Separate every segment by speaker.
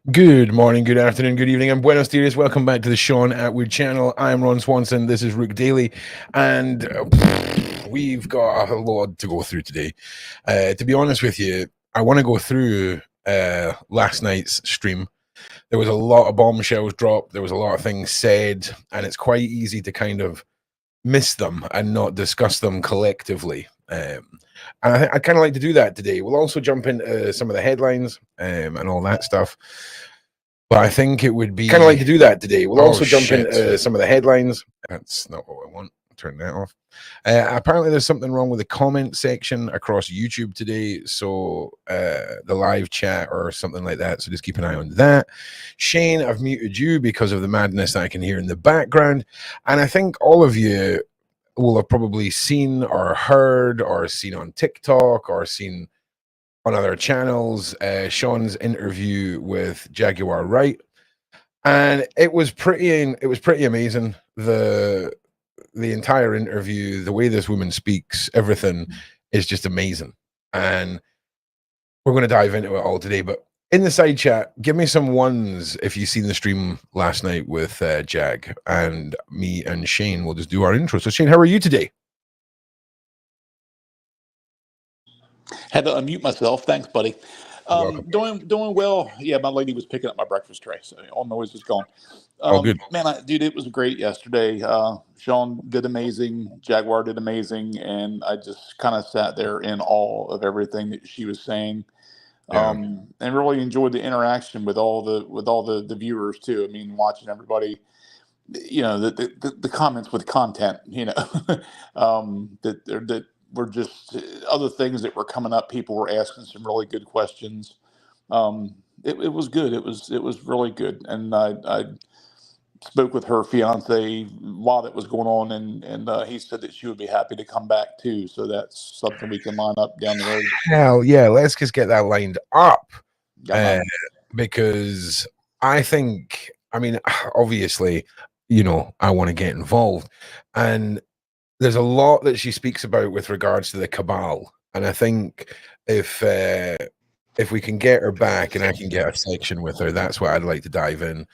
Speaker 1: Good morning, good afternoon, good evening, and buenos dias. Welcome back to the Sean Atwood channel. I'm Ron Swanson. This is RQDaily, and we've got a lot to go through today. To be honest with you, I want to go through last night's stream. There was a lot of bombshells dropped. There was a lot of things said, and it's quite easy to kind of miss them and not discuss them collectively. And I'd kind of like to do that today. We'll also jump into some of the headlines and all that stuff. But I think it would be
Speaker 2: kind of like to do that today. We'll also jump
Speaker 1: shit.
Speaker 2: into some of the headlines.
Speaker 1: That's not what I want. Turn that off. Apparently, there's something wrong with the comment section across YouTube today. So the live chat or something like that. So just keep an eye on that. Shane, I've muted you because of the madness that I can hear in the background. And I think all of you will have probably seen or heard or seen on TikTok or seen on other channels Sean's interview with Jaguar Wright. And it was pretty amazing. The entire interview, the way this woman speaks, everything is just amazing. And we're going to dive into it all today. But in the side chat, give me some ones if you've seen the stream last night with Jag, and me and Shane will just do our intro. So Shane, how are you today?
Speaker 3: Had to unmute myself. Thanks, buddy. Doing well. Yeah, my lady was picking up my breakfast tray, so all noise was gone.
Speaker 1: Oh, good.
Speaker 3: Man, dude, it was great yesterday. Sean did amazing. Jaguar did amazing, and I just kind of sat there in awe of everything that she was saying,
Speaker 1: Yeah.
Speaker 3: and really enjoyed the interaction with all the viewers too. I mean, watching everybody, the comments with content, that were just other things that were coming up. People were asking some really good questions. It was good. It was really good. And I spoke with her fiance while that was going on, and he said that she would be happy to come back too. So that's something we can line up down the road.
Speaker 1: Hell yeah, let's just get that lined up.
Speaker 3: Yeah,
Speaker 1: Because I think, I mean, obviously, I want to get involved. And there's a lot that she speaks about with regards to the cabal. And I think if we can get her back and I can get a section with her, that's what I'd like to dive in.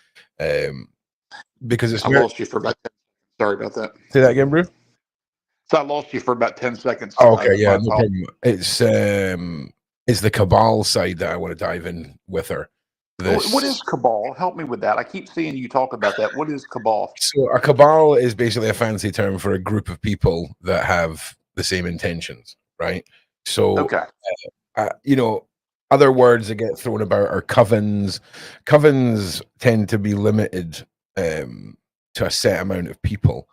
Speaker 1: Because it's
Speaker 3: I lost you for about 10 seconds. Sorry about that.
Speaker 1: Say that again, bro.
Speaker 3: So I lost you for about 10 seconds.
Speaker 1: Oh, okay, yeah, no problem. It's the cabal side that I want to dive in with her.
Speaker 3: What is cabal? Help me with that. I keep seeing you talk about that. What is cabal?
Speaker 1: So a cabal is basically a fancy term for a group of people that have the same intentions, right? So,
Speaker 3: okay.
Speaker 1: Other words that get thrown about are covens. Covens tend to be limited to a set amount of people.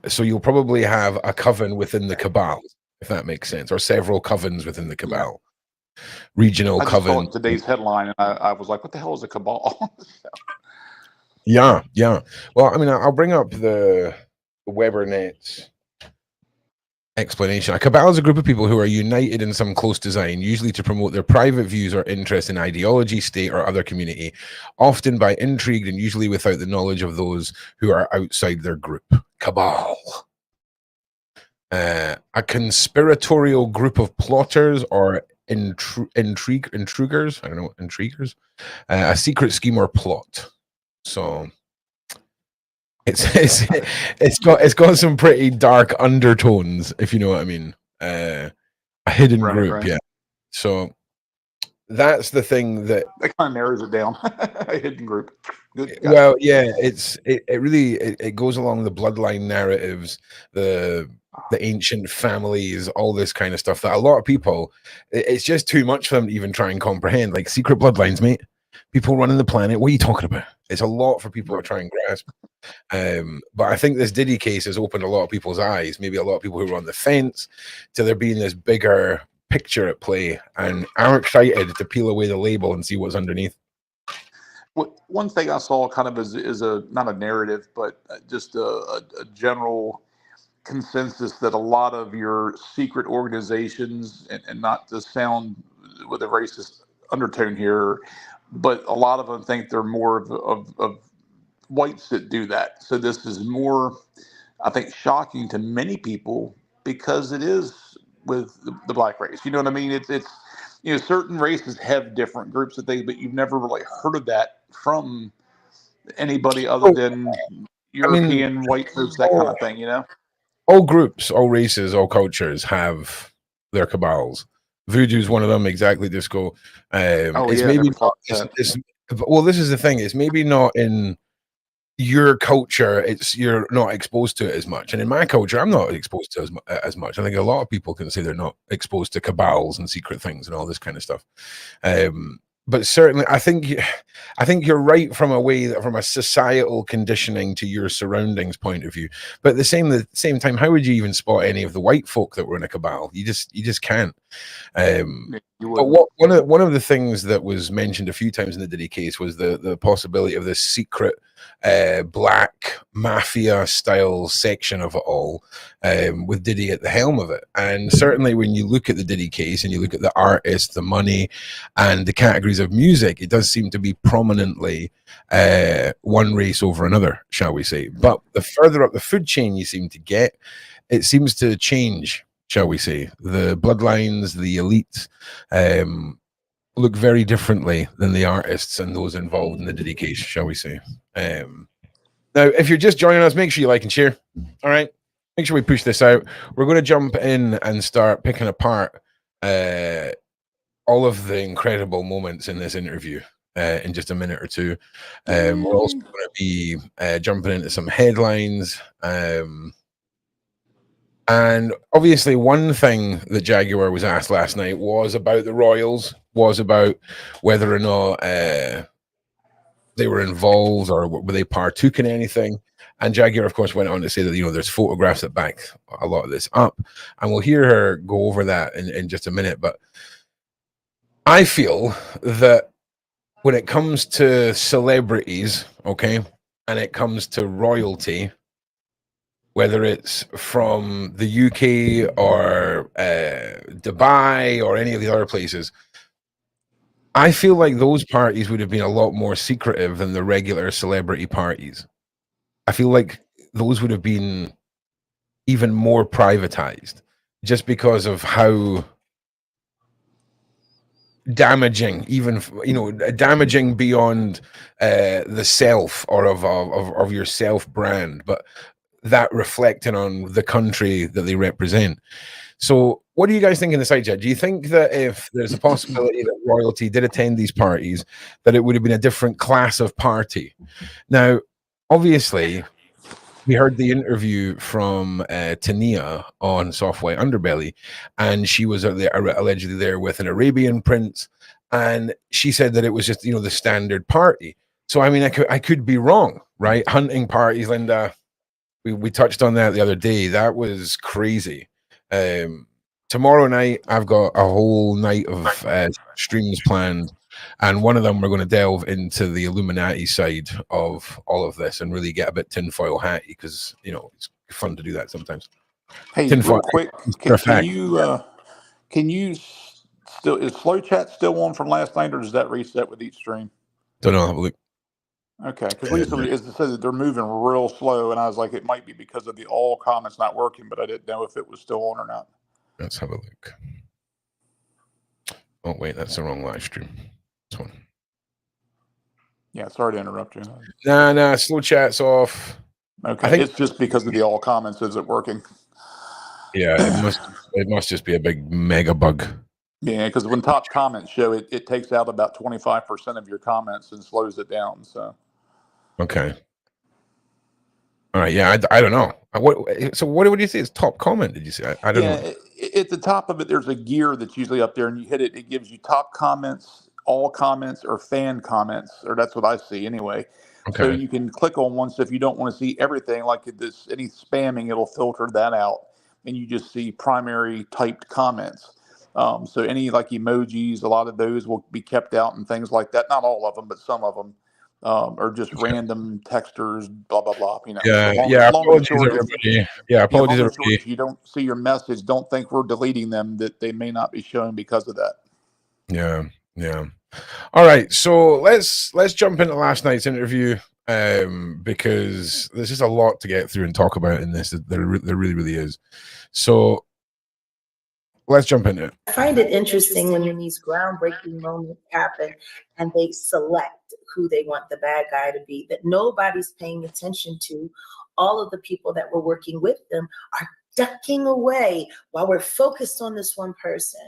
Speaker 1: So you'll probably have a coven within the cabal, if that makes sense, or several covens within the cabal. Regional
Speaker 3: I just
Speaker 1: coven.
Speaker 3: saw today's headline, and I was like, "What the hell is a cabal?"
Speaker 1: Yeah. Well, I mean, I'll bring up the WeberNet's explanation. A cabal is a group of people who are united in some close design, usually to promote their private views or interests in ideology, state, or other community, often by intrigue and usually without the knowledge of those who are outside their group. Cabal. A conspiratorial group of plotters or intriguers. I don't know, intriguers. A secret scheme or plot. So it's got some pretty dark undertones, if you know what I mean. A hidden group, right. Yeah. So that's the thing that
Speaker 3: kind of narrows it down. A hidden group.
Speaker 1: Good. Well, yeah, it really goes along the bloodline narratives, the ancient families, all this kind of stuff that a lot of people, it's just too much for them to even try and comprehend. Like secret bloodlines, mate. People running the planet. What are you talking about? It's a lot for people to try and grasp. But I think this Diddy case has opened a lot of people's eyes, maybe a lot of people who were on the fence, to there being this bigger picture at play. And I'm excited to peel away the label and see what's underneath.
Speaker 3: One thing I saw kind of is a not a narrative, but just a general consensus that a lot of your secret organizations, and not to sound with a racist undertone here, but a lot of them think they're more of whites that do that. So this is more, I think, shocking to many people because it is with the black race. You know what I mean? It's certain races have different groups of things, but you've never really heard of that from anybody other
Speaker 1: Oh,
Speaker 3: than
Speaker 1: I mean,
Speaker 3: European white folks, that kind of thing,
Speaker 1: all groups, all races, all cultures have their cabals. Voodoo's one of them, exactly, Disco. It's maybe not, well, this is the thing, it's maybe not in your culture, you're not exposed to it as much, and in my culture I'm not exposed to as much. I think a lot of people can say they're not exposed to cabals and secret things and all this kind of stuff. But certainly I think you're right from a societal conditioning to your surroundings point of view. But at the same time, how would you even spot any of the white folk that were in a cabal? You just can't. But one of the things that was mentioned a few times in the Diddy case was the possibility of this secret black mafia style section of it all, with Diddy at the helm of it. And certainly when you look at the Diddy case and you look at the artists, the money, and the categories of music, it does seem to be prominently one race over another, shall we say. But the further up the food chain you seem to get, it seems to change, shall we say. The bloodlines, the elites, look very differently than the artists and those involved in the Diddy case, shall we say. Now, if you're just joining us, make sure you like and share. All right, make sure we push this out. We're going to jump in and start picking apart all of the incredible moments in this interview in just a minute or two. We're also going to be jumping into some headlines. And obviously, one thing that Jaguar was asked last night was about the Royals, was about whether or not they were involved or were they partook in anything. And Jaguar, of course, went on to say that, there's photographs that back a lot of this up. And we'll hear her go over that in just a minute. But I feel that when it comes to celebrities, okay, and it comes to royalty, whether it's from the UK or Dubai or any of the other places, I feel like those parties would have been a lot more secretive than the regular celebrity parties. I feel like those would have been even more privatized just because of how damaging, even damaging beyond the self or of your self brand, but that reflecting on the country that they represent. So what do you guys think in the side chat? Do you think that if there's a possibility that royalty did attend these parties, that it would have been a different class of party? Now, obviously, we heard the interview from Tania on Soft White Underbelly, and she was allegedly there with an Arabian prince, and she said that it was just the standard party. So I mean, I could be wrong, right? Hunting parties, Linda. We touched on that the other day. That was crazy. Tomorrow night, I've got a whole night of streams planned, and one of them we're going to delve into the Illuminati side of all of this and really get a bit tinfoil hatty because it's fun to do that sometimes.
Speaker 3: Hey,
Speaker 1: tinfoil,
Speaker 3: real quick, can you still, is Slow Chat still on from last night, or does that reset with each stream?
Speaker 1: Don't know. Have a look.
Speaker 3: Okay, because recently it said that they're moving real slow, and I was like, it might be because of the all comments not working, but I didn't know if it was still on or not.
Speaker 1: Let's have a look. Oh wait, that's the wrong live stream. This one.
Speaker 3: Yeah, sorry to interrupt you.
Speaker 1: Nah, Slow Chat's off.
Speaker 3: Okay, I think it's just because of the all comments isn't working.
Speaker 1: Yeah, it must just be a big mega bug.
Speaker 3: Yeah, because when top comments show, it takes out about 25% of your comments and slows it down. So.
Speaker 1: Okay. All right. Yeah, I don't know. What would you say is top comment? Did you say? I don't know.
Speaker 3: At the top of it, there's a gear that's usually up there, and you hit it. It gives you top comments, all comments, or fan comments, or that's what I see anyway. Okay. So you can click on one. So if you don't want to see everything, like any spamming, it'll filter that out, and you just see primary typed comments. So any like emojis, a lot of those will be kept out and things like that. Not all of them, but some of them. Or just random texters, blah blah blah.
Speaker 1: Apologies, everybody. Apologies, everybody.
Speaker 3: If you don't see your message, don't think we're deleting them. That they may not be showing because of that.
Speaker 1: Yeah. All right, so let's jump into last night's interview because there's just a lot to get through and talk about in this. There really is. So let's jump into it.
Speaker 4: I find it interesting when these groundbreaking moments happen and they select who they want the bad guy to be, that nobody's paying attention to. All of the people that were working with them are ducking away while we're focused on this one person.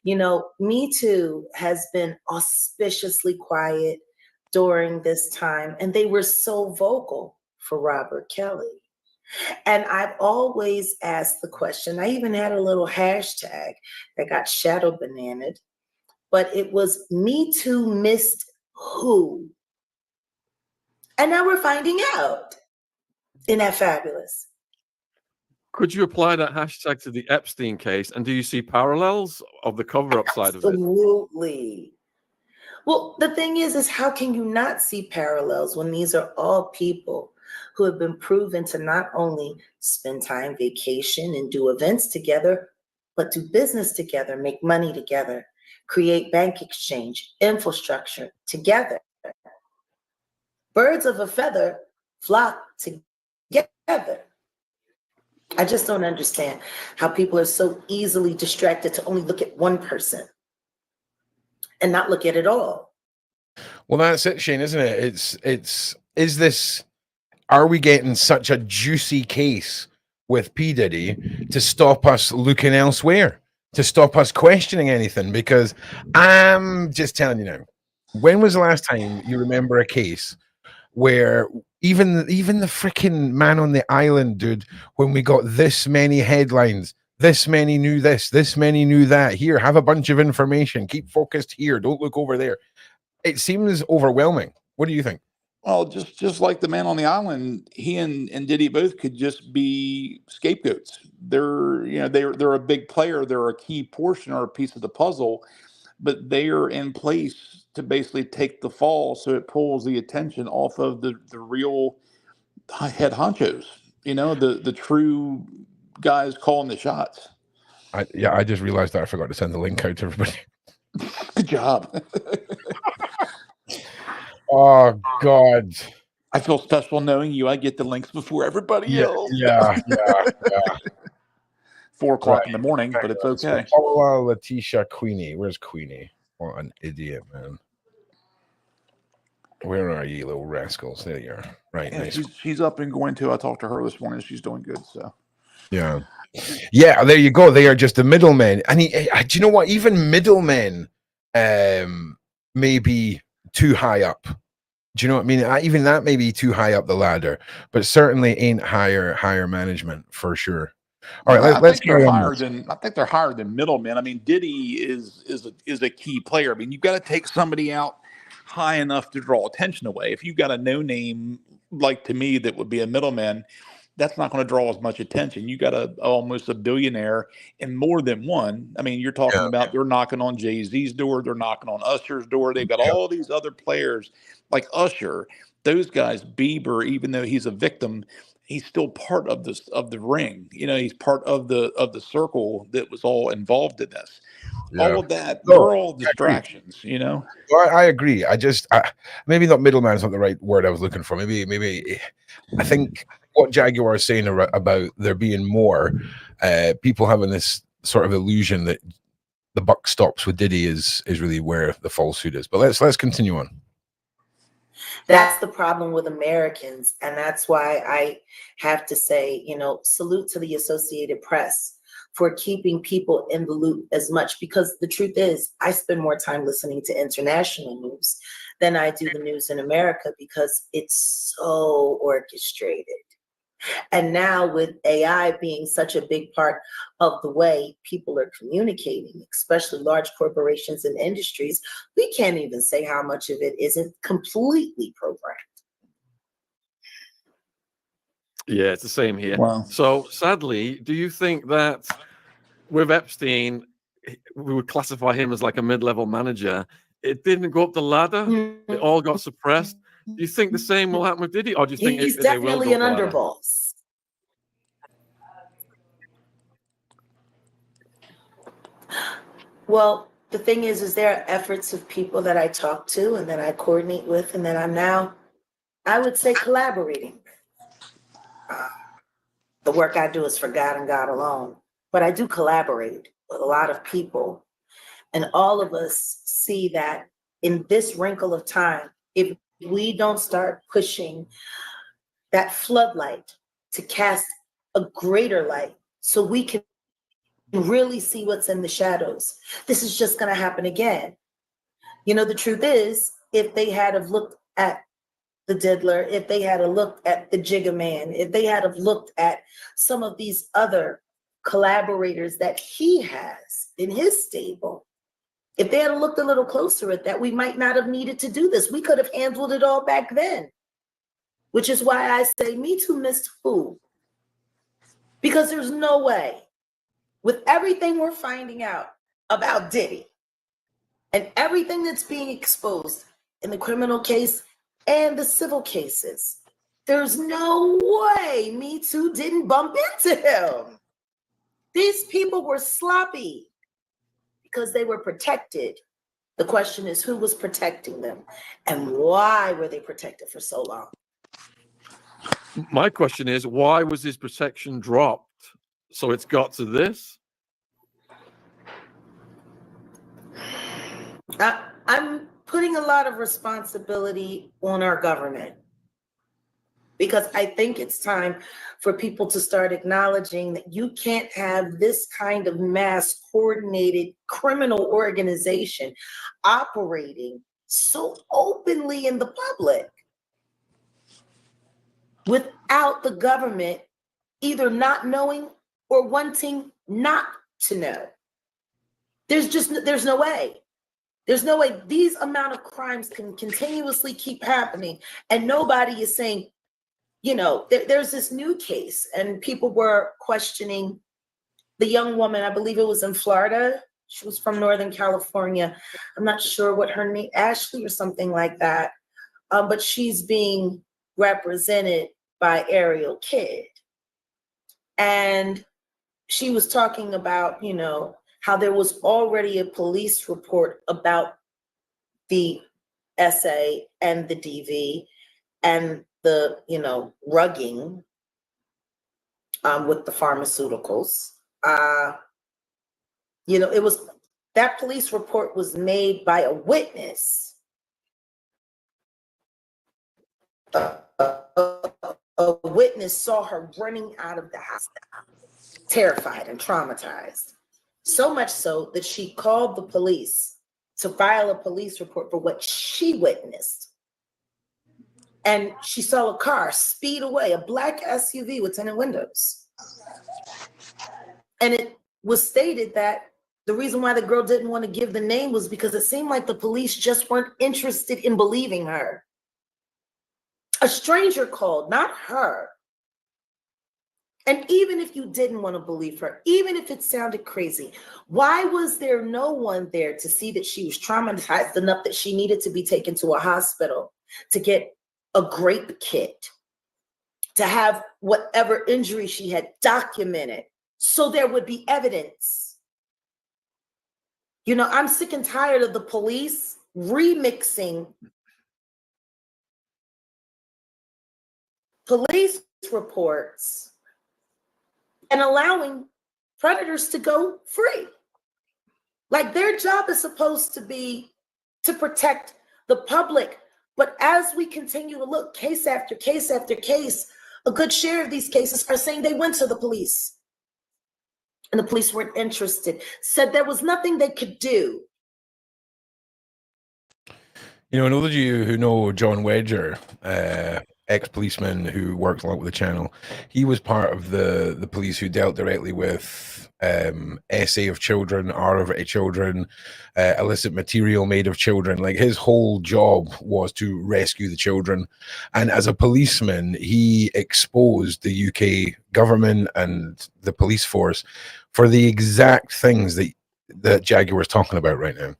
Speaker 4: You know, Me Too has been auspiciously quiet during this time, and they were so vocal for Robert Kelly. And I've always asked the question, I even had a little hashtag that got shadow bananaed, but it was Me Too missed who? And now we're finding out. Isn't that fabulous?
Speaker 5: Could you apply that hashtag to the Epstein case? And do you see parallels of the cover-up side of it?
Speaker 4: Absolutely. Well, the thing is how can you not see parallels when these are all people who have been proven to not only spend time, vacation, and do events together, but do business together, make money together, create bank exchange, infrastructure together. Birds of a feather flock together. I just don't understand how people are so easily distracted to only look at one person and not look at it all.
Speaker 1: Well, that's it, Shane, isn't it? Are we getting such a juicy case with P. Diddy to stop us looking elsewhere, to stop us questioning anything? Because I'm just telling you now, when was the last time you remember a case where even the freaking man on the island, dude, when we got this many headlines, this many knew this many knew that, here, have a bunch of information, keep focused here, don't look over there. It seems overwhelming. What do you think?
Speaker 3: Well, just like the man on the island, he and Diddy both could just be scapegoats. They're a big player. They're a key portion or a piece of the puzzle, but they are in place to basically take the fall, so it pulls the attention off of the real head honchos. The true guys calling the shots.
Speaker 1: I just realized that I forgot to send the link out to everybody.
Speaker 3: Good job.
Speaker 1: Oh God.
Speaker 3: I feel special knowing you. I get the links before everybody else.
Speaker 1: Yeah.
Speaker 3: 4 o'clock in the morning, but it's okay.
Speaker 1: So Paula Letitia Queenie. Where's Queenie? What an idiot, man. Where are you, little rascals? There you are. Right,
Speaker 3: Yeah,
Speaker 1: nice.
Speaker 3: she's up and going to. I talked to her this morning. She's doing good. So
Speaker 1: yeah, there you go. They are just the middlemen. And do you know what? Even middlemen may be too high up. Do you know what I mean? Even that may be too high up the ladder, but certainly ain't higher management for sure. All right, let's carry on.
Speaker 3: I think they're higher than middlemen. I mean, Diddy is a key player. I mean, you've got to take somebody out high enough to draw attention away. If you've got a no name, like to me, that would be a middleman, that's not going to draw as much attention. You got almost a billionaire and more than one. I mean, you're talking about they're knocking on Jay-Z's door, they're knocking on Usher's door. They've got all these other players like Usher. Those guys, Bieber, even though he's a victim, he's still part of the ring. He's part of the circle that was all involved in this. All of that, they're all distractions.
Speaker 1: Well, I agree. Maybe not middleman is not the right word I was looking for. Maybe I think what Jaguar is saying about there being more people having this sort of illusion that the buck stops with Diddy is really where the falsehood is. But let's continue on.
Speaker 4: That's the problem with Americans, and that's why I have to say, salute to the Associated Press for keeping people in the loop as much, because the truth is I spend more time listening to international news than I do the news in America, because it's so orchestrated. And now with AI being such a big part of the way people are communicating, especially large corporations and industries, we can't even say how much of it isn't completely programmed.
Speaker 5: Yeah, it's the same here.
Speaker 3: Wow.
Speaker 5: So sadly, do you think that with Epstein, we would classify him as like a mid-level manager? It didn't go up the ladder. It all got suppressed. Do you think the same will happen with Diddy, or do you think
Speaker 4: he's
Speaker 5: they will
Speaker 4: definitely
Speaker 5: go
Speaker 4: an
Speaker 5: up the ladder?
Speaker 4: underboss? Well, the thing is there are efforts of people that I talk to and that I coordinate with and that I'm now, I would say, collaborating. The work I do is for God and God alone, but I do collaborate with a lot of people. And all of us see that in this wrinkle of time, if we don't start pushing that floodlight to cast a greater light so we can really see what's in the shadows, this is just going to happen again. You know, the truth is, if they had have looked at the Diddler, if they had have looked at the Jigga Man, if they had have looked at some of these other collaborators that he has in his stable, if they had looked a little closer at that, we might not have needed to do this. We could have handled it all back then, which is why I say Me Too missed who? Because there's no way, with everything we're finding out about Diddy and everything that's being exposed in the criminal case and the civil cases, there's no way Me Too didn't bump into him. These people were sloppy because they were protected. The question is, who was protecting them and why were they protected for so long?
Speaker 5: My question is, why was his protection dropped? So it's got to this?
Speaker 4: I'm putting a lot of responsibility on our government, because I think it's time for people to start acknowledging that you can't have this kind of mass coordinated criminal organization operating so openly in the public without the government either not knowing or wanting not to know. There's no way. There's no way these amount of crimes can continuously keep happening and nobody is saying, you know, there's this new case and people were questioning the young woman, I believe it was in Florida. She was from Northern California. I'm not sure what her name, Ashley or something like that. But she's being represented by Ariel Kidd. And she was talking about, you know, how there was already a police report about the SA and the DV and the, you know, rugging with the pharmaceuticals. You know, it was, that police report was made by a witness. A witness saw her running out of the house, terrified and traumatized. So much so that she called the police to file a police report for what she witnessed. And she saw a car speed away, a black SUV with tinted windows. And it was stated that the reason why the girl didn't want to give the name was because it seemed like the police just weren't interested in believing her. A stranger called, not her. And even if you didn't want to believe her, even if it sounded crazy, why was there no one there to see that she was traumatized enough that she needed to be taken to a hospital to get a grape kit, to have whatever injury she had documented so there would be evidence? You know, I'm sick and tired of the police remixing police reports and allowing predators to go free. Like, their job is supposed to be to protect the public. But as we continue to look case after case after case, a good share of these cases are saying they went to the police and the police weren't interested, said there was nothing they could do.
Speaker 1: You know, and those of you who know John Wedger, ex-policeman who works a lot with the channel, he was part of the police who dealt directly with SA of children, R of children, illicit material made of children. Like, his whole job was to rescue the children. And as a policeman, he exposed the UK government and the police force for the exact things that Jaguar is talking about right now.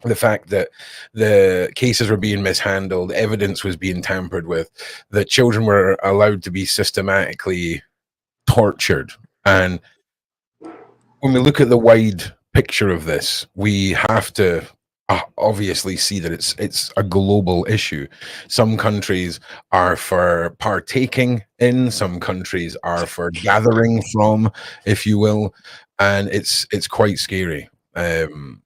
Speaker 1: The fact that the cases were being mishandled, evidence was being tampered with, that children were allowed to be systematically tortured. And when we look at the wide picture of this, we have to obviously see that it's a global issue. Some countries are for partaking in, some countries are for gathering from, if you will, and it's quite scary. And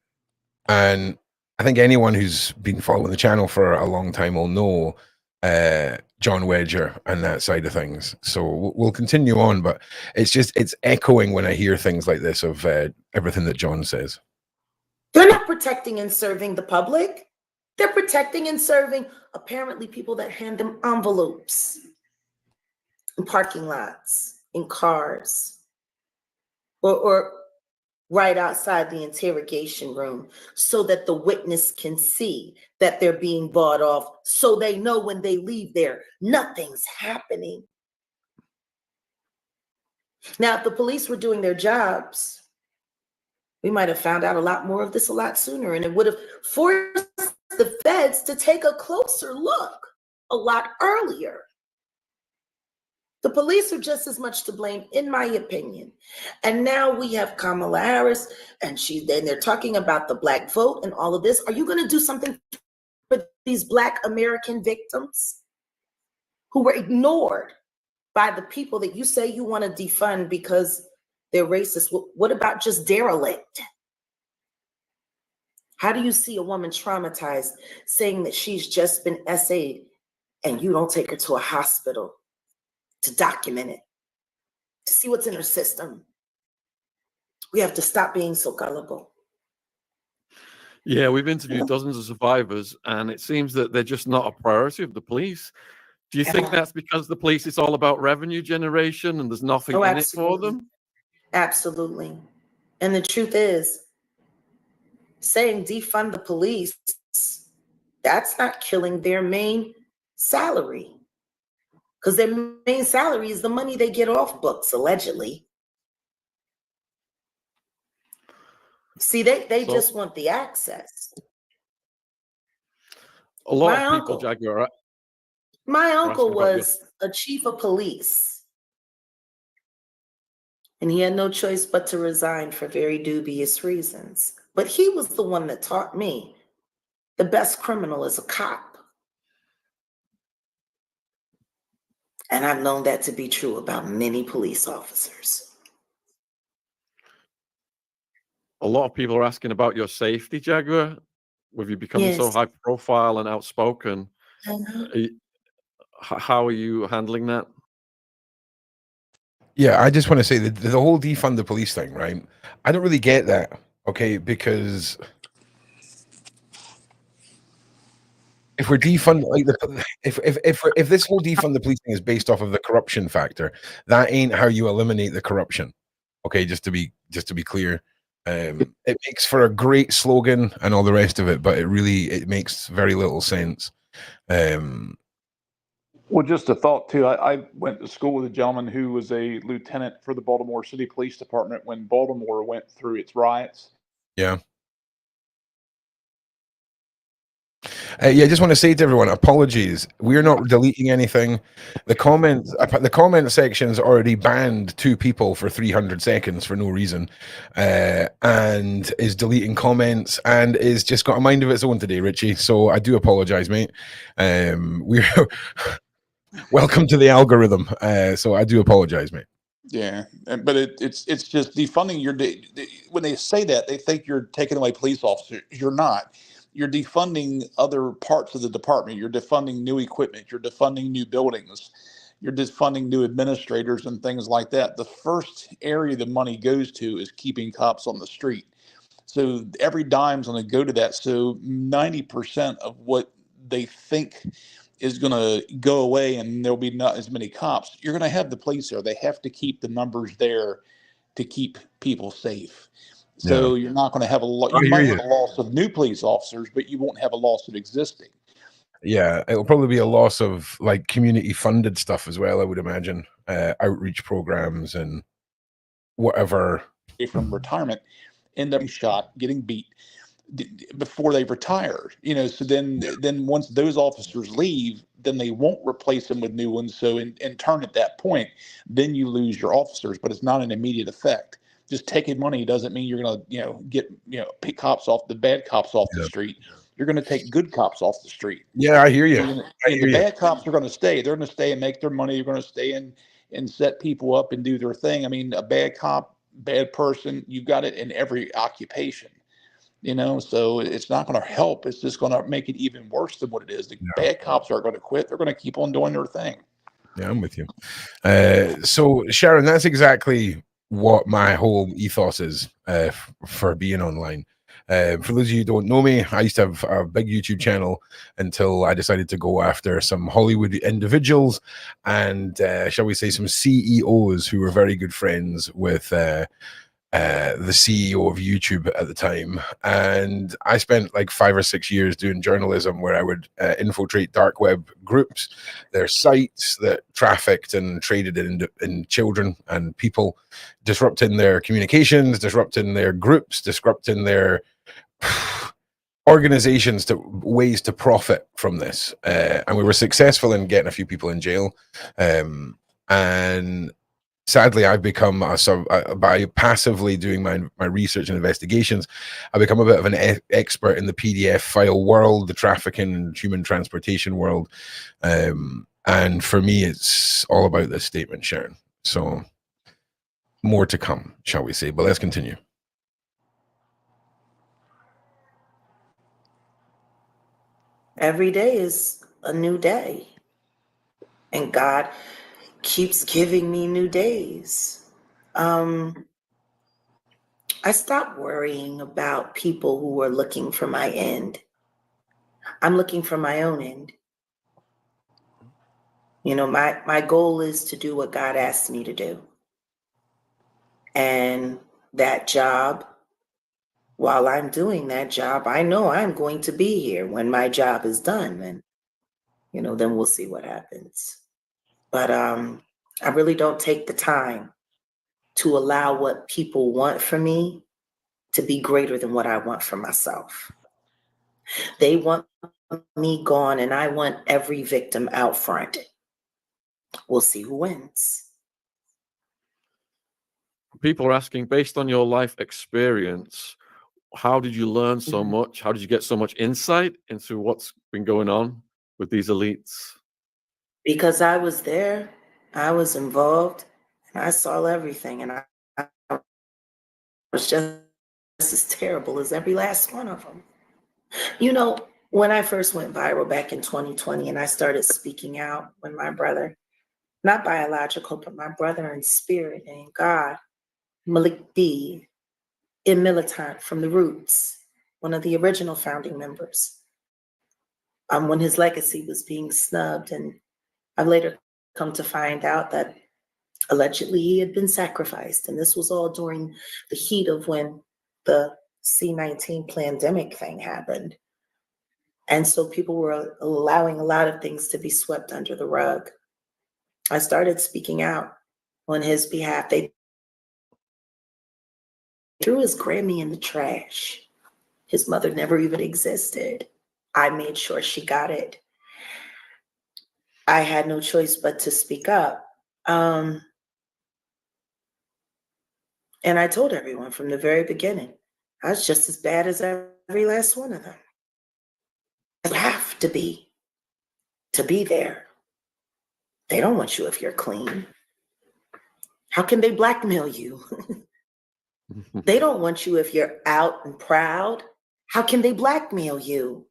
Speaker 1: I think anyone who's been following the channel for a long time will know John Wedger and that side of things. So we'll continue on, but it's echoing when I hear things like this of everything that John says.
Speaker 4: They're not protecting and serving the public. They're protecting and serving apparently people that hand them envelopes in parking lots, in cars, or right outside the interrogation room, so that the witness can see that they're being bought off, so they know when they leave there, nothing's happening. Now, if the police were doing their jobs, we might have found out a lot more of this a lot sooner, and it would have forced the feds to take a closer look a lot earlier. The police are just as much to blame, in my opinion. And now we have Kamala Harris, and they're talking about the Black vote and all of this. Are you going to do something for these Black American victims who were ignored by the people that you say you want to defund because they're racist? What about just derelict? How do you see a woman traumatized saying that she's just been SA'd and you don't take her to a hospital to document it, to see what's in her system? We have to stop being so gullible.
Speaker 5: Yeah, we've interviewed dozens of survivors, and it seems that they're just not a priority of the police. Do you think that's because the police is all about revenue generation and there's nothing in it for them?
Speaker 4: Absolutely. And the truth is, saying defund the police, that's not killing their main salary. Because their main salary is the money they get off books, allegedly. See, they just want the access.
Speaker 5: A lot of people, Jaguar.
Speaker 4: My uncle was a chief of police. And he had no choice but to resign for very dubious reasons. But he was the one that taught me the best criminal is a cop. And I've known that to be true about many police officers.
Speaker 5: A lot of people are asking about your safety, Jaguar. With you becoming so high profile and outspoken, how are you handling that?
Speaker 1: Yeah, I just want to say that the whole defund the police thing, right? I don't really get that, okay? Because if we're defund, like if this whole defund the police thing is based off of the corruption factor, that ain't how you eliminate the corruption. Okay, just to be clear, it makes for a great slogan and all the rest of it, but it makes very little sense.
Speaker 3: Well, just a thought too. I went to school with a gentleman who was a lieutenant for the Baltimore City Police Department when Baltimore went through its riots.
Speaker 1: Yeah. Yeah, I just want to say to everyone, apologies. We're not deleting anything. The comment section's already banned 2 people for 300 seconds for no reason, and is deleting comments and is just got a mind of its own today, Richie. So I do apologize, mate. We're welcome to the algorithm. So I do apologize, mate.
Speaker 3: Yeah, but it's just defunding when they say that, they think you're taking away police officers. You're not. You're defunding other parts of the department. You're defunding new equipment. You're defunding new buildings. You're defunding new administrators and things like that. The first area the money goes to is keeping cops on the street. So every dime's going to go to that. So 90% of what they think is going to go away and there'll be not as many cops, you're going to have the police there. They have to keep the numbers there to keep people safe. So you're not going to have a lot. You might have a loss of new police officers, but you won't have a loss of existing.
Speaker 1: Yeah, it'll probably be a loss of like community funded stuff as well, I would imagine. Outreach programs and whatever.
Speaker 3: From retirement, end up shot, getting beat before they retire. So then once those officers leave, then they won't replace them with new ones. So in turn, at that point, then you lose your officers, but it's not an immediate effect. just taking money doesn't mean you're going to, get, pick the bad cops off the street. You're going to take good cops off the street.
Speaker 1: Yeah, I hear you.
Speaker 3: The bad cops are going to stay. They're going to stay and make their money. They're going to stay and set people up and do their thing. I mean, a bad cop, bad person, you've got it in every occupation. So it's not going to help. It's just going to make it even worse than what it is. The bad cops are going to quit. They're going to keep on doing their thing.
Speaker 1: Yeah, I'm with you. So Sharon, that's exactly what my whole ethos is for being online. For those of you who don't know me, I used to have a big YouTube channel until I decided to go after some Hollywood individuals and, shall we say, some CEOs who were very good friends with the CEO of YouTube at the time. And I spent like 5 or 6 years doing journalism where I would infiltrate dark web groups, their sites that trafficked and traded in children and people, disrupting their communications, disrupting their groups, disrupting their organizations, to ways to profit from this. And we were successful in getting a few people in jail. And sadly, I've become by passively doing my research and investigations, I become a bit of an expert in the PDF file world, the trafficking and human transportation world. And for me, it's all about this statement, Sharon. So more to come, shall we say, but let's continue.
Speaker 4: Every day is a new day, and God keeps giving me new days. I stopped worrying about people who are looking for my end. I'm looking for my own end. My goal is to do what God asked me to do. And that job, while I'm doing that job, I know I'm going to be here when my job is done. And, then we'll see what happens. But I really don't take the time to allow what people want from me to be greater than what I want for myself. They want me gone, and I want every victim out front. We'll see who wins.
Speaker 5: People are asking, based on your life experience, how did you learn so much? How did you get so much insight into what's been going on with these elites?
Speaker 4: Because I was there, I was involved, and I saw everything, and I was just as terrible as every last one of them. When I first went viral back in 2020 and I started speaking out, when my brother, not biological, but my brother in spirit and in God, Malik B, in Militant from the Roots, one of the original founding members, when his legacy was being snubbed, and I've later come to find out that allegedly he had been sacrificed. And this was all during the heat of when the C-19 pandemic thing happened. And so people were allowing a lot of things to be swept under the rug. I started speaking out on his behalf. They threw his Grammy in the trash. His mother never even existed. I made sure she got it. I had no choice but to speak up. And I told everyone from the very beginning, I was just as bad as every last one of them. You have to be there. They don't want you if you're clean. How can they blackmail you? They don't want you if you're out and proud. How can they blackmail you?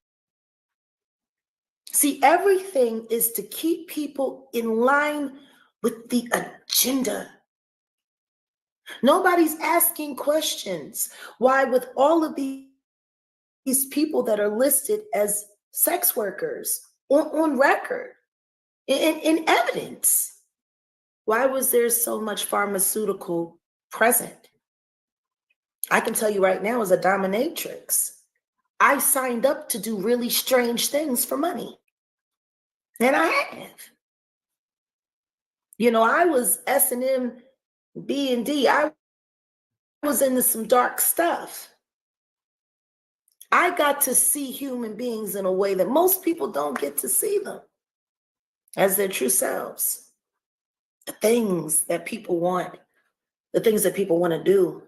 Speaker 4: See, everything is to keep people in line with the agenda. Nobody's asking questions. Why, with all of these people that are listed as sex workers on record, in evidence, why was there so much pharmaceutical present? I can tell you right now, as a dominatrix, I signed up to do really strange things for money. And I have. I was S&M, B&D. I was into some dark stuff. I got to see human beings in a way that most people don't get to see them as their true selves. The things that people want, the things that people want to do,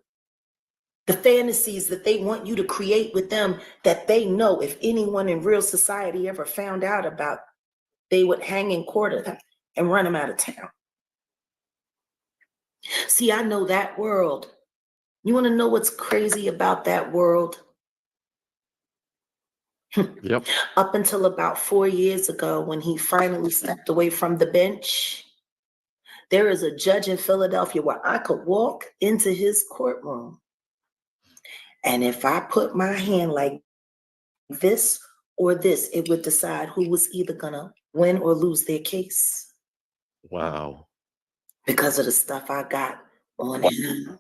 Speaker 4: the fantasies that they want you to create with them, that they know if anyone in real society ever found out about, they would hang and quarter them and run them out of town. See, I know that world. You want to know what's crazy about that world?
Speaker 5: Yep.
Speaker 4: Up until about 4 years ago, when he finally stepped away from the bench, there is a judge in Philadelphia where I could walk into his courtroom, and if I put my hand like this or this, it would decide who was either gonna win or lose their case
Speaker 5: Wow.
Speaker 4: because of the stuff I got on him.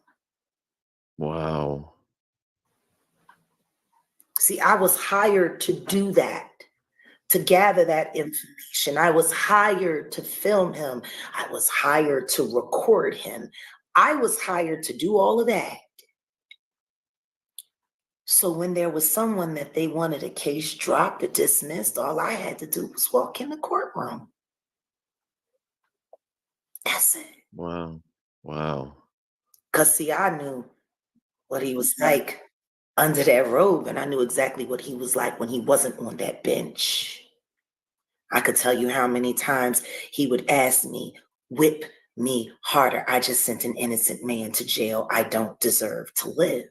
Speaker 5: Wow.
Speaker 4: See, I was hired to do that, to gather that information. I was hired to film him. I was hired to record him. I was hired to do all of that. So when there was someone that they wanted a case dropped or dismissed, all I had to do was walk in the courtroom. That's it.
Speaker 5: Wow. Wow.
Speaker 4: Because see, I knew what he was like under that robe, and I knew exactly what he was like when he wasn't on that bench. I could tell you how many times he would ask me, whip me harder. I just sent an innocent man to jail. I don't deserve to live.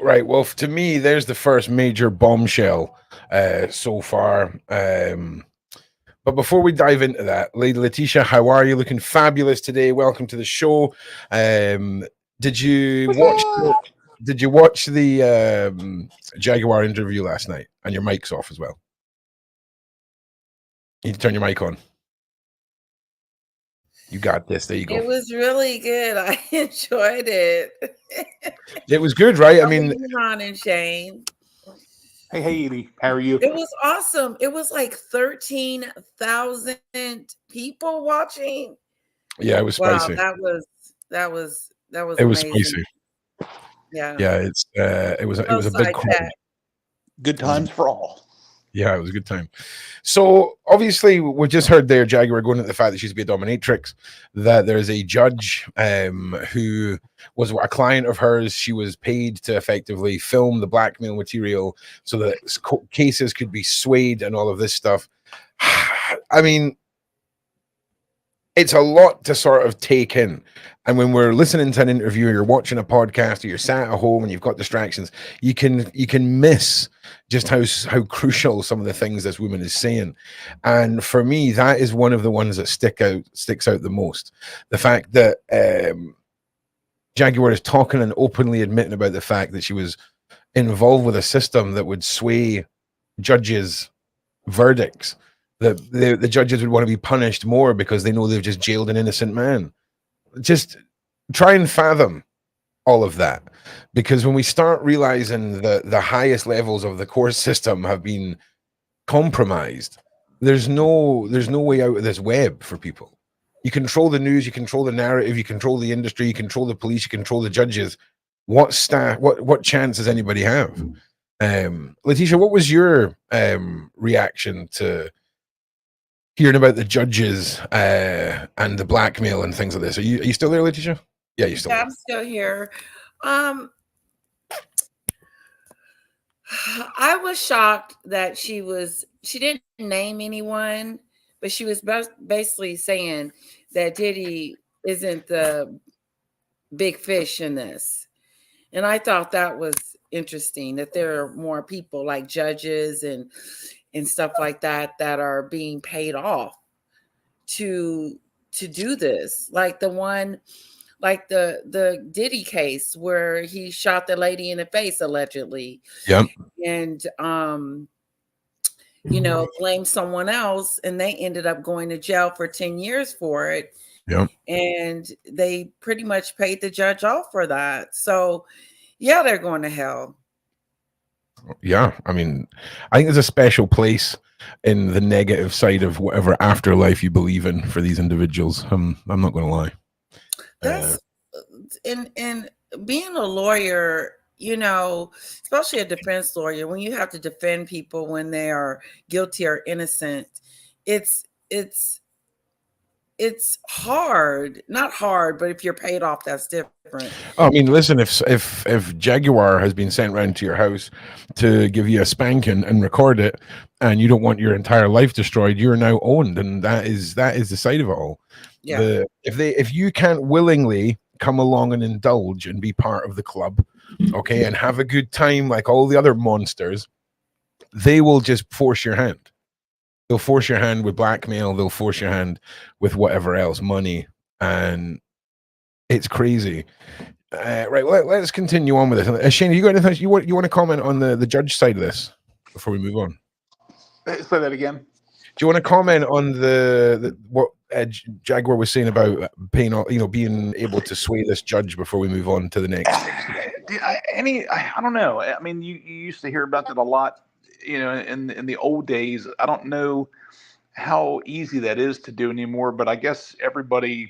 Speaker 1: Right. Well, to me, there's the first major bombshell so far. But before we dive into that, Lady Letitia, how are you? Looking fabulous today. Welcome to the show. Did you watch the Jaguar interview last night? And your mic's off as well. You need to turn your mic on. You got this. There you go.
Speaker 6: It was really good. I enjoyed it.
Speaker 1: It was good, right? I mean,
Speaker 6: Ron and Shane.
Speaker 3: Hey, Edie, how are you?
Speaker 6: It was awesome. It was like 13,000 people watching.
Speaker 1: yeah, it was
Speaker 6: Wow,
Speaker 1: spicy.
Speaker 6: that was
Speaker 1: It was
Speaker 6: amazing.
Speaker 1: spicy.
Speaker 6: Yeah.
Speaker 1: Yeah, it was a big crowd.
Speaker 3: Good times for all.
Speaker 1: Yeah, it was a good time. So obviously, we just heard there, Jaguar, going into the fact that she's a dominatrix, that there's a judge who was a client of hers. She was paid to effectively film the blackmail material so that cases could be swayed and all of this stuff. I mean, it's a lot to sort of take in. And when we're listening to an interview, or you're watching a podcast, or you're sat at home and you've got distractions, you can miss just how crucial some of the things this woman is saying. And for me, that is one of the ones that sticks out the most. The fact that Jaguar is talking and openly admitting about the fact that she was involved with a system that would sway judges' verdicts. The judges would want to be punished more because they know they've just jailed an innocent man. Just try and fathom all of that, because when we start realizing that the highest levels of the court system have been compromised, there's no way out of this web for people. You control the news, you control the narrative, you control the industry, you control the police, you control the judges. What chance does anybody have? Letitia, what was your reaction to hearing about the judges and the blackmail and things like this? Are you still there, Letitia? Yeah, you're still there.
Speaker 6: I'm still here. I was shocked that she didn't name anyone, but she was basically saying that Diddy isn't the big fish in this. And I thought that was interesting, that there are more people like judges and stuff like that are being paid off to do this. Like the Diddy case where he shot the lady in the face allegedly.
Speaker 1: Yep.
Speaker 6: And blamed someone else, and they ended up going to jail for 10 years for it.
Speaker 1: Yep.
Speaker 6: And they pretty much paid the judge off for that. So yeah, they're going to hell.
Speaker 1: Yeah, I mean, I think there's a special place in the negative side of whatever afterlife you believe in for these individuals. I'm not going to lie.
Speaker 6: That's in being a lawyer, especially a defense lawyer, when you have to defend people when they are guilty or innocent, it's it's hard. Not hard, but if you're paid off, that's different.
Speaker 1: I mean, listen, if Jaguar has been sent round to your house to give you a spanking and record it, and you don't want your entire life destroyed, you're now owned, and that is the side of it all.
Speaker 6: Yeah.
Speaker 1: If you can't willingly come along and indulge and be part of the club, okay, and have a good time like all the other monsters, they will just force your hand. They'll force your hand with blackmail. They'll force your hand with whatever else, money, and it's crazy. Right, let's continue on with this. Shane, you got anything you want to comment on the judge side of this before we move on?
Speaker 3: Say that again.
Speaker 1: Do you want to comment on what Jaguar was saying about Payne, being able to sway this judge before we move on to the next?
Speaker 3: I don't know. I mean, you used to hear about that a lot, in the old days. I don't know how easy that is to do anymore, but I guess everybody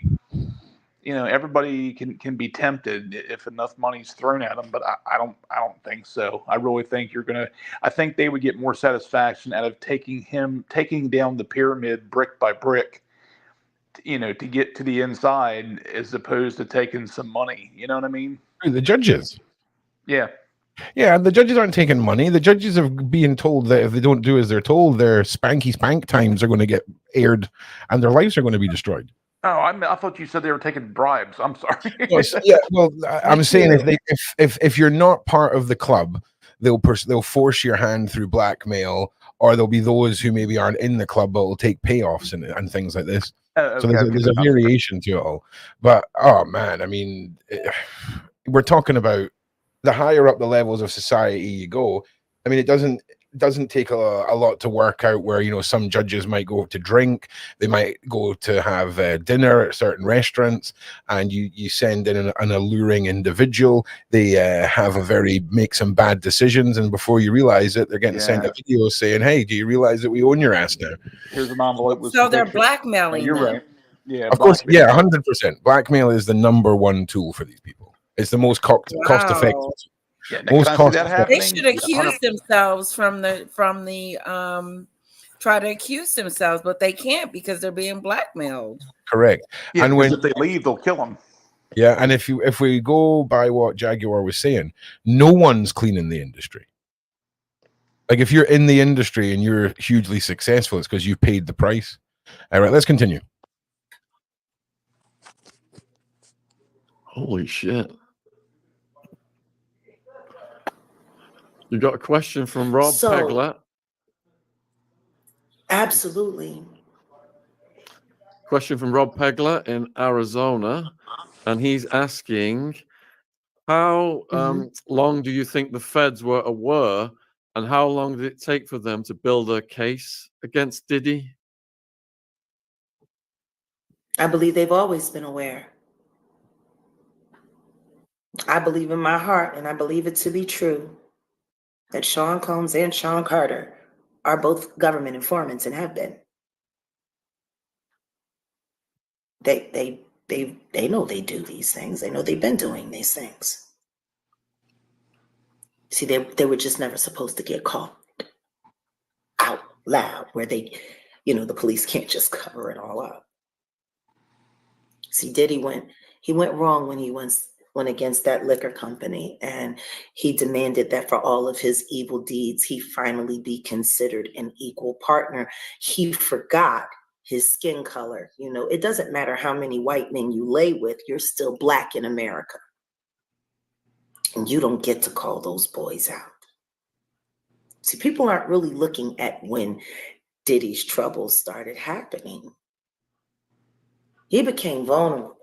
Speaker 3: can be tempted if enough money's thrown at them. But I don't think so. I really think I think they would get more satisfaction out of taking down the pyramid brick by brick, to get to the inside, as opposed to taking some money. You know what I mean?
Speaker 1: The judges.
Speaker 3: Yeah.
Speaker 1: Yeah, the judges aren't taking money. The judges are being told that if they don't do as they're told, their spanky spank times are going to get aired and their lives are going to be destroyed.
Speaker 3: Oh, I thought you said they were taking bribes. I'm sorry.
Speaker 1: Yeah, well, I'm saying if you're not part of the club, they'll force your hand through blackmail, or there'll be those who maybe aren't in the club but will take payoffs and things like this. So there's a variation to it all. But oh man, I mean, we're talking about the higher up the levels of society you go. I mean, it doesn't take a lot to work out where some judges might go to drink, they might go to have dinner at certain restaurants, and you send in an alluring individual. They make some bad decisions, and before you realize it, they're getting sent a video saying, "Hey, do you realize that we own your ass now?"
Speaker 3: Here's an envelope with
Speaker 6: So they're blackmailing.
Speaker 3: You're
Speaker 6: them.
Speaker 3: right. Yeah,
Speaker 1: of course. Yeah, 100%. Blackmail is the #1 tool for these people. It's the most cost effective.
Speaker 3: Yeah,
Speaker 6: they should accuse themselves try to accuse themselves, but they can't because they're being blackmailed.
Speaker 1: Correct.
Speaker 3: Yeah,
Speaker 1: and when
Speaker 3: if they leave, they'll kill them.
Speaker 1: Yeah, and if we go by what Jaguar was saying, no one's cleaning the industry. Like if you're in the industry and you're hugely successful, it's because you've paid the price. All right, let's continue.
Speaker 5: Holy shit. You got a question from Rob Pegler.
Speaker 4: Absolutely.
Speaker 5: Question from Rob Pegler in Arizona, and he's asking, how long do you think the feds were aware, and how long did it take for them to build a case against Diddy?
Speaker 4: I believe they've always been aware. I believe in my heart, and I believe it to be true, that Sean Combs and Sean Carter are both government informants and have been. They know they do these things. They know they've been doing these things. See, they were just never supposed to get caught out loud where the police can't just cover it all up. See, Diddy went wrong when he went against that liquor company, and he demanded that for all of his evil deeds, he finally be considered an equal partner. He forgot his skin color. It doesn't matter how many white men you lay with, you're still Black in America. And you don't get to call those boys out. See, people aren't really looking at when Diddy's troubles started happening. He became vulnerable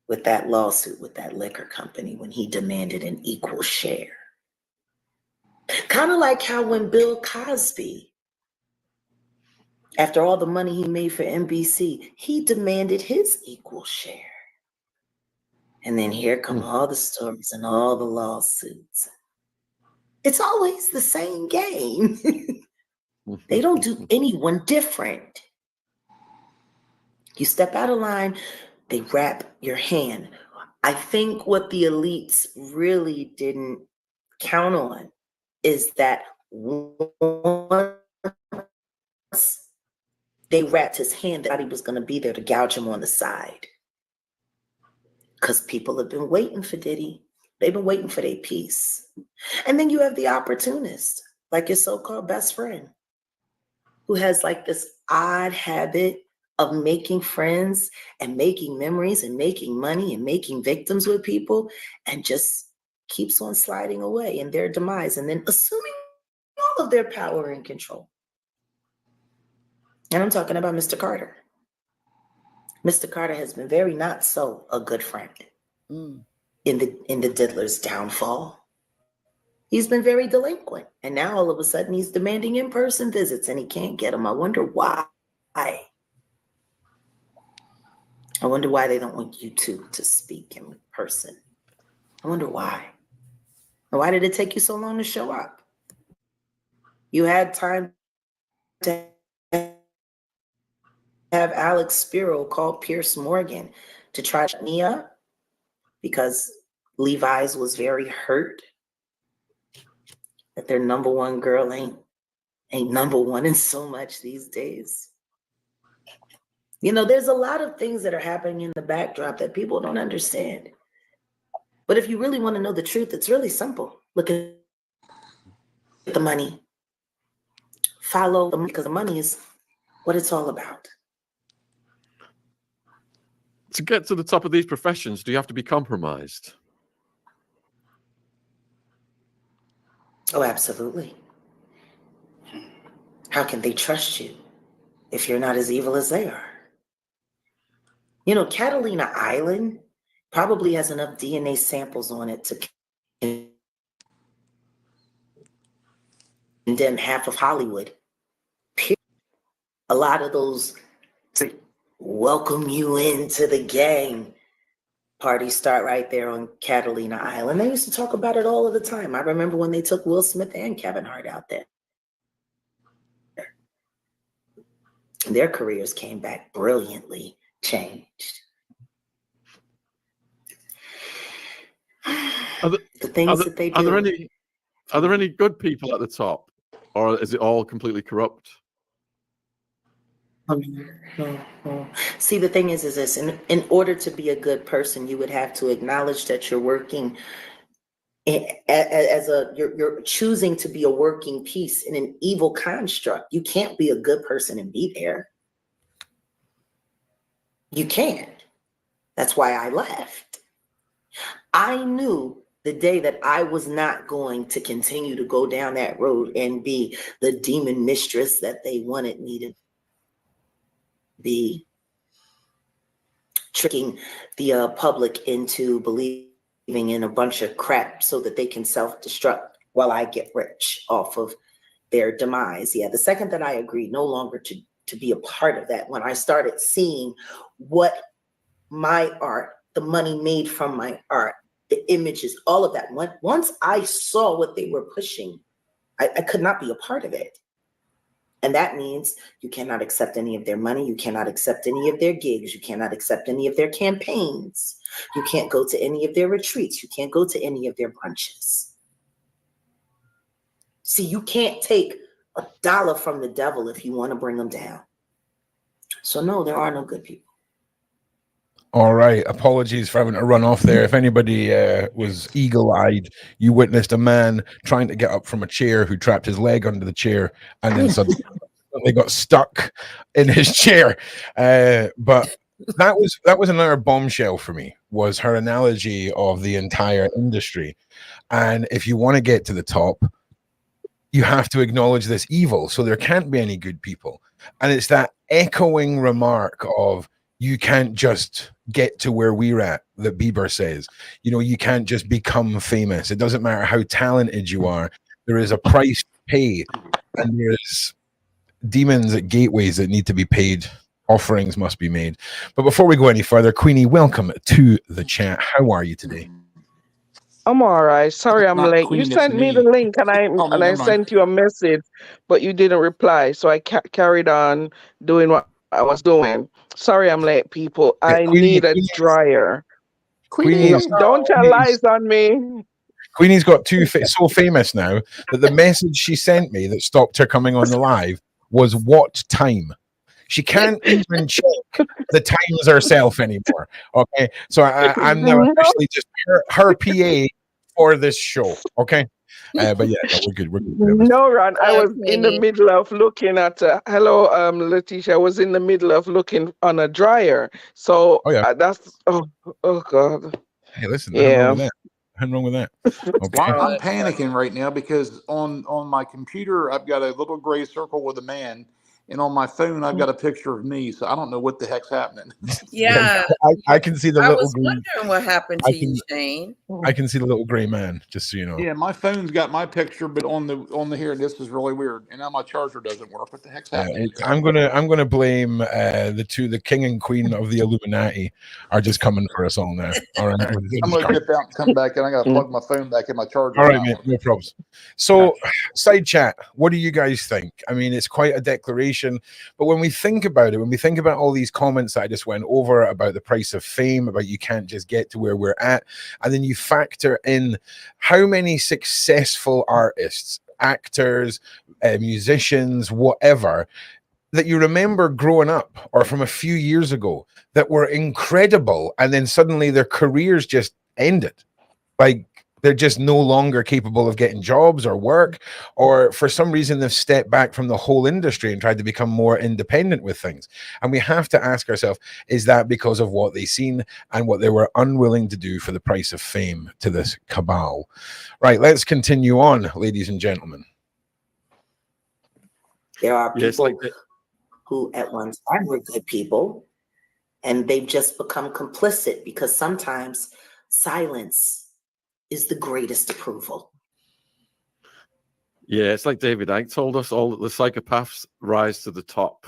Speaker 4: with that lawsuit with that liquor company when he demanded an equal share. Kind of like how when Bill Cosby, after all the money he made for NBC, he demanded his equal share. And then here come all the stories and all the lawsuits. It's always the same game. They don't do anyone different. You step out of line, they wrap your hand. I think what the elites really didn't count on is that once they wrapped his hand that he was going to be there to gouge him on the side. Because people have been waiting for Diddy. They've been waiting for their piece. And then you have the opportunist, like your so-called best friend, who has like this odd habit of making friends and making memories and making money and making victims with people, and just keeps on sliding away in their demise and then assuming all of their power and control. And I'm talking about Mr. Carter. Mr. Carter has been very not so a good friend in the diddler's downfall. He's been very delinquent. And now all of a sudden he's demanding in-person visits and he can't get them. I wonder why. I wonder why they don't want you two to speak in person. I wonder why. And why did it take you so long to show up? You had time to have Alex Spiro call Pierce Morgan to try to shut me up because Levi's was very hurt that their number one girl ain't number one in so much these days. You know, there's a lot of things that are happening in the backdrop that people don't understand. But if you really want to know the truth, it's really simple. Look at the money. Follow the money, because the money is what it's all about.
Speaker 5: To get to the top of these professions, do you have to be compromised?
Speaker 4: Oh, absolutely. How can they trust you if you're not as evil as they are? You know, Catalina Island probably has enough DNA samples on it to condemn half of Hollywood. A lot of those welcome you into the gang parties start right there on Catalina Island. They used to talk about it all of the time. I remember when they took Will Smith and Kevin Hart out there. Their careers came back brilliantly changed. The things that they do.
Speaker 5: Are there any good people at the top, or is it all completely corrupt?
Speaker 4: See, the thing is this: in order to be a good person, you would have to acknowledge that you're working you're choosing to be a working piece in an evil construct. You can't be a good person and be there. You can't. That's why I left. I knew the day that I was not going to continue to go down that road and be the demon mistress that they wanted me to be, tricking the public into believing in a bunch of crap so that they can self-destruct while I get rich off of their demise. Yeah, the second that I agreed no longer to be a part of that, when I started seeing what my art, the money made from my art, the images, all of that, once I saw what they were pushing, I could not be a part of it. And that means you cannot accept any of their money. You cannot accept any of their gigs. You cannot accept any of their campaigns. You can't go to any of their retreats. You can't go to any of their brunches. See, you can't take $1 from the devil if you want to bring them down. So no, there are no good people.
Speaker 1: All right. Apologies for having to run off there. If anybody was eagle-eyed, you witnessed a man trying to get up from a chair who trapped his leg under the chair and then suddenly got stuck in his chair. But that was another bombshell for me, was her analogy of the entire industry. And if you want to get to the top, you have to acknowledge this evil. So there can't be any good people. And it's that echoing remark of, you can't just get to where we're at, that Bieber says. You know, you can't just become famous. It doesn't matter how talented you are. There is a price to pay, and there's demons at gateways that need to be paid. Offerings must be made. But before we go any further, Queenie, welcome to the chat. How are you today?
Speaker 7: I'm all right. Sorry I'm late. You sent me the link and I sent you a message, but you didn't reply. So I carried on doing what I was doing. Sorry I'm late, people. I need a dryer.
Speaker 1: Queenie,
Speaker 7: don't tell lies on me.
Speaker 1: Queenie's got so famous now that the message she sent me that stopped her coming on the live was what time. She can't even check the times herself anymore. Okay, so I'm now officially just her PA for this show. Okay, but yeah, no, we're good. We're good.
Speaker 7: No, Ron, I was in the
Speaker 6: Okay.
Speaker 7: middle of looking at hello, Letitia. I was in the middle of looking on a dryer. So
Speaker 1: Oh yeah.
Speaker 7: that's oh God.
Speaker 1: Hey, listen, nothing wrong
Speaker 7: Yeah.
Speaker 1: with that. Nothing wrong with that. Okay.
Speaker 3: Well, I'm panicking right now because on my computer I've got a little gray circle with a man, and on my phone I've got a picture of me. So I don't know what the heck's happening.
Speaker 6: Yeah.
Speaker 1: I can see the
Speaker 6: I
Speaker 1: little
Speaker 6: was
Speaker 1: green.
Speaker 6: wondering what happened
Speaker 1: I
Speaker 6: to you,
Speaker 1: can
Speaker 6: Shane.
Speaker 1: I can see the little gray man. Just so you know.
Speaker 3: Yeah, my phone's got my picture, but on the here, this is really weird. And now my charger doesn't work. What the heck's
Speaker 1: Yeah,
Speaker 3: happening?
Speaker 1: I'm gonna blame the king and queen of the Illuminati are just coming for us all now. All right,
Speaker 3: I'm gonna dip out and come back, and I gotta plug my phone back in my charger.
Speaker 1: all right, mate, no problems. So, side chat, what do you guys think? I mean, it's quite a declaration, but when we think about it, when we think about all these comments that I just went over about the price of fame, about you can't just get to where we're at, and then you factor in how many successful artists, actors, musicians, whatever, that you remember growing up or from a few years ago that were incredible, and then suddenly their careers just ended. Like they're just no longer capable of getting jobs or work, or for some reason they've stepped back from the whole industry and tried to become more independent with things. And we have to ask ourselves, is that because of what they seen and what they were unwilling to do for the price of fame to this cabal? Right, let's continue on, ladies and gentlemen.
Speaker 4: There are
Speaker 5: Yeah, it's
Speaker 4: people
Speaker 5: like
Speaker 4: who at one time were good people, and they've just become complicit because sometimes silence is the greatest approval.
Speaker 5: yeah, it's like David Icke told us, all the psychopaths rise to the top.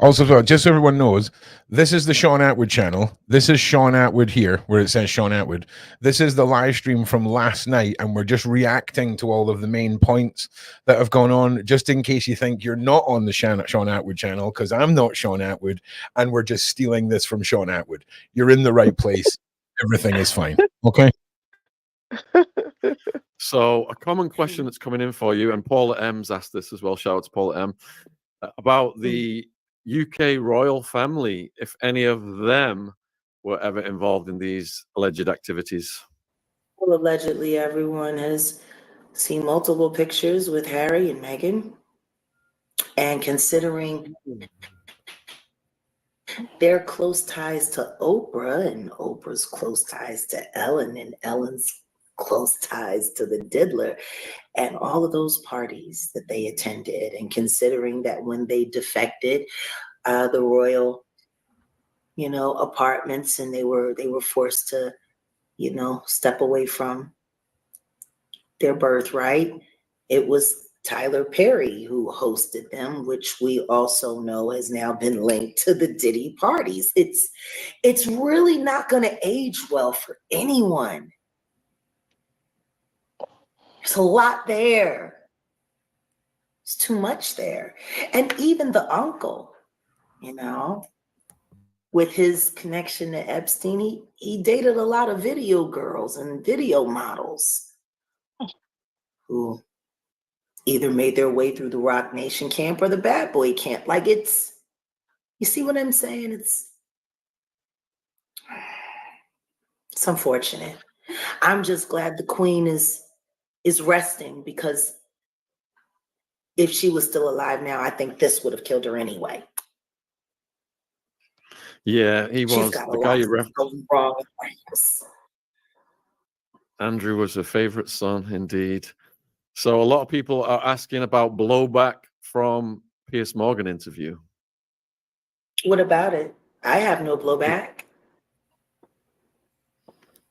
Speaker 1: Also, just so everyone knows, this is the Sean Atwood channel. This is Sean Atwood here, where it says Sean Atwood. This is the live stream from last night, and we're just reacting to all of the main points that have gone on, just in case you think you're not on the Sean Atwood channel, because I'm not Sean Atwood, and we're just stealing this from Sean Atwood. You're in the right place. Everything is fine. Okay?
Speaker 5: So a common question that's coming in for you, and Paula M's asked this as well, shout out to Paula M, about the UK royal family, if any of them were ever involved in these alleged activities.
Speaker 4: Well, allegedly, everyone has seen multiple pictures with Harry and Meghan. And considering their close ties to Oprah and Oprah's close ties to Ellen and Ellen's close ties to the Diddler and all of those parties that they attended, and considering that when they defected the royal, apartments, and they were forced to, step away from their birthright, it was Tyler Perry who hosted them, which we also know has now been linked to the Diddy parties. It's really not going to age well for anyone. There's a lot there. It's too much there. And even the uncle, with his connection to Epstein, he dated a lot of video girls and video models who either made their way through the Rock Nation camp or the Bad Boy camp. Like, you see what I'm saying? It's unfortunate. I'm just glad the Queen is resting, because if she was still alive now, I think this would have killed her anyway.
Speaker 5: Yeah, he
Speaker 4: She's
Speaker 5: was
Speaker 4: got
Speaker 5: the
Speaker 4: a
Speaker 5: guy
Speaker 4: lot
Speaker 5: you referenced.
Speaker 4: going wrong with her.
Speaker 5: Andrew was her favorite son, indeed. So a lot of people are asking about blowback from Piers Morgan interview.
Speaker 4: What about it? I have no blowback.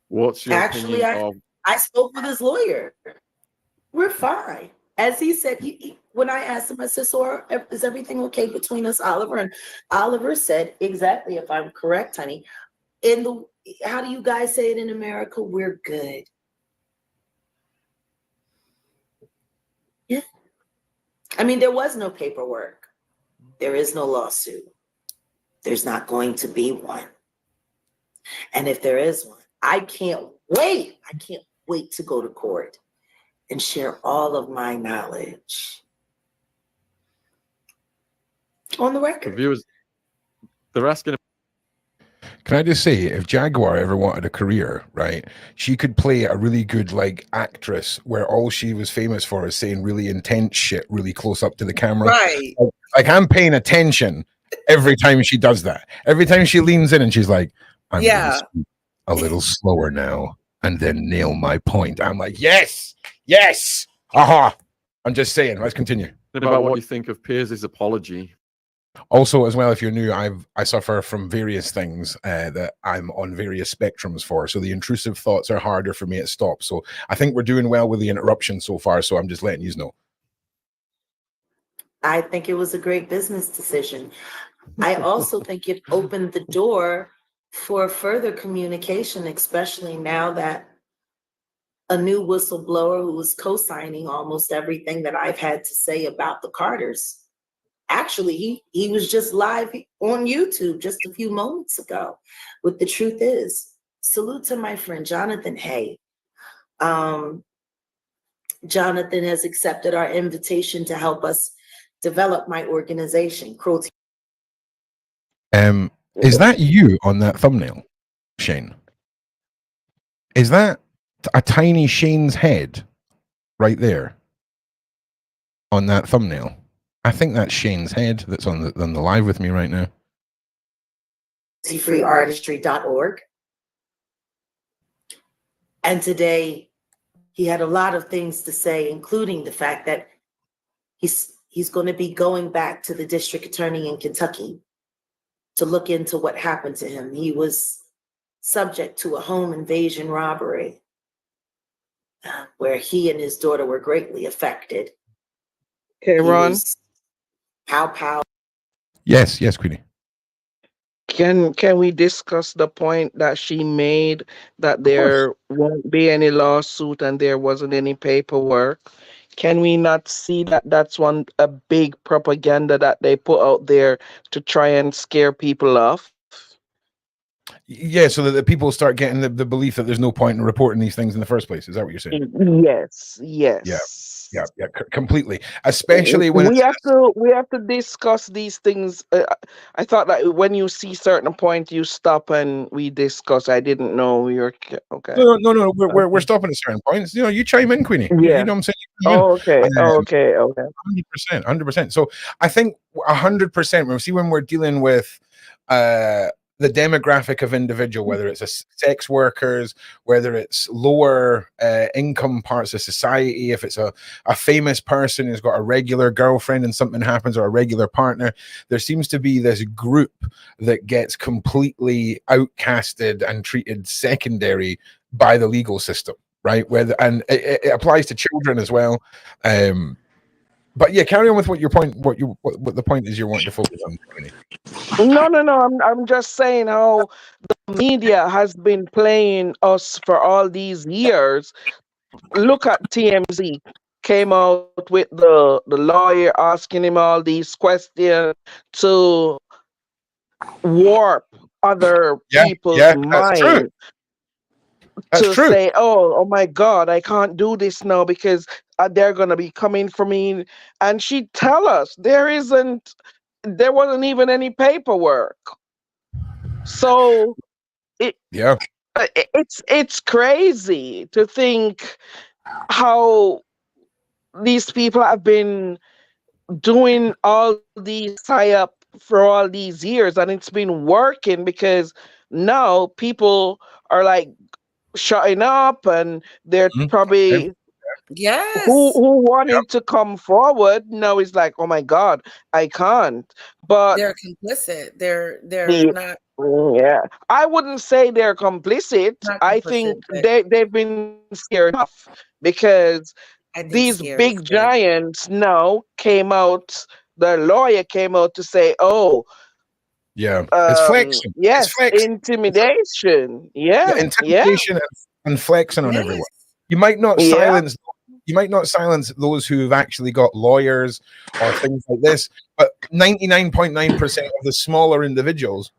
Speaker 5: What's your
Speaker 4: Actually,
Speaker 5: opinion
Speaker 4: I spoke with his lawyer. We're fine. As he said, when I asked him, I said, so is everything okay between us, Oliver? And Oliver said, exactly, if I'm correct, honey, how do you guys say it in America? We're good. Yeah. I mean, there was no paperwork. There is no lawsuit. There's not going to be one. And if there is one, I can't wait. I can't wait to go to court and share all of my knowledge. On the
Speaker 5: The
Speaker 4: record.
Speaker 5: viewers, they're asking.
Speaker 1: Can I just say, if Jaguar ever wanted a career, right, she could play a really good like actress where all she was famous for is saying really intense shit really close up to the camera.
Speaker 6: Right.
Speaker 1: Like I'm paying attention every time she does that. Every time she leans in and she's like, I'm going to speak a little slower now and then nail my point. I'm like, yes, yes. Aha. I'm just saying, let's continue.
Speaker 5: About what you think of Piers' apology.
Speaker 1: Also, as well, if you're new, I suffer from various things that I'm on various spectrums for. So the intrusive thoughts are harder for me to stop. So I think we're doing well with the interruption so far. So I'm just letting you know.
Speaker 4: I think it was a great business decision. I also think it opened the door for further communication, especially now that a new whistleblower who was co-signing almost everything that I've had to say about the Carters. Actually, he was just live on YouTube just a few moments ago. What the truth is, salute to my friend Jonathan Hay. Jonathan has accepted our invitation to help us develop my organization, Cruelty.
Speaker 1: Is that you on that thumbnail, Shane? Is that a tiny Shane's head right there on that thumbnail? I think that's Shane's head that's on the live with me right now.
Speaker 4: Freeartistry.org. And today he had a lot of things to say, including the fact that he's going to be going back to the district attorney in Kentucky to look into what happened to him. He was subject to a home invasion robbery where he and his daughter were greatly affected.
Speaker 7: Okay, Ron.
Speaker 4: Pow.
Speaker 1: Yes, Queenie.
Speaker 7: Can we discuss the point that she made that there won't be any lawsuit and there wasn't any paperwork? Can we not see that that's a big propaganda that they put out there to try and scare people off?
Speaker 1: Yeah, so that the people start getting the belief that there's no point in reporting these things in the first place. Is that what you're saying?
Speaker 7: Yes.
Speaker 1: Yeah, completely. Especially when
Speaker 7: we have to discuss these things. I thought that when you see certain point, you stop and we discuss. I didn't know we were okay.
Speaker 1: No. We're stopping at certain points. You know, you chime in, Queenie.
Speaker 7: Yeah.
Speaker 1: You know what I'm saying?
Speaker 7: Okay.
Speaker 1: 100%. So I think 100%. We see when we're dealing with the demographic of individual, whether it's a sex workers, whether it's lower income parts of society, if it's a famous person who's got a regular girlfriend and something happens, or a regular partner, there seems to be this group that gets completely outcasted and treated secondary by the legal system, right? And it applies to children as well. But yeah, carry on with what the point is you're wanting to focus on.
Speaker 7: No. I'm just saying how the media has been playing us for all these years. Look at TMZ. Came out with the lawyer asking him all these questions to warp other people's mind. That's true. Say, oh my God, I can't do this now because they're gonna be coming for me. And she tell us there wasn't even any paperwork. So it's crazy to think how these people have been doing all these tie-up for all these years, and it's been working because now people are like shutting up, and they're probably who wanted to come forward now is like, oh my God, I can't. But
Speaker 6: they're complicit. They're not.
Speaker 7: Yeah, I wouldn't say they're complicit. I think they've been scared off because these big giants now came out. The lawyer came out to say, "Oh,
Speaker 1: it's flexing.
Speaker 7: Yes,
Speaker 1: it's flexing.
Speaker 7: Intimidation.
Speaker 1: Intimidation and flexing on everyone. You might not silence. You might not silence those who've actually got lawyers or things like this, but 99.9% of the smaller individuals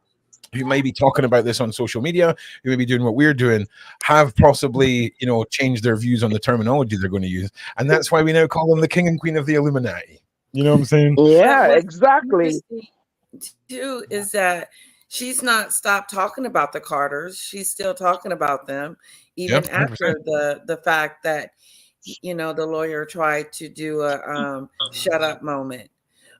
Speaker 1: who may be talking about this on social media, who may be doing what we're doing, have possibly, changed their views on the terminology they're going to use. And that's why we now call them the king and queen of the Illuminati. You know what I'm saying?
Speaker 7: Yeah,
Speaker 6: But what's
Speaker 7: exactly.
Speaker 6: interesting too is that she's not stopped talking about the Carters. She's still talking about them, even
Speaker 1: Yep, 100%.
Speaker 6: after the fact that the lawyer tried to do a shut up moment.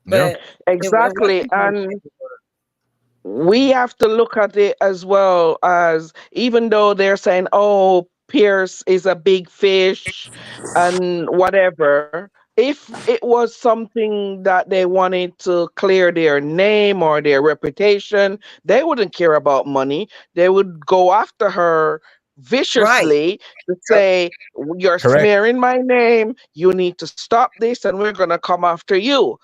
Speaker 1: Yeah.
Speaker 6: But it
Speaker 7: Exactly.
Speaker 6: wasn't her
Speaker 7: And
Speaker 6: paperwork.
Speaker 7: we have to look at it as well as, even though they're saying, oh, Pierce is a big fish and whatever, if it was something that they wanted to clear their name or their reputation, they wouldn't care about money. They would go after her
Speaker 6: Right.
Speaker 7: viciously to say, you're
Speaker 1: Correct.
Speaker 7: smearing my name, you need to stop this, and we're going to come after you.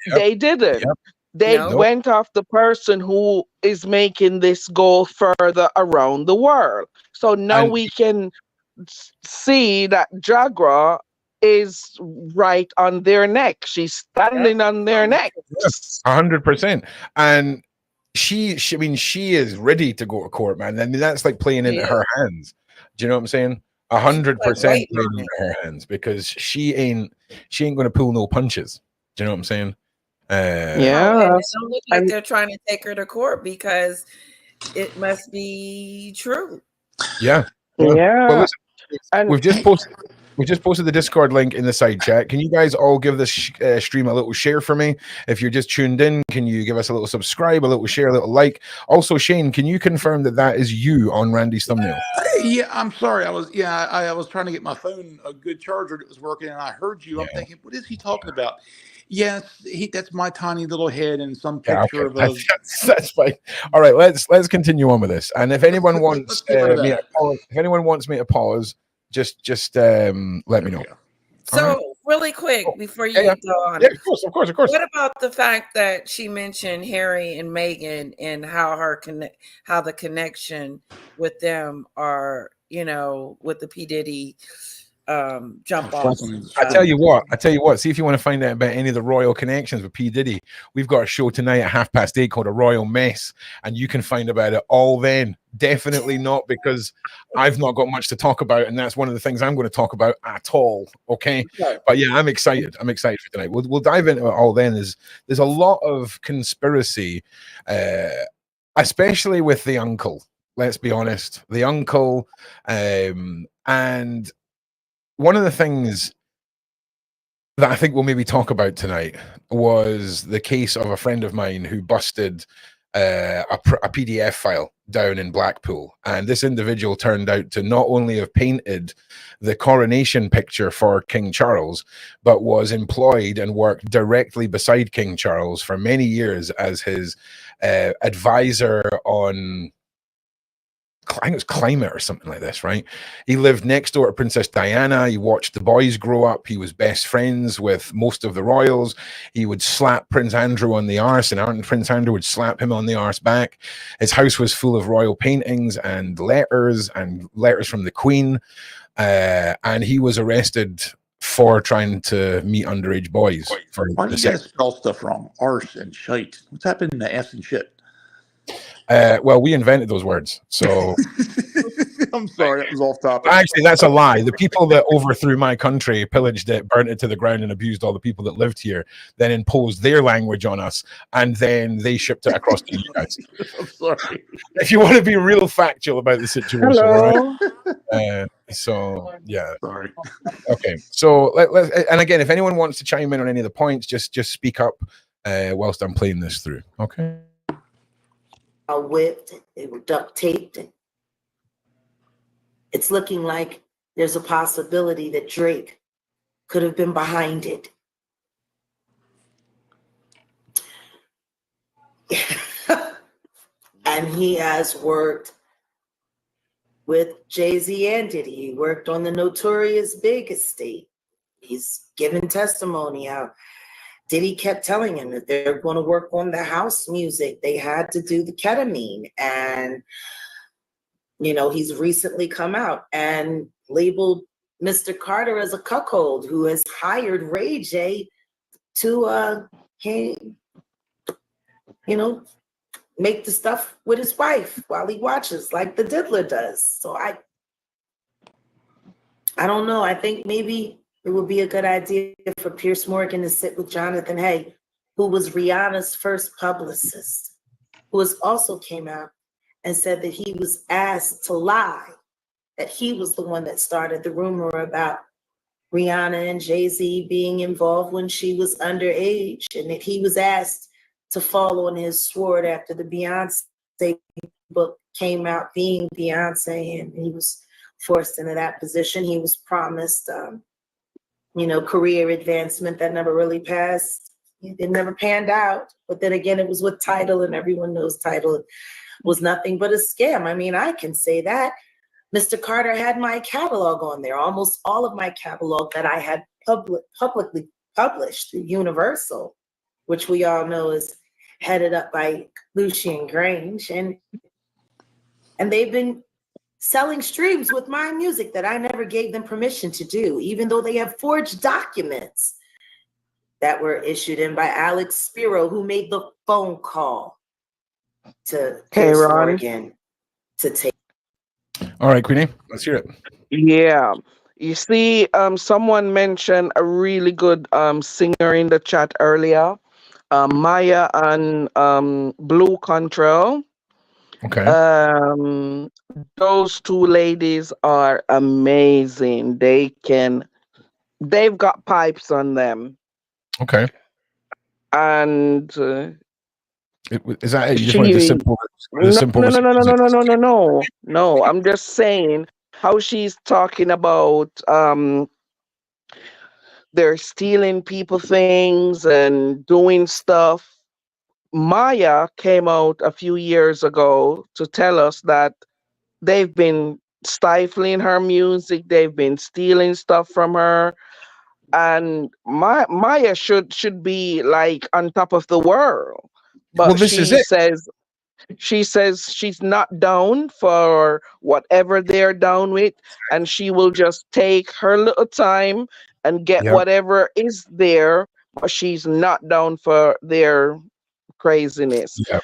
Speaker 1: Yep.
Speaker 7: They didn't.
Speaker 1: Yep.
Speaker 7: They
Speaker 6: No.
Speaker 7: went off the person who is making this go further around the world. So now
Speaker 1: And
Speaker 7: we can see that Jaguar is right on their neck. She's standing on their necks.
Speaker 1: 100%. And I mean, she is ready to go to court, man. I mean, that's like playing into her hands. Do you know what I'm saying? 100% playing into her hands, because she ain't going to pull no punches. Do you know what I'm saying?
Speaker 7: Yeah.
Speaker 6: No, and it don't look like they're trying to take her to court because it must be true.
Speaker 1: Yeah.
Speaker 7: Yeah.
Speaker 1: Well, listen, we've just posted the Discord link in the side chat. Can you guys all give this stream a little share for me? If you're just tuned in, can you give us a little subscribe, a little share, a little like? Also, Shane, can you confirm that that is you on Randy's thumbnail?
Speaker 3: Yeah, I'm sorry. I was trying to get my phone a good charger that was working, and I heard you. I'm thinking, what is he talking about? Yes, that's my tiny little head and some picture of a.
Speaker 1: That's fine. All right, let's continue on with this. And if anyone wants if anyone wants me to pause, just let me know.
Speaker 6: So really quick before you go on,
Speaker 1: of course.
Speaker 6: What about the fact that she mentioned Harry and Meghan and how the connection with them are, with the P. Diddy jump off?
Speaker 1: I tell you what, see if you want to find out about any of the royal connections with P. Diddy. We've got a show tonight at 8:30 called A Royal Mess, and you can find about it all then. Definitely not, because I've not got much to talk about, and that's one of the things I'm going to talk about at all. Okay. But yeah, I'm excited for tonight. We'll dive into it all then. There's a lot of conspiracy, especially with the uncle. Let's be honest, the uncle, and one of the things that I think we'll maybe talk about tonight was the case of a friend of mine who busted a PDF file down in Blackpool. And this individual turned out to not only have painted the coronation picture for King Charles, but was employed and worked directly beside King Charles for many years as his advisor on, I think it was climate or something like this, right? He lived next door to Princess Diana. He watched the boys grow up. He was best friends with most of the royals. He would slap Prince Andrew on the arse, and Prince Andrew would slap him on the arse back. His house was full of royal paintings and letters from the Queen. And he was arrested for trying to meet underage boys.
Speaker 3: Why do you guys spell stuff wrong? Arse and shite. What's happened to S and shit?
Speaker 1: Well, we invented those words, so
Speaker 3: I'm sorry, that was off topic.
Speaker 1: Actually, that's a lie. The people that overthrew my country, pillaged it, burnt it to the ground, and abused all the people that lived here, then imposed their language on us, and then they shipped it across to you guys.
Speaker 3: I'm sorry.
Speaker 1: If you want to be real factual about the situation, right? So yeah.
Speaker 3: Sorry.
Speaker 1: Okay. So let's. And again, if anyone wants to chime in on any of the points, just speak up whilst I'm playing this through. Okay.
Speaker 4: Whipped, they were duct taped. It's looking like there's a possibility that Drake could have been behind it. And he has worked with Jay-Z and Diddy. He worked on the Notorious Big estate. He's given testimony how Diddy kept telling him that they're going to work on the house music. They had to do the ketamine. And, he's recently come out and labeled Mr. Carter as a cuckold who has hired Ray J to, make the stuff with his wife while he watches, like the Diddler does. So I don't know. I think maybe it would be a good idea for Pierce Morgan to sit with Jonathan Hay, who was Rihanna's first publicist, who also came out and said that he was asked to lie, that he was the one that started the rumor about Rihanna and Jay-Z being involved when she was underage, and that he was asked to fall on his sword after the Beyonce book came out, being Beyonce, and he was forced into that position. He was promised, career advancement that never really passed. It never panned out. But then again, it was with Tidal, and everyone knows Tidal was nothing but a scam. I mean, I can say that. Mr. Carter had my catalog on there, almost all of my catalog that I had publicly published through Universal, which we all know is headed up by Lucian Grange. And they've been selling streams with my music that I never gave them permission to do, even though they have forged documents that were issued in by Alex Spiro, who made the phone call to Pierce Morgan to take.
Speaker 1: All right, Queenie, let's hear it.
Speaker 7: Yeah. You see, someone mentioned a really good singer in the chat earlier, Maya and Blue Control.
Speaker 1: Okay.
Speaker 7: Those two ladies are amazing. They've got pipes on them.
Speaker 1: Okay.
Speaker 7: And
Speaker 1: is that it? You just wanted the simple
Speaker 7: No. I'm just saying how she's talking about they're stealing people things and doing stuff. Maya came out a few years ago to tell us that they've been stifling her music, they've been stealing stuff from her, and Maya should be like on top of the world. But
Speaker 1: well,
Speaker 7: she says she's not down for whatever they're down with, and she will just take her little time and get whatever is there, but she's not down for their craziness.
Speaker 1: I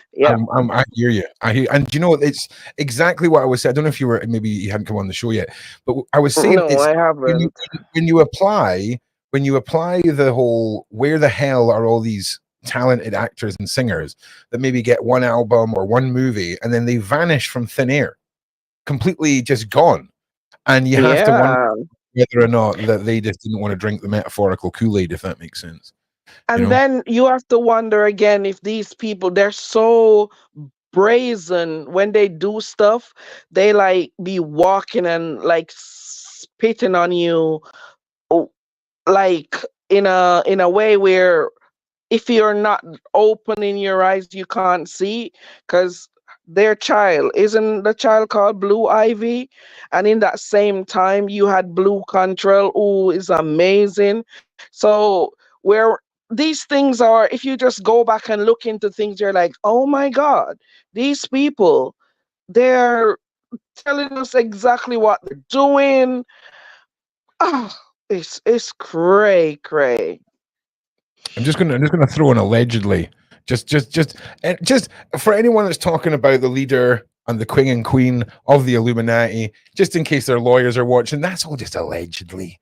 Speaker 1: hear you. And you know, it's exactly what I was saying. I don't know if maybe you hadn't come on the show yet, but I was saying,
Speaker 7: no, I haven't.
Speaker 1: When you apply the whole, where the hell are all these talented actors and singers that maybe get one album or one movie and then they vanish from thin air, completely just gone, and you have to wonder whether or not that they just didn't want to drink the metaphorical Kool-Aid, if that makes sense.
Speaker 7: And then you have to wonder again if these people, they're so brazen when they do stuff, they like be walking and like spitting on you, like in a way where if you're not opening your eyes, you can't see, because their child, isn't the child called Blue Ivy? And in that same time, you had Blue Control, who is amazing. So where these things are, if you just go back and look into things, you're like, oh my God, these people, they're telling us exactly what they're doing. Oh, it's cray.
Speaker 1: I'm just gonna throw in allegedly, just for anyone that's talking about the leader and the king and queen of the Illuminati, just in case their lawyers are watching, that's all just allegedly.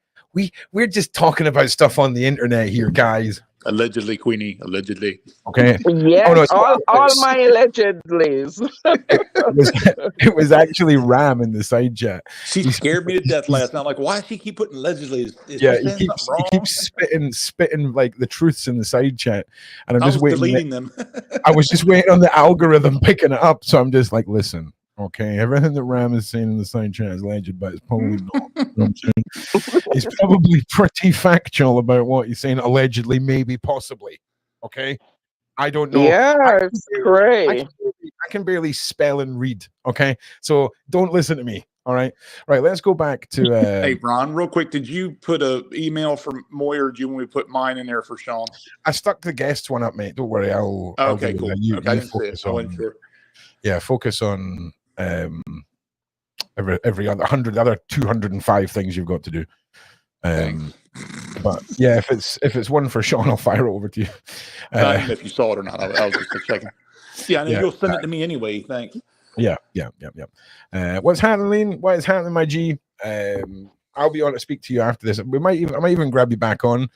Speaker 1: We're just talking about stuff on the internet here, guys.
Speaker 3: Allegedly, Queenie. Allegedly.
Speaker 1: Okay.
Speaker 7: Yes. All my allegedlys.
Speaker 1: It was actually Ram in the side chat.
Speaker 3: She scared me to death last night. I'm like, why does she keep putting allegedly?
Speaker 1: He keeps spitting like the truths in the side chat, and I'm just waiting.
Speaker 3: Deleting them.
Speaker 1: I was just waiting on the algorithm picking it up, so I'm just like, listen. Okay, everything that Ram is saying in the side chat is alleged, but it's probably not. You know what I'm saying? He's probably pretty factual about what he's saying, allegedly, maybe, possibly. Okay, I don't know.
Speaker 7: Yeah, it's great.
Speaker 1: I can barely spell and read. Okay, so don't listen to me. All right, let's go back to.
Speaker 3: Hey, Ron, real quick, did you put an email from Moyer, or do you want me to put mine in there for Sean?
Speaker 1: I stuck the guest one up, mate. Don't worry, I'll
Speaker 3: okay,
Speaker 1: do
Speaker 3: cool.
Speaker 1: You
Speaker 3: okay, I didn't see it. I wasn't sure.
Speaker 1: Yeah, focus on every other 205 things you've got to do. But yeah, if it's one for Sean, I'll fire it over to you.
Speaker 3: If you saw it or not, I was just checking. Yeah, I know you'll send it to me anyway. Thanks.
Speaker 1: Yeah. What's happening? What is happening, my G? I I'll be on to speak to you after this. I might even grab you back on,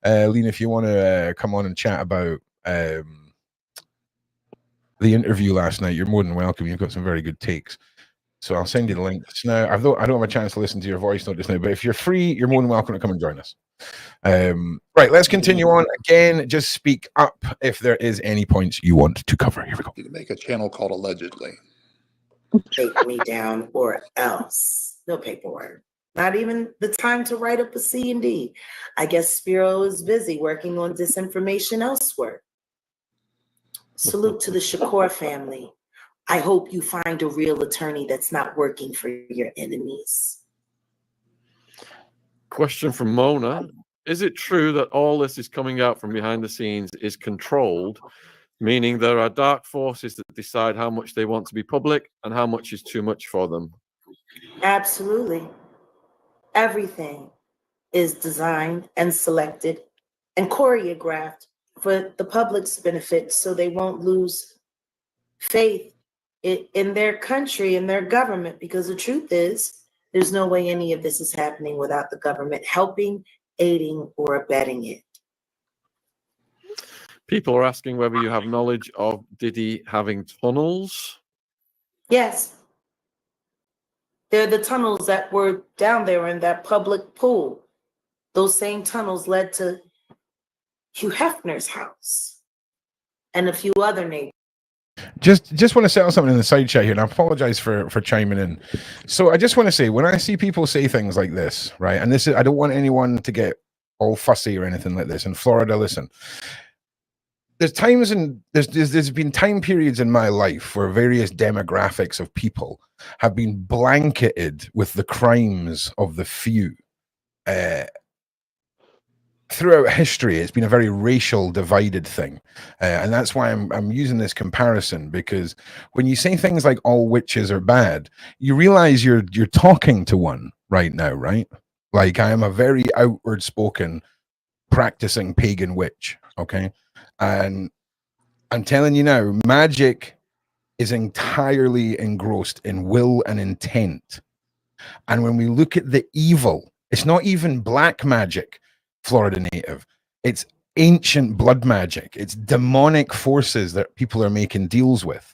Speaker 1: Lena, if you want to come on and chat about the interview last night. You're more than welcome. You've got some very good takes. So I'll send you the link just now. I don't have a chance to listen to your voice note just now, but if you're free, you're more than welcome to come and join us. Right, let's continue on. Again, just speak up if there is any points you want to cover. Here we go.
Speaker 3: You can make a channel called Allegedly.
Speaker 4: Take me down or else. No paperwork. Not even the time to write up a C&D. I guess Spiro is busy working on disinformation elsewhere. Salute to the Shakur family. I hope you find a real attorney that's not working for your enemies.
Speaker 5: Question from Mona. Is it true that all this is coming out from behind the scenes is controlled, meaning there are dark forces that decide how much they want to be public and how much is too much for them?
Speaker 4: Absolutely. Everything is designed and selected and choreographed for the public's benefit so they won't lose faith in their country and their government, because the truth is there's no way any of this is happening without the government helping, aiding, or abetting it.
Speaker 5: People are asking whether you have knowledge of Diddy having tunnels.
Speaker 4: Yes. They're the tunnels that were down there in that public pool. Those same tunnels led to Hugh Hefner's house and a few other neighbors.
Speaker 1: Just want to settle something in the side chat here, and I apologize for chiming in. So I just want to say, when I see people say things like this, right, and this is, I don't want anyone to get all fussy or anything like this. In Florida, listen, there's times and there's been time periods in my life where various demographics of people have been blanketed with the crimes of the few. Throughout history, it's been a very racial divided thing, and that's why I'm using this comparison, because when you say things like all witches are bad, you realize you're talking to one right now, right? Like, I am a very outward spoken practicing pagan witch, okay? And I'm telling you now, magic is entirely engrossed in will and intent. And when we look at the evil, it's not even black magic, Florida native. It's ancient blood magic. It's demonic forces that people are making deals with.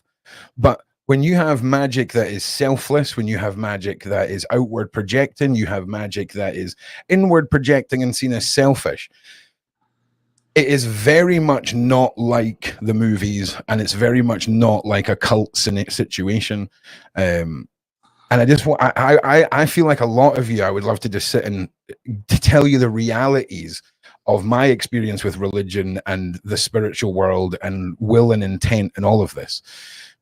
Speaker 1: But when you have magic that is selfless, when you have magic that is outward projecting, you have magic that is inward projecting and seen as selfish, it is very much not like the movies, and it's very much not like a cult situation. And I just want, I feel like a lot of you, I would love to just sit and to tell you the realities of my experience with religion and the spiritual world and will and intent and all of this,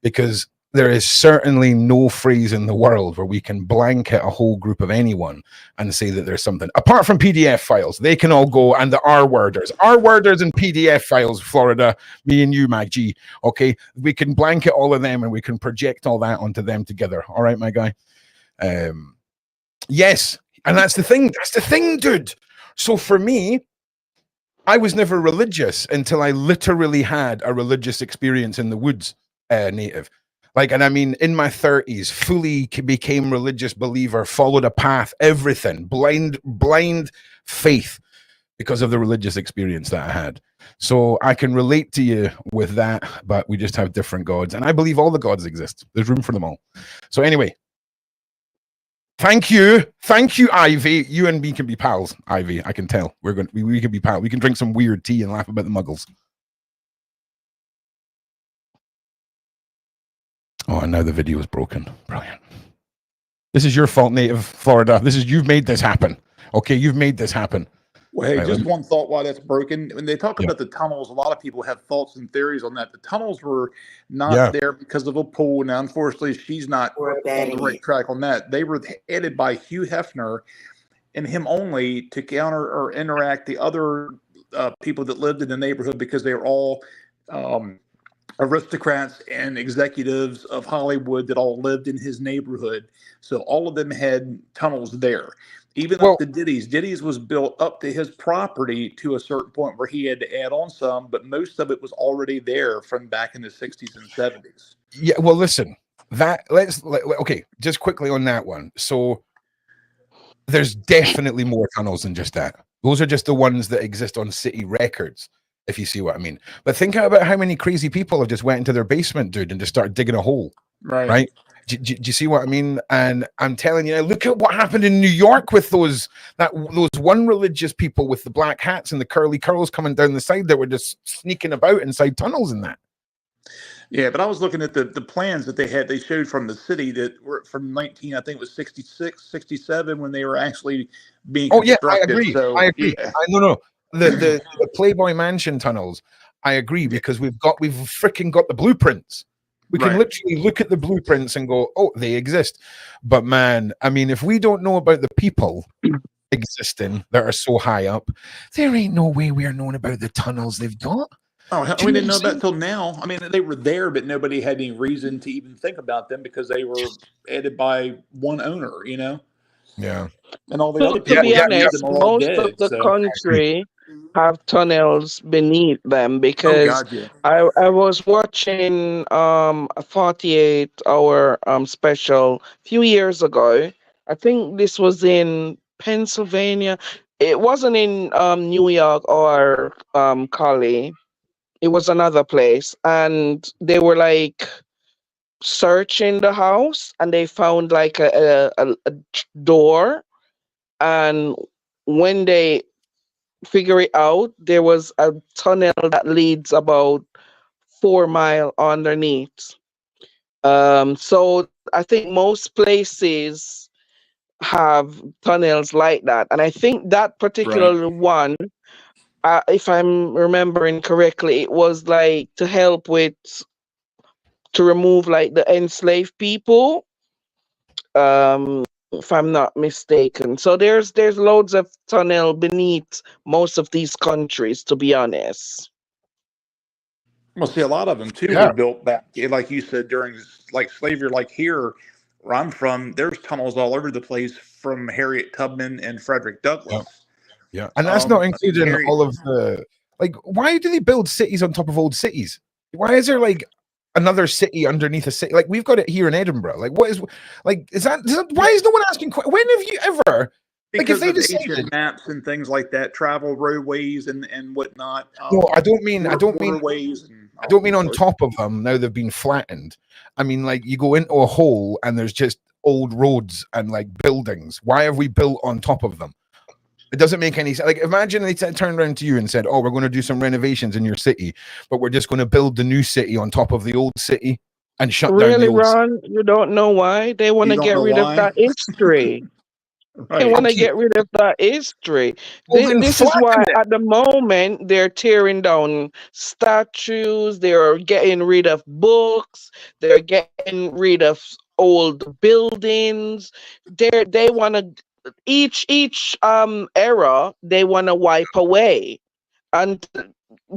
Speaker 1: because there is certainly no phrase in the world where we can blanket a whole group of anyone and say that there's something, apart from PDF files. They can all go, and the R-worders and PDF files, Florida, me and you, Mac G, okay? We can blanket all of them and we can project all that onto them together. All right, my guy? Yes, and that's the thing, dude. So for me, I was never religious until I literally had a religious experience in the woods, native. Like, and I mean, in my 30s, fully became religious believer, followed a path, everything, blind faith because of the religious experience that I had. So I can relate to you with that, but we just have different gods. And I believe all the gods exist. There's room for them all. So anyway, thank you, Ivy. You and me can be pals, Ivy. I can tell. We can be pals. We can drink some weird tea and laugh about the muggles. Oh, and now the video is broken. Brilliant. This is your fault, native Florida. You've made this happen. Okay, you've made this happen.
Speaker 3: Well, hey, just one thought why that's broken. When they talk about the tunnels, a lot of people have thoughts and theories on that. The tunnels were not there because of a pool. Now, unfortunately, she's not on the right track on that. They were headed by Hugh Hefner and him only to counter or interact the other people that lived in the neighborhood, because they were all aristocrats and executives of Hollywood that all lived in his neighborhood. So all of them had tunnels there. Even up to Diddy's was built up to his property to a certain point where he had to add on some, but most of it was already there from back in the 60s and 70s.
Speaker 1: Yeah, well, listen, okay, just quickly on that one. So there's definitely more tunnels than just that. Those are just the ones that exist on city records, if you see what I mean. But think about how many crazy people have just went into their basement, dude, and just started digging a hole. Right? Do you see what I mean? And I'm telling you, look at what happened in New York with those one religious people with the black hats and the curly curls coming down the side that were just sneaking about inside tunnels and that.
Speaker 3: Yeah, but I was looking at the plans that they showed from the city that were from I think it was 66, 67 when they were actually being constructed.
Speaker 1: I agree.
Speaker 3: So,
Speaker 1: I agree.
Speaker 3: Yeah.
Speaker 1: No. The Playboy Mansion tunnels, I agree, because we've freaking got the blueprints. We can literally look at the blueprints and go, oh, they exist. But man, I mean, if we don't know about the people existing that are so high up, there ain't no way we are knowing about the tunnels they've got.
Speaker 3: Oh, we didn't know about it till now. I mean, they were there, but nobody had any reason to even think about them because they were added by one owner,
Speaker 1: Yeah.
Speaker 3: And all the other
Speaker 7: To
Speaker 3: people
Speaker 7: be
Speaker 3: that used
Speaker 7: honest,
Speaker 3: them are all
Speaker 7: most
Speaker 3: dead.
Speaker 7: of the country have tunnels beneath them
Speaker 3: Oh,
Speaker 7: because
Speaker 3: God, yeah.
Speaker 7: I was watching a 48-hour special a few years ago. I think this was in Pennsylvania. It wasn't in New York or Cali. It was another place, and they were like searching the house, and they found like a door, and when they figure it out, there was a tunnel that leads about 4 mile underneath. So I think most places have tunnels like that, and I think that particular one, if I'm remembering correctly, it was like to help with to remove like the enslaved people. If I'm not mistaken. So there's loads of tunnel beneath most of these countries, to be honest.
Speaker 3: Well, see, a lot of them too
Speaker 1: Yeah.
Speaker 3: were built back, like you said, during like slavery. Like here, where I'm from, there's tunnels all over the place from Harriet Tubman and Frederick Douglass.
Speaker 1: Yeah. And that's not included in
Speaker 3: Harriet-
Speaker 1: all of the, like, why do they build cities on top of old cities? Why is there like another city underneath a city? Like, we've got it here in Edinburgh. Like, what is, like, why is no one asking, when have you ever, like, if
Speaker 3: Because
Speaker 1: they
Speaker 3: of
Speaker 1: decided,
Speaker 3: ancient maps and things like that, travel roadways and whatnot.
Speaker 1: no, I don't mean
Speaker 3: waterways.
Speaker 1: I don't mean on top of them. Now they've been flattened. I mean, like, you go into a hole and there's just old roads and like buildings. Why have we built on top of them? It doesn't make any sense. Like, imagine they turned around to you and said, oh, we're going to do some renovations in your city, but we're just going to build the new city on top of the old city and shut down the
Speaker 7: Really,
Speaker 1: old
Speaker 7: Ron? You don't know why? They want to get rid of that history. They want to get rid of that history.
Speaker 1: Well, then
Speaker 7: This is
Speaker 1: flatten
Speaker 7: why
Speaker 1: it.
Speaker 7: at the moment they're tearing down statues, they're getting rid of books, they're getting rid of old buildings. They want to each era they want to wipe away. And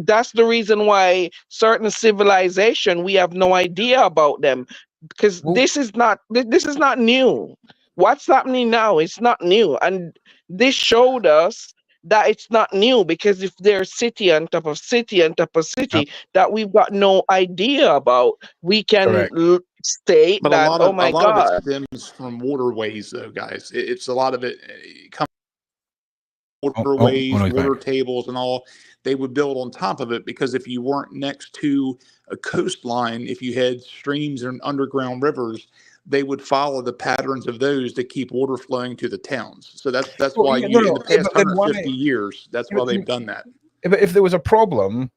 Speaker 7: that's the reason why certain civilization we have no idea about them, because
Speaker 1: Well,
Speaker 7: this is not new. What's happening now, it's not new, and this showed us that it's not new, because if there's city on top of city on top of city that we've got no idea about, we can
Speaker 1: correct.
Speaker 7: state
Speaker 3: But
Speaker 7: that, oh
Speaker 3: a
Speaker 7: my
Speaker 3: lot of
Speaker 7: god.
Speaker 3: it stems from waterways, though, guys. It's a lot of it comes waterways,
Speaker 1: no, he's
Speaker 3: water
Speaker 1: back.
Speaker 3: tables, and all. They would build on top of it because if you weren't next to a coastline, if you had streams and underground rivers, they would follow the patterns of those to keep water flowing to the towns. So that's
Speaker 1: Well,
Speaker 3: why
Speaker 1: yeah,
Speaker 3: in the past
Speaker 1: but then
Speaker 3: 150 years, that's why they've done that.
Speaker 1: If there was a problem,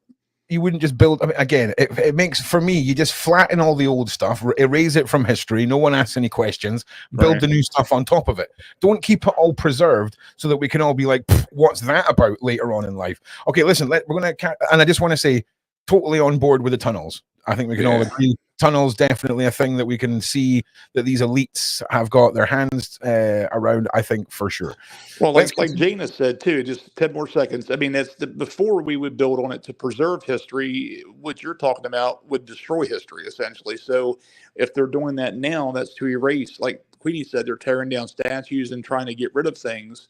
Speaker 1: you wouldn't just build. I mean, again, it makes, for me, you just flatten all the old stuff, erase it from history. No one asks any questions. Build the new stuff on top of it. Don't keep it all preserved so that we can all be like, what's that about later on in life? Okay, listen, we're going to, and I just want to say, totally on board with the tunnels. I think we can all agree. Tunnels definitely a thing that we can see that these elites have got their hands around, I think, for sure.
Speaker 3: Well, like Jana said too, just 10 more seconds. I mean, that's before we would build on it to preserve history. What you're talking about would destroy history, essentially. So if they're doing that now, that's to erase. Like Queenie said, they're tearing down statues and trying to get rid of things,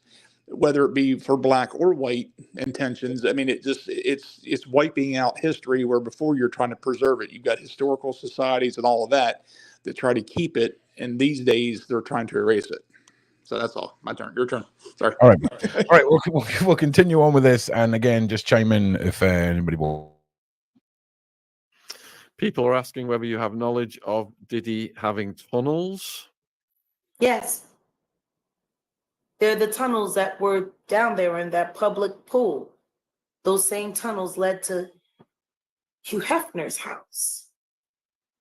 Speaker 3: whether it be for black or white intentions. I mean, it's wiping out history, where before you're trying to preserve it. You've got historical societies and all of that try to keep it, and these days they're trying to erase it. So that's all. My turn. Your turn. Sorry.
Speaker 1: All right. All right. We'll continue on with this. And again, just chime in if anybody will.
Speaker 5: People are asking whether you have knowledge of Diddy having tunnels.
Speaker 4: Yes. They're the tunnels that were down there in that public pool. Those same tunnels led to Hugh Hefner's house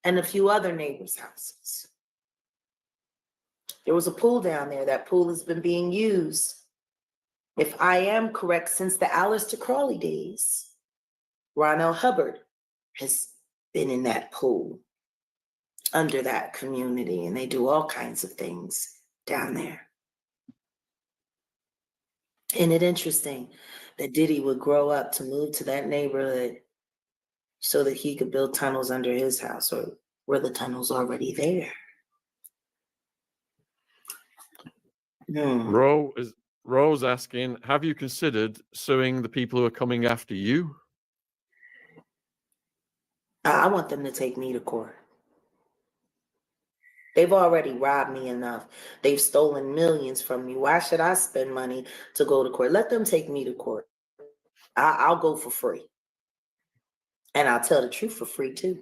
Speaker 4: and a few other neighbors' houses. There was a pool down there. That pool has been being used, if I am correct, since the Aleister Crowley days. Ron L. Hubbard has been in that pool under that community, and they do all kinds of things down there. Isn't it interesting that Diddy would grow up to move to that neighborhood so that he could build tunnels under his house, or were the tunnels already there?
Speaker 5: Rose asking, have you considered suing the people who are coming after you?
Speaker 4: I want them to take me to court. They've already robbed me enough. They've stolen millions from me. Why should I spend money to go to court? Let them take me to court. I'll go for free. And I'll tell the truth for free too.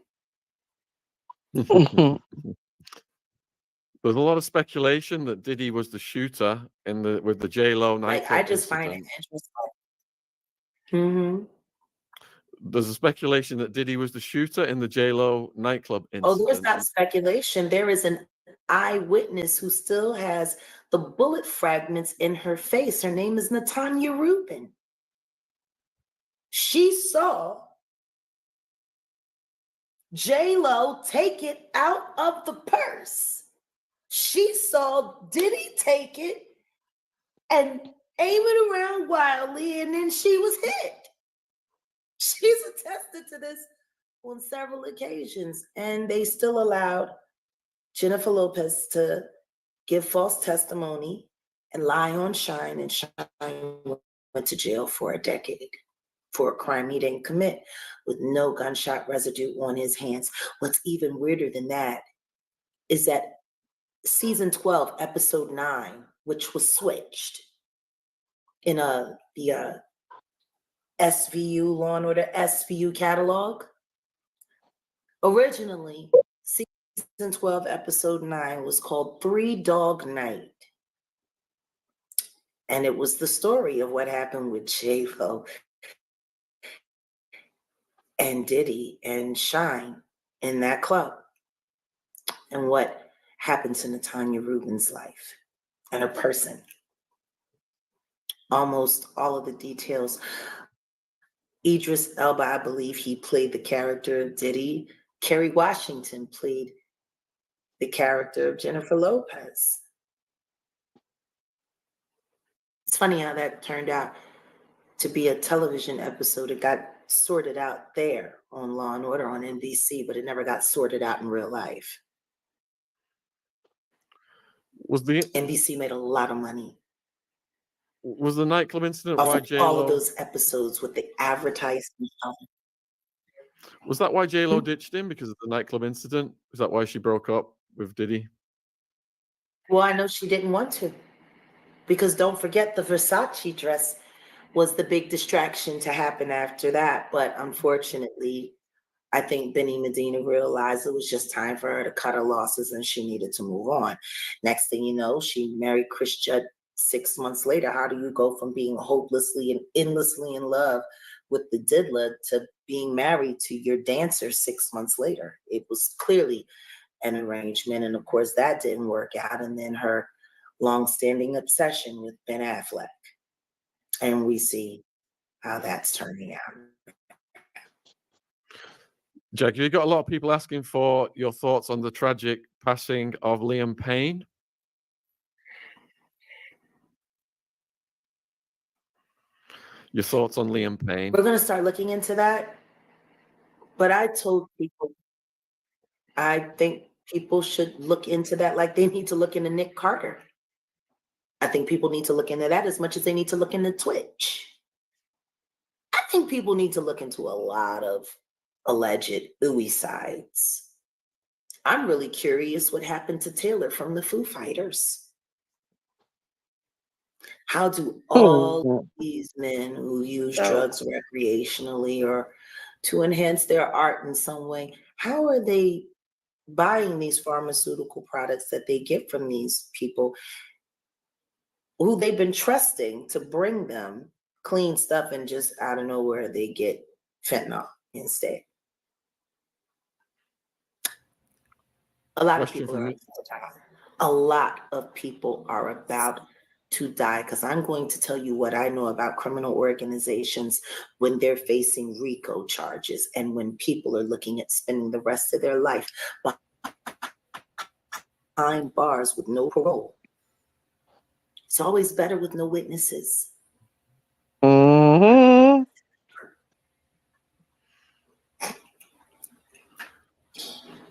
Speaker 5: There's a lot of speculation that Diddy was the shooter with the JLo nightclub.
Speaker 4: I just find it interesting.
Speaker 5: There's a speculation that Diddy was the shooter in the JLo nightclub incident.
Speaker 4: Oh, there's not speculation. There is an eyewitness who still has the bullet fragments in her face. Her name is Natanya Rubin. She saw JLo take it out of the purse. She saw Diddy take it and aim it around wildly, and then she was hit. She's attested to this on several occasions, and they still allowed Jennifer Lopez to give false testimony and lie on Shine, and Shine went to jail for a decade for a crime he didn't commit, with no gunshot residue on his hands. What's even weirder than that is that season 12, episode 9, which was switched in the SVU, Law and Order SVU catalog. Originally, season 12, episode 9 was called 3 Dog Night. And it was the story of what happened with JLo and Diddy and Shine in that club, and what happened to Natanya Rubin's life and her person. Almost all of the details. Idris Elba, I believe he played the character of Diddy. Kerry Washington played the character of Jennifer Lopez. It's funny how that turned out to be a television episode. It got sorted out there on Law and Order on NBC, but it never got sorted out in real life. NBC made a lot of money.
Speaker 5: Was the nightclub incident
Speaker 4: off
Speaker 5: why
Speaker 4: of
Speaker 5: JLo?
Speaker 4: All of those episodes with the advertisement.
Speaker 5: Was that why JLo ditched him, because of the nightclub incident? Is that why she broke up with Diddy?
Speaker 4: Well, I know she didn't want to, because don't forget the Versace dress was the big distraction to happen after that. But unfortunately, I think Benny Medina realized it was just time for her to cut her losses and she needed to move on. Next thing you know, she married Chris Judd 6 months later. How do you go from being hopelessly and endlessly in love with the diddler to being married to your dancer 6 months later? It was clearly an arrangement. And of course, that didn't work out. And then her longstanding obsession with Ben Affleck. And we see how that's turning out.
Speaker 5: Jack, you got a lot of people asking for your thoughts on the tragic passing of Liam Payne. Your thoughts on Liam Payne?
Speaker 4: We're going to start looking into that. But I told people, I think people should look into that like they need to look into Nick Carter. I think people need to look into that as much as they need to look into Twitch. I think people need to look into a lot of alleged suicides. I'm really curious what happened to Taylor from the Foo Fighters. How do all
Speaker 7: Hmm.
Speaker 4: these men who use
Speaker 6: So
Speaker 4: drugs recreationally or to enhance their art in some way, how are they buying these pharmaceutical products that they get from these people who they've been trusting to bring them clean stuff, and just out of nowhere they get fentanyl instead? A lot of
Speaker 5: Question
Speaker 4: people
Speaker 5: from
Speaker 4: are
Speaker 5: me.
Speaker 4: about to die. A lot of people are about to die, because I'm going to tell you what I know about criminal organizations when they're facing RICO charges and when people are looking at spending the rest of their life behind bars with no parole. It's always better with no witnesses.
Speaker 7: Hmm.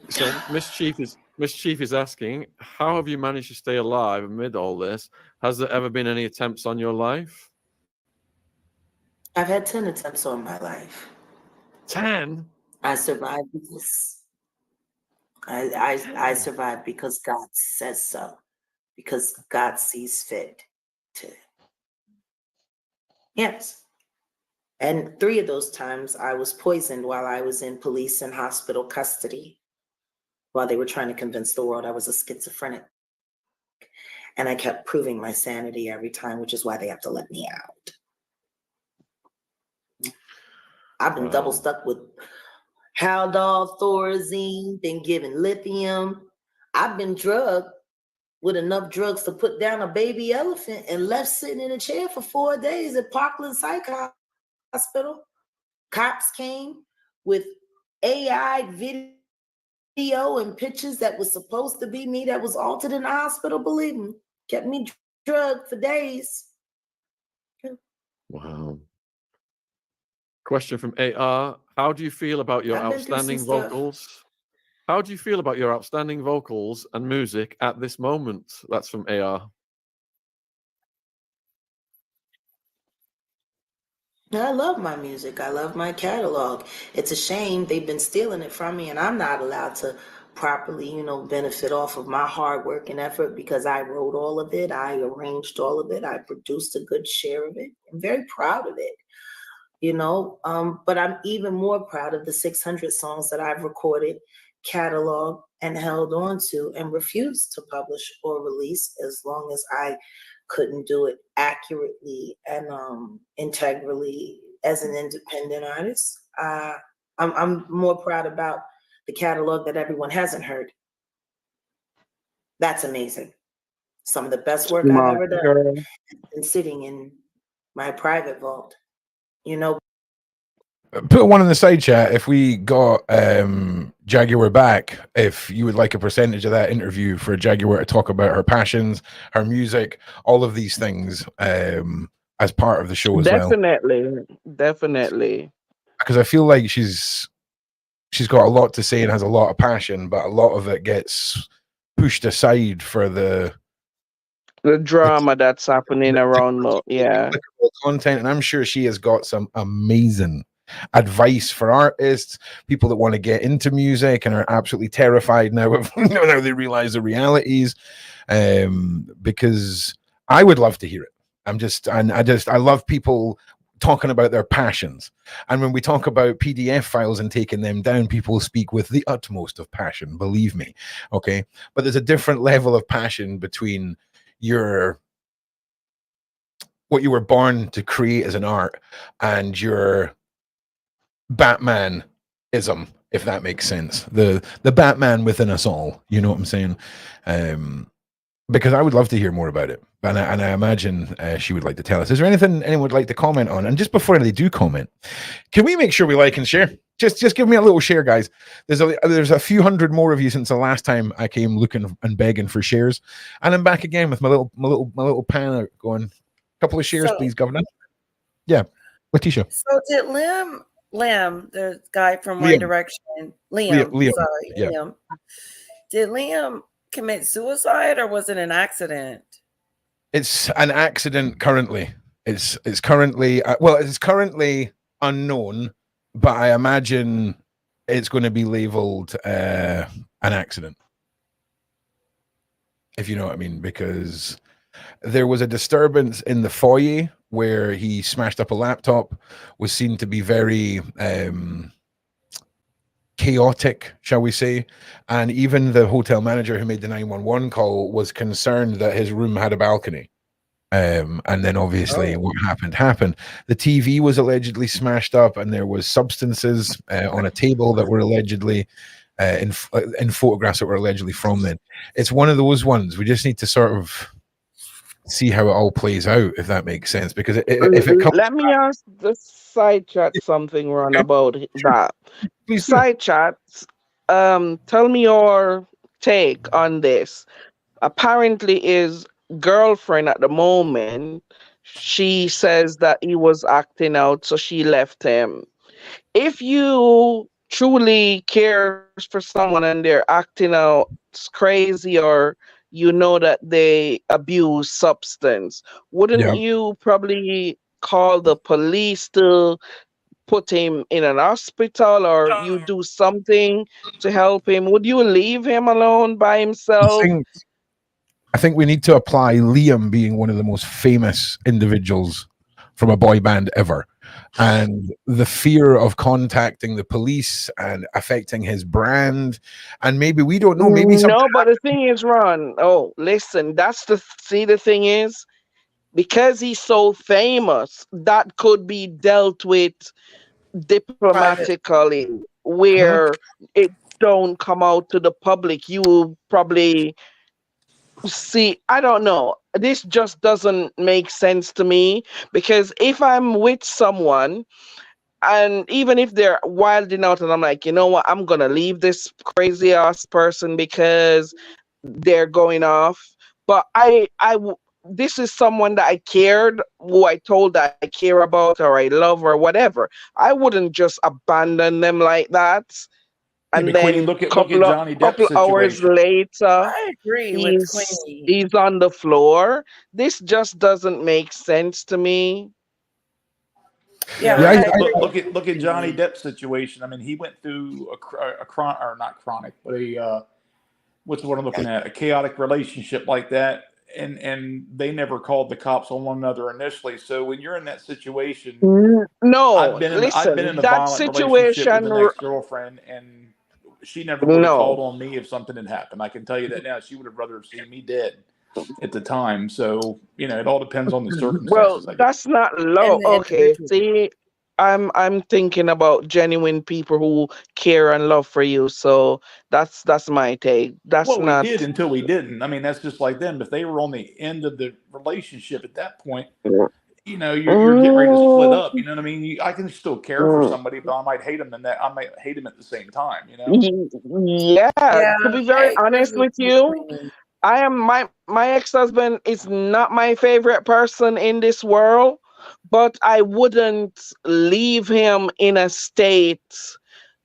Speaker 5: So Mischief is asking, how have you managed to stay alive amid all this? Has there ever been any attempts on your life?
Speaker 4: I've had 10 attempts on my life.
Speaker 5: 10?
Speaker 4: I survived because I survived because God says so, because God sees fit to. Yes. And 3 of those times I was poisoned while I was in police and hospital custody, while they were trying to convince the world I was a schizophrenic. And I kept proving my sanity every time, which is why they have to let me out. I've been double stuck with Haldol, Thorazine, been given lithium. I've been drugged with enough drugs to put down a baby elephant and left sitting in a chair for 4 days at Parkland Psych Hospital. Cops came with AI video and pictures that was supposed to be me that was altered in the hospital, believe me. Kept me drugged for days.
Speaker 5: Wow. Question from AR. How do you feel about your
Speaker 4: I've been through some
Speaker 5: outstanding
Speaker 4: stuff.
Speaker 5: vocals? How do you feel about your outstanding vocals and music at this moment? That's from AR.
Speaker 4: I love my music. I love my catalog. It's a shame they've been stealing it from me, and I'm not allowed to properly, benefit off of my hard work and effort, because I wrote all of it. I arranged all of it. I produced a good share of it. I'm very proud of it, but I'm even more proud of the 600 songs that I've recorded, cataloged, and held on to and refused to publish or release, as long as I couldn't do it accurately and integrally as an independent artist. I'm more proud about the catalog that everyone hasn't heard. That's amazing. Some of the best work I've
Speaker 7: Smart
Speaker 4: ever done
Speaker 7: girl.
Speaker 4: and sitting in my private vault.
Speaker 1: Put one in the side chat if we got Jaguar back, if you would like a percentage of that interview for Jaguar to talk about her passions, her music, all of these things as part of the show as well.
Speaker 7: Definitely.
Speaker 1: Because I feel like she's got a lot to say and has a lot of passion, but a lot of it gets pushed aside for the
Speaker 7: drama that's happening around, yeah.
Speaker 1: content. And I'm sure she has got some amazing advice for artists, people that want to get into music and are absolutely terrified now of now they realize the realities. Because I would love to hear it. I love people talking about their passions. And when we talk about PDF files and taking them down, people speak with the utmost of passion, believe me. Okay. But there's a different level of passion between what you were born to create as an art and your Batman-ism, if that makes sense. The Batman within us all, you know what I'm saying? Because I would love to hear more about it, and I imagine she would like to tell us. Is there anything anyone would like to comment on? And just before they do comment, can we make sure we like and share? Just give me a little share, guys. There's a few hundred more of you since the last time I came looking and begging for shares, and I'm back again with my little pan out going. A couple of shares, please, Governor. Yeah, Letitia.
Speaker 6: So did Lim, the guy from One Direction,
Speaker 1: Liam.
Speaker 6: Sorry,
Speaker 1: Yeah.
Speaker 6: Liam. Did Liam commit suicide, or was it an accident?
Speaker 1: It's an accident currently. It's currently it's currently unknown, but I imagine it's going to be labeled an accident, if you know what I mean, because There was a disturbance in the foyer where he smashed up a laptop, was seen to be very chaotic, shall we say. And even the hotel manager who made the 911 call was concerned that his room had a balcony. And then obviously what happened. The TV was allegedly smashed up, and there was substances on a table that were allegedly in photographs that were allegedly from then. It's one of those ones we just need to sort of see how it all plays out, if that makes sense. Because if it comes,
Speaker 7: let me ask the side chat something, Ron, about that.
Speaker 1: please do.
Speaker 7: Side chats, tell me your take on this. Apparently, his girlfriend at the moment, she says that he was acting out, so she left him. If you truly care for someone and they're acting out crazy, or you know that they abuse substance, wouldn't
Speaker 1: Yeah.
Speaker 7: you probably call the police to put him in an hospital, or you do something to help him? Would you leave him alone by himself?
Speaker 1: I think we need to apply Liam being one of the most famous individuals from a boy band ever, and the fear of contacting the police and affecting his brand. And maybe we don't know, maybe something
Speaker 7: No, but the thing is, Ron, oh, listen, the thing is, because he's so famous, that could be dealt with diplomatically, where it don't come out to the public. You probably see, I don't know. This just doesn't make sense to me, because if I'm with someone, and even if they're wilding out and I'm like, you know what, I'm gonna leave this crazy ass person because they're going off. But this is someone that I cared, who I told that I care about or I love or whatever. I wouldn't just abandon them like that. And
Speaker 3: but Queenie,
Speaker 7: then
Speaker 3: look at
Speaker 7: couple
Speaker 3: Johnny Depp's
Speaker 7: hours
Speaker 3: situation.
Speaker 7: later,
Speaker 6: I agree with
Speaker 7: he's
Speaker 6: Queenie.
Speaker 7: on the floor. This just doesn't make sense to me.
Speaker 6: Yeah,
Speaker 3: Look at Johnny Depp's situation. I mean, he went through or not chronic, but what's the word I'm looking at? A chaotic relationship like that, and they never called the cops on one another initially. So when you're in that situation,
Speaker 7: No,
Speaker 3: I've been in a
Speaker 7: that
Speaker 3: violent relationship with
Speaker 7: situation.
Speaker 3: an ex-girlfriend, and she never would have called
Speaker 7: No,
Speaker 3: on me if something had happened. I can tell you that now. She would have rather seen me dead at the time. So, it all depends on the
Speaker 7: well,
Speaker 3: circumstances, I guess.
Speaker 7: that's not
Speaker 6: and
Speaker 7: low.
Speaker 6: the
Speaker 7: Okay,
Speaker 6: individual.
Speaker 7: see, I'm thinking about genuine people who care and love for you. So that's my take. That's
Speaker 3: Well, we
Speaker 7: not.
Speaker 3: did until we didn't. I mean, that's just like them. If they were on the end of the relationship at that point, you're getting ready to split
Speaker 7: Mm,
Speaker 3: up. You know what I mean? I can still care for
Speaker 7: mm,
Speaker 3: somebody, but I might hate them, and that I might hate them at the same time.
Speaker 7: yeah,
Speaker 6: Yeah,
Speaker 7: to be very
Speaker 6: I agree
Speaker 7: honest
Speaker 6: with
Speaker 7: with
Speaker 6: you,
Speaker 7: you,
Speaker 6: Queenie.
Speaker 7: I am my ex-husband is not my favorite person in this world, but I wouldn't leave him in a state.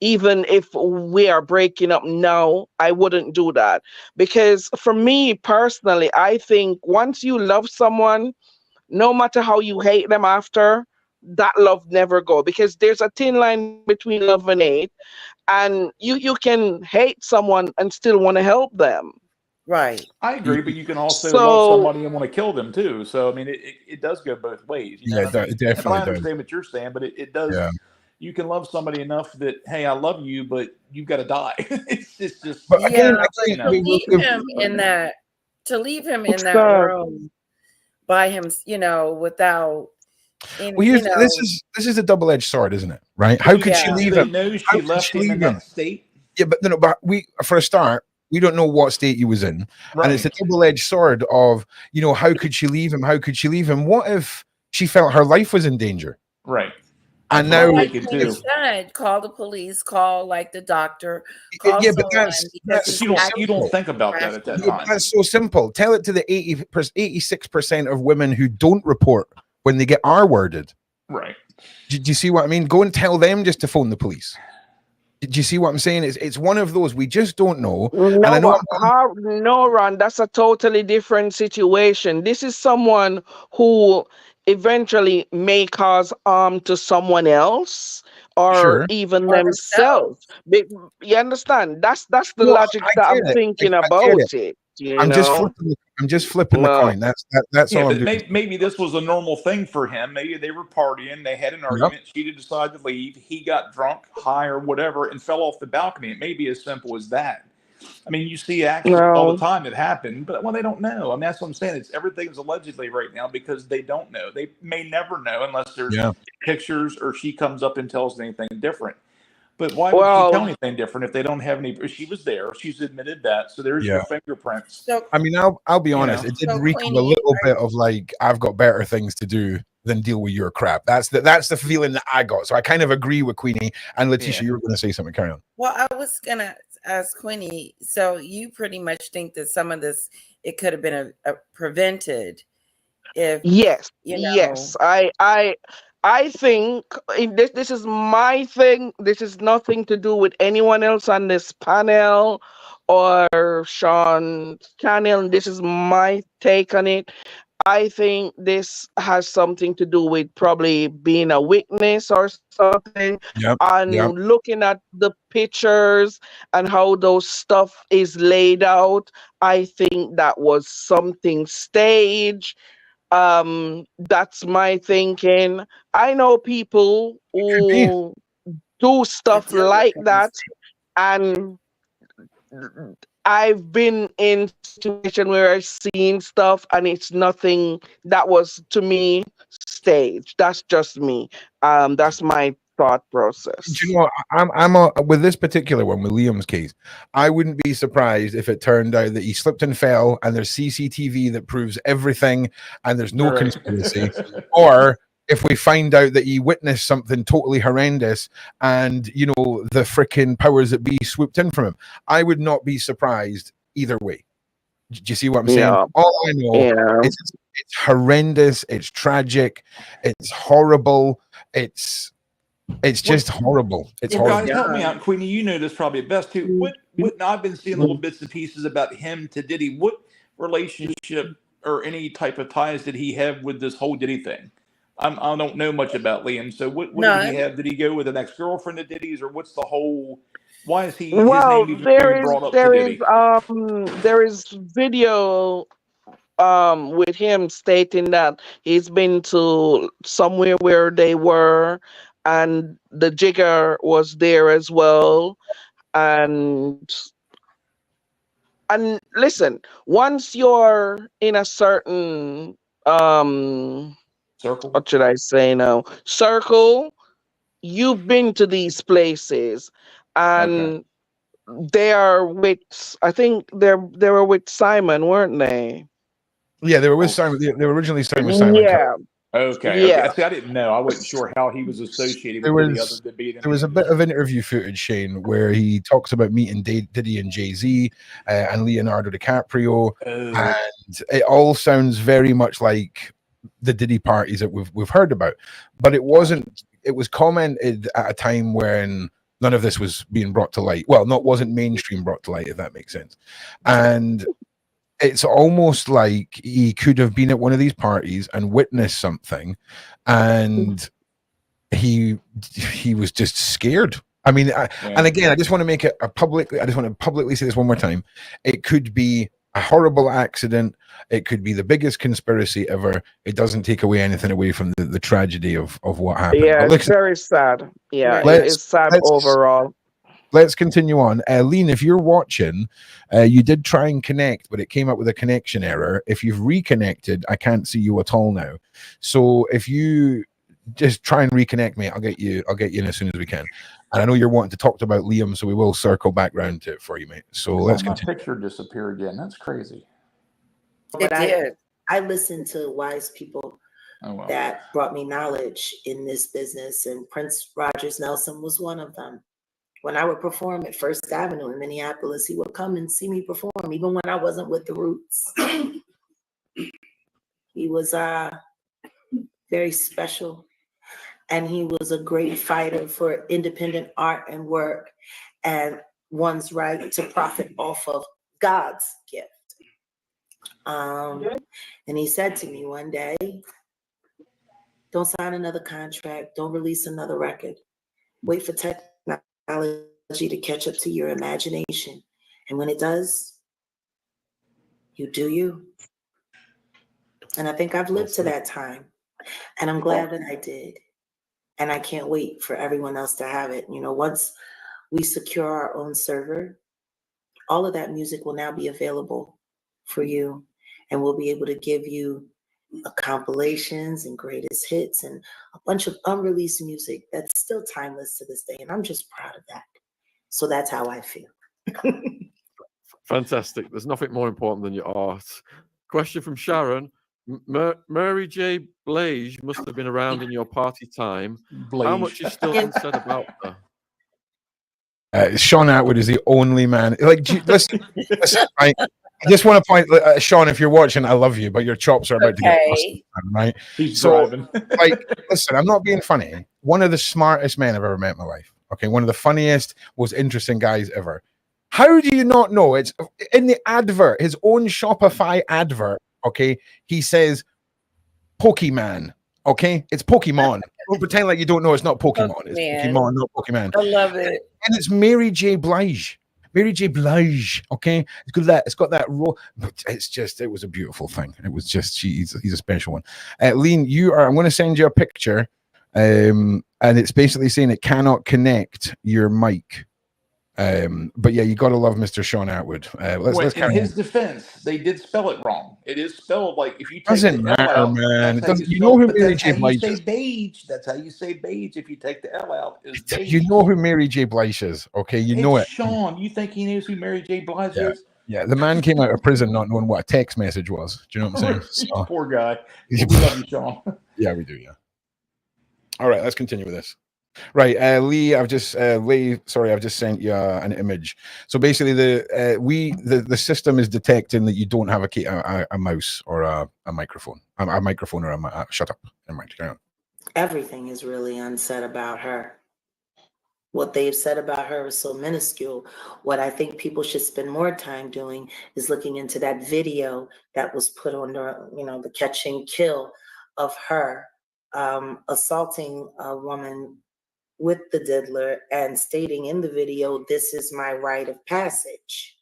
Speaker 7: Even if we are breaking up now, I wouldn't do that, because for me personally, I think once you love someone, no matter how you hate them after, that love never go, because there's a thin line between love and hate, and you can hate someone and still want to help them.
Speaker 6: Right.
Speaker 3: I agree, but you can also love
Speaker 7: So
Speaker 3: somebody and want to kill them too. So I mean, it does go both ways. You know
Speaker 1: Yeah,
Speaker 3: what I mean?
Speaker 1: it
Speaker 3: But I
Speaker 1: definitely does.
Speaker 3: understand what you're saying, but it does.
Speaker 1: Yeah.
Speaker 3: You can love somebody enough that, hey, I love you, but you've got to die. it's just
Speaker 1: But
Speaker 6: Yeah,
Speaker 1: again,
Speaker 6: but to leave him in that
Speaker 7: it's not.
Speaker 6: room by him, without
Speaker 1: well, this is a double-edged sword, isn't it? Right? How could she
Speaker 3: Do
Speaker 1: leave
Speaker 3: they
Speaker 1: him?
Speaker 3: know
Speaker 1: How
Speaker 3: she
Speaker 1: could
Speaker 3: left
Speaker 1: she
Speaker 3: him in
Speaker 1: leave him?
Speaker 3: that state?
Speaker 1: Yeah, but no, but for a start, we don't know what state he was in, and it's a
Speaker 3: Right.
Speaker 1: double-edged sword of how could she leave him? How could she leave him? What if she felt her life was in danger?
Speaker 3: Right.
Speaker 1: And
Speaker 3: That's what
Speaker 1: now,
Speaker 3: I'm thinking
Speaker 6: Queenie
Speaker 3: too.
Speaker 6: said, call the police, call like the doctor, call
Speaker 1: yeah, but
Speaker 6: someone, because
Speaker 1: that's
Speaker 6: he's
Speaker 1: so
Speaker 3: You don't
Speaker 1: simple.
Speaker 3: think about that at that
Speaker 1: Yeah, but
Speaker 3: time.
Speaker 1: that's so simple. Tell it to the 86% of women who don't report when they get R-worded.
Speaker 3: Right.
Speaker 1: Do you see what I mean? Go and tell them just to phone the police. Do you see what I'm saying? It's one of those we just don't know. And I know
Speaker 7: No, Ron, that's a totally different situation. This is someone who eventually may cause harm to someone else or
Speaker 1: sure.
Speaker 7: even
Speaker 6: or
Speaker 7: themselves.
Speaker 6: themselves.
Speaker 7: You understand? That's the
Speaker 1: No,
Speaker 7: logic
Speaker 1: I
Speaker 7: that
Speaker 1: get
Speaker 7: I'm
Speaker 1: it.
Speaker 7: thinking
Speaker 1: I get
Speaker 7: about
Speaker 1: it.
Speaker 7: it.
Speaker 1: I'm just flipping. I'm just flipping the coin. That's all I'm doing.
Speaker 3: Maybe this was a normal thing for him. Maybe they were partying. They had an argument. She decided to leave. He got drunk, high, or whatever, and fell off the balcony. It may be as simple as that. I mean, you see actions all the time that happen, but they don't know. I mean, that's what I'm saying. Everything's allegedly right now because they don't know. They may never know unless there's pictures or she comes up and tells anything different. But why would she tell anything different if they don't have any? She was there. She's admitted that. So there's your fingerprints.
Speaker 6: So,
Speaker 1: I mean, I'll be honest. It did reek of a little bit of like, I've got better things to do than deal with your crap. That's the feeling that I got. So I kind of agree with Queenie. And Letitia, you were going to say something. Carry on.
Speaker 6: Well, I was going to ask Queenie. So you pretty much think that some of this, it could have been prevented if
Speaker 7: yes. I think this is my thing. This is nothing to do with anyone else on this panel or Sean's channel. This is my take on it. I think this has something to do with probably being a witness or something. Looking at the pictures and how those stuff is laid out, I think that was something staged. That's my thinking. I know people who do stuff like that, and I've been in situation where I've seen stuff and it's nothing that was to me staged. That's just me. That's my thought process.
Speaker 1: Do you know what? I'm with this particular one, with Liam's case, I wouldn't be surprised if it turned out that he slipped and fell and there's CCTV that proves everything and there's no conspiracy, or if we find out that he witnessed something totally horrendous and, the freaking powers that be swooped in from him. I would not be surprised either way. Do you see what I'm saying? All I know is it's horrendous, it's tragic, it's horrible, it's just horrible. It's horrible.
Speaker 3: Guys, help me out, Queenie. You know this probably best too. What I've been seeing little bits and pieces about him to Diddy. What relationship or any type of ties did he have with this whole Diddy thing? I don't know much about Liam. So what did he have? Did he go with an ex-girlfriend of Diddy's, or what's the whole? Why is he?
Speaker 7: Well,
Speaker 3: his name even brought up to Diddy?
Speaker 7: There is video with him stating that he's been to somewhere where they were, and the Jigger was there as well. And listen, once you're in a certain
Speaker 3: circle,
Speaker 7: what should I say now? Circle, you've been to these places, and they are with, I think they were with Simon, weren't they?
Speaker 1: Yeah, they were with Simon. They were originally signed with Simon.
Speaker 7: Yeah.
Speaker 3: Okay. See, I didn't know. I wasn't sure how he was associated with the other debate. There
Speaker 1: was a bit of interview footage, Shane, where he talks about meeting Diddy and Jay-Z and Leonardo DiCaprio, and it all sounds very much like the Diddy parties that we've heard about, but it wasn't. It was commented at a time when none of this was being brought to light. Well, wasn't mainstream brought to light, if that makes sense. And it's almost like he could have been at one of these parties and witnessed something, and he was just scared. I mean, and again, I just want to make it I just want to publicly say this one more time. It could be a horrible accident. It could be the biggest conspiracy ever. It doesn't take anything away from the tragedy of what happened.
Speaker 7: Yeah, it's very sad. Yeah, it's sad overall.
Speaker 1: Let's continue on. Lean, if you're watching, you did try and connect, but it came up with a connection error. If you've reconnected, I can't see you at all now. So if you just try and reconnect, mate, I'll get you in as soon as we can. And I know you're wanting to talk about Liam, so we will circle back round to it for you, mate. So let's continue.
Speaker 3: My picture disappeared again. That's crazy.
Speaker 4: But I listened to wise people that brought me knowledge in this business, and Prince Rogers Nelson was one of them. When I would perform at First Avenue in Minneapolis, he would come and see me perform, even when I wasn't with the Roots. He was very special, and he was a great fighter for independent art and work and one's right to profit off of God's gift. And he said to me one day, don't sign another contract, don't release another record, wait for technology to catch up to your imagination. And when it does, You do you. And I think I've lived to that time. And I'm glad that I did. And I can't wait for everyone else to have it. You know, once we secure our own server, all of that music will now be available for you. And we'll be able to give you compilations and greatest hits and a bunch of unreleased music that's still timeless to this day. And I'm just proud of that. So that's how I feel.
Speaker 5: Fantastic. There's nothing more important than your art. Question from Sharon. Mary J. Blige must have been around in your party time. How much is still unsaid about her?
Speaker 1: Sean Atwood is the only man. Like, listen, I just want to point, Sean, if you're watching, I love you, but your chops are about to get busted, right?
Speaker 3: He's
Speaker 1: so,
Speaker 3: driving.
Speaker 1: like, listen, I'm not being funny. One of the smartest men I've ever met in my life. Okay, one of the funniest, most interesting guys ever. How do you not know? It's in the advert, his own Shopify advert. Okay, he says Pokemon. Okay, it's Pokemon. Don't pretend like you don't know it's not Pokemon. It's Pokemon, not Pokemon.
Speaker 6: I love it.
Speaker 1: And it's Mary J. Blige. Mary J. Blige. Okay, it's got that. It's got that role. It's just. It was a beautiful thing. It was just. He's a special one. Lean, you are. I'm going to send you a picture, and it's basically saying it cannot connect your mic. But yeah, you got to love Mr. Sean Atwood. Let's
Speaker 3: in his defense, they did spell it wrong. It is spelled like if you take
Speaker 1: doesn't
Speaker 3: the L
Speaker 1: matter,
Speaker 3: out,
Speaker 1: man.
Speaker 3: that's how
Speaker 1: You know who Mary
Speaker 3: that's
Speaker 1: J.
Speaker 3: how you
Speaker 1: Blige
Speaker 3: say
Speaker 1: is.
Speaker 3: beige. That's how you say beige if you take the L out. Is beige.
Speaker 1: You know who Mary J. Blige is, okay? You know it.
Speaker 3: Sean, you think he knows who Mary J. Blige is?
Speaker 1: Yeah, the man came out of prison not knowing what a text message was. Do you know what I'm saying? So,
Speaker 3: Poor guy. We love you, Sean.
Speaker 1: Yeah, we do. Yeah. All right, let's continue with this. Right, Lee, I've just I've just sent you an image. So basically, the system is detecting that you don't have a mouse or a microphone, a microphone or a shut up. Never mind. Carry on.
Speaker 4: Everything is really unsaid about her. What they've said about her is so minuscule. What I think people should spend more time doing is looking into that video that was put on the catch and kill of her assaulting a woman with the diddler and stating in the video, "This is my rite of passage,"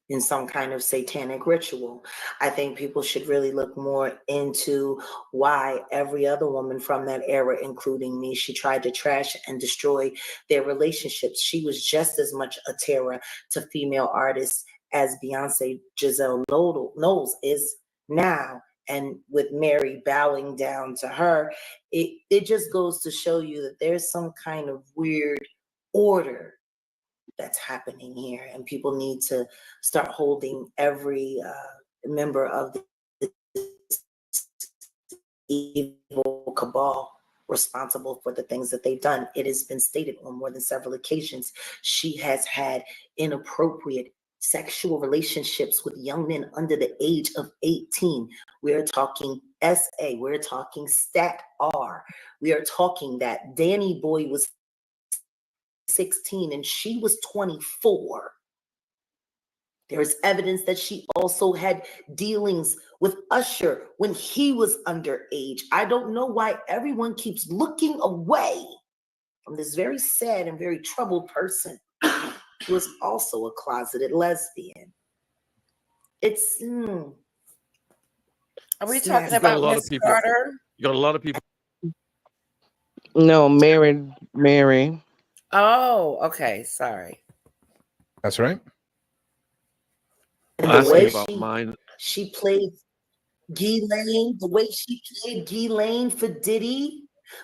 Speaker 4: in some kind of satanic ritual. I think people should really look more into why every other woman from that era, including me, she tried to trash and destroy their relationships. She was just as much a terror to female artists as Beyonce Giselle Knowles is now. And with Mary bowing down to her, it just goes to show you that there's some kind of weird order that's happening here, and people need to start holding every member of the evil cabal responsible for the things that they've done. It has been stated on more than several occasions she has had inappropriate sexual relationships with young men under the age of 18. We're talking SA, we're talking Stat R, we are talking that Danny Boy was 16 and she was 24. There is evidence that she also had dealings with Usher when he was underage. I don't know why everyone keeps looking away from this very sad and very troubled person who was also a closeted lesbian. It's
Speaker 6: Are we talking about Miss Carter?
Speaker 5: You got a lot of people.
Speaker 7: No, Mary.
Speaker 6: Oh, okay. Sorry.
Speaker 1: That's right.
Speaker 4: And the way she played Ghislaine, the way she played Ghislaine for Diddy,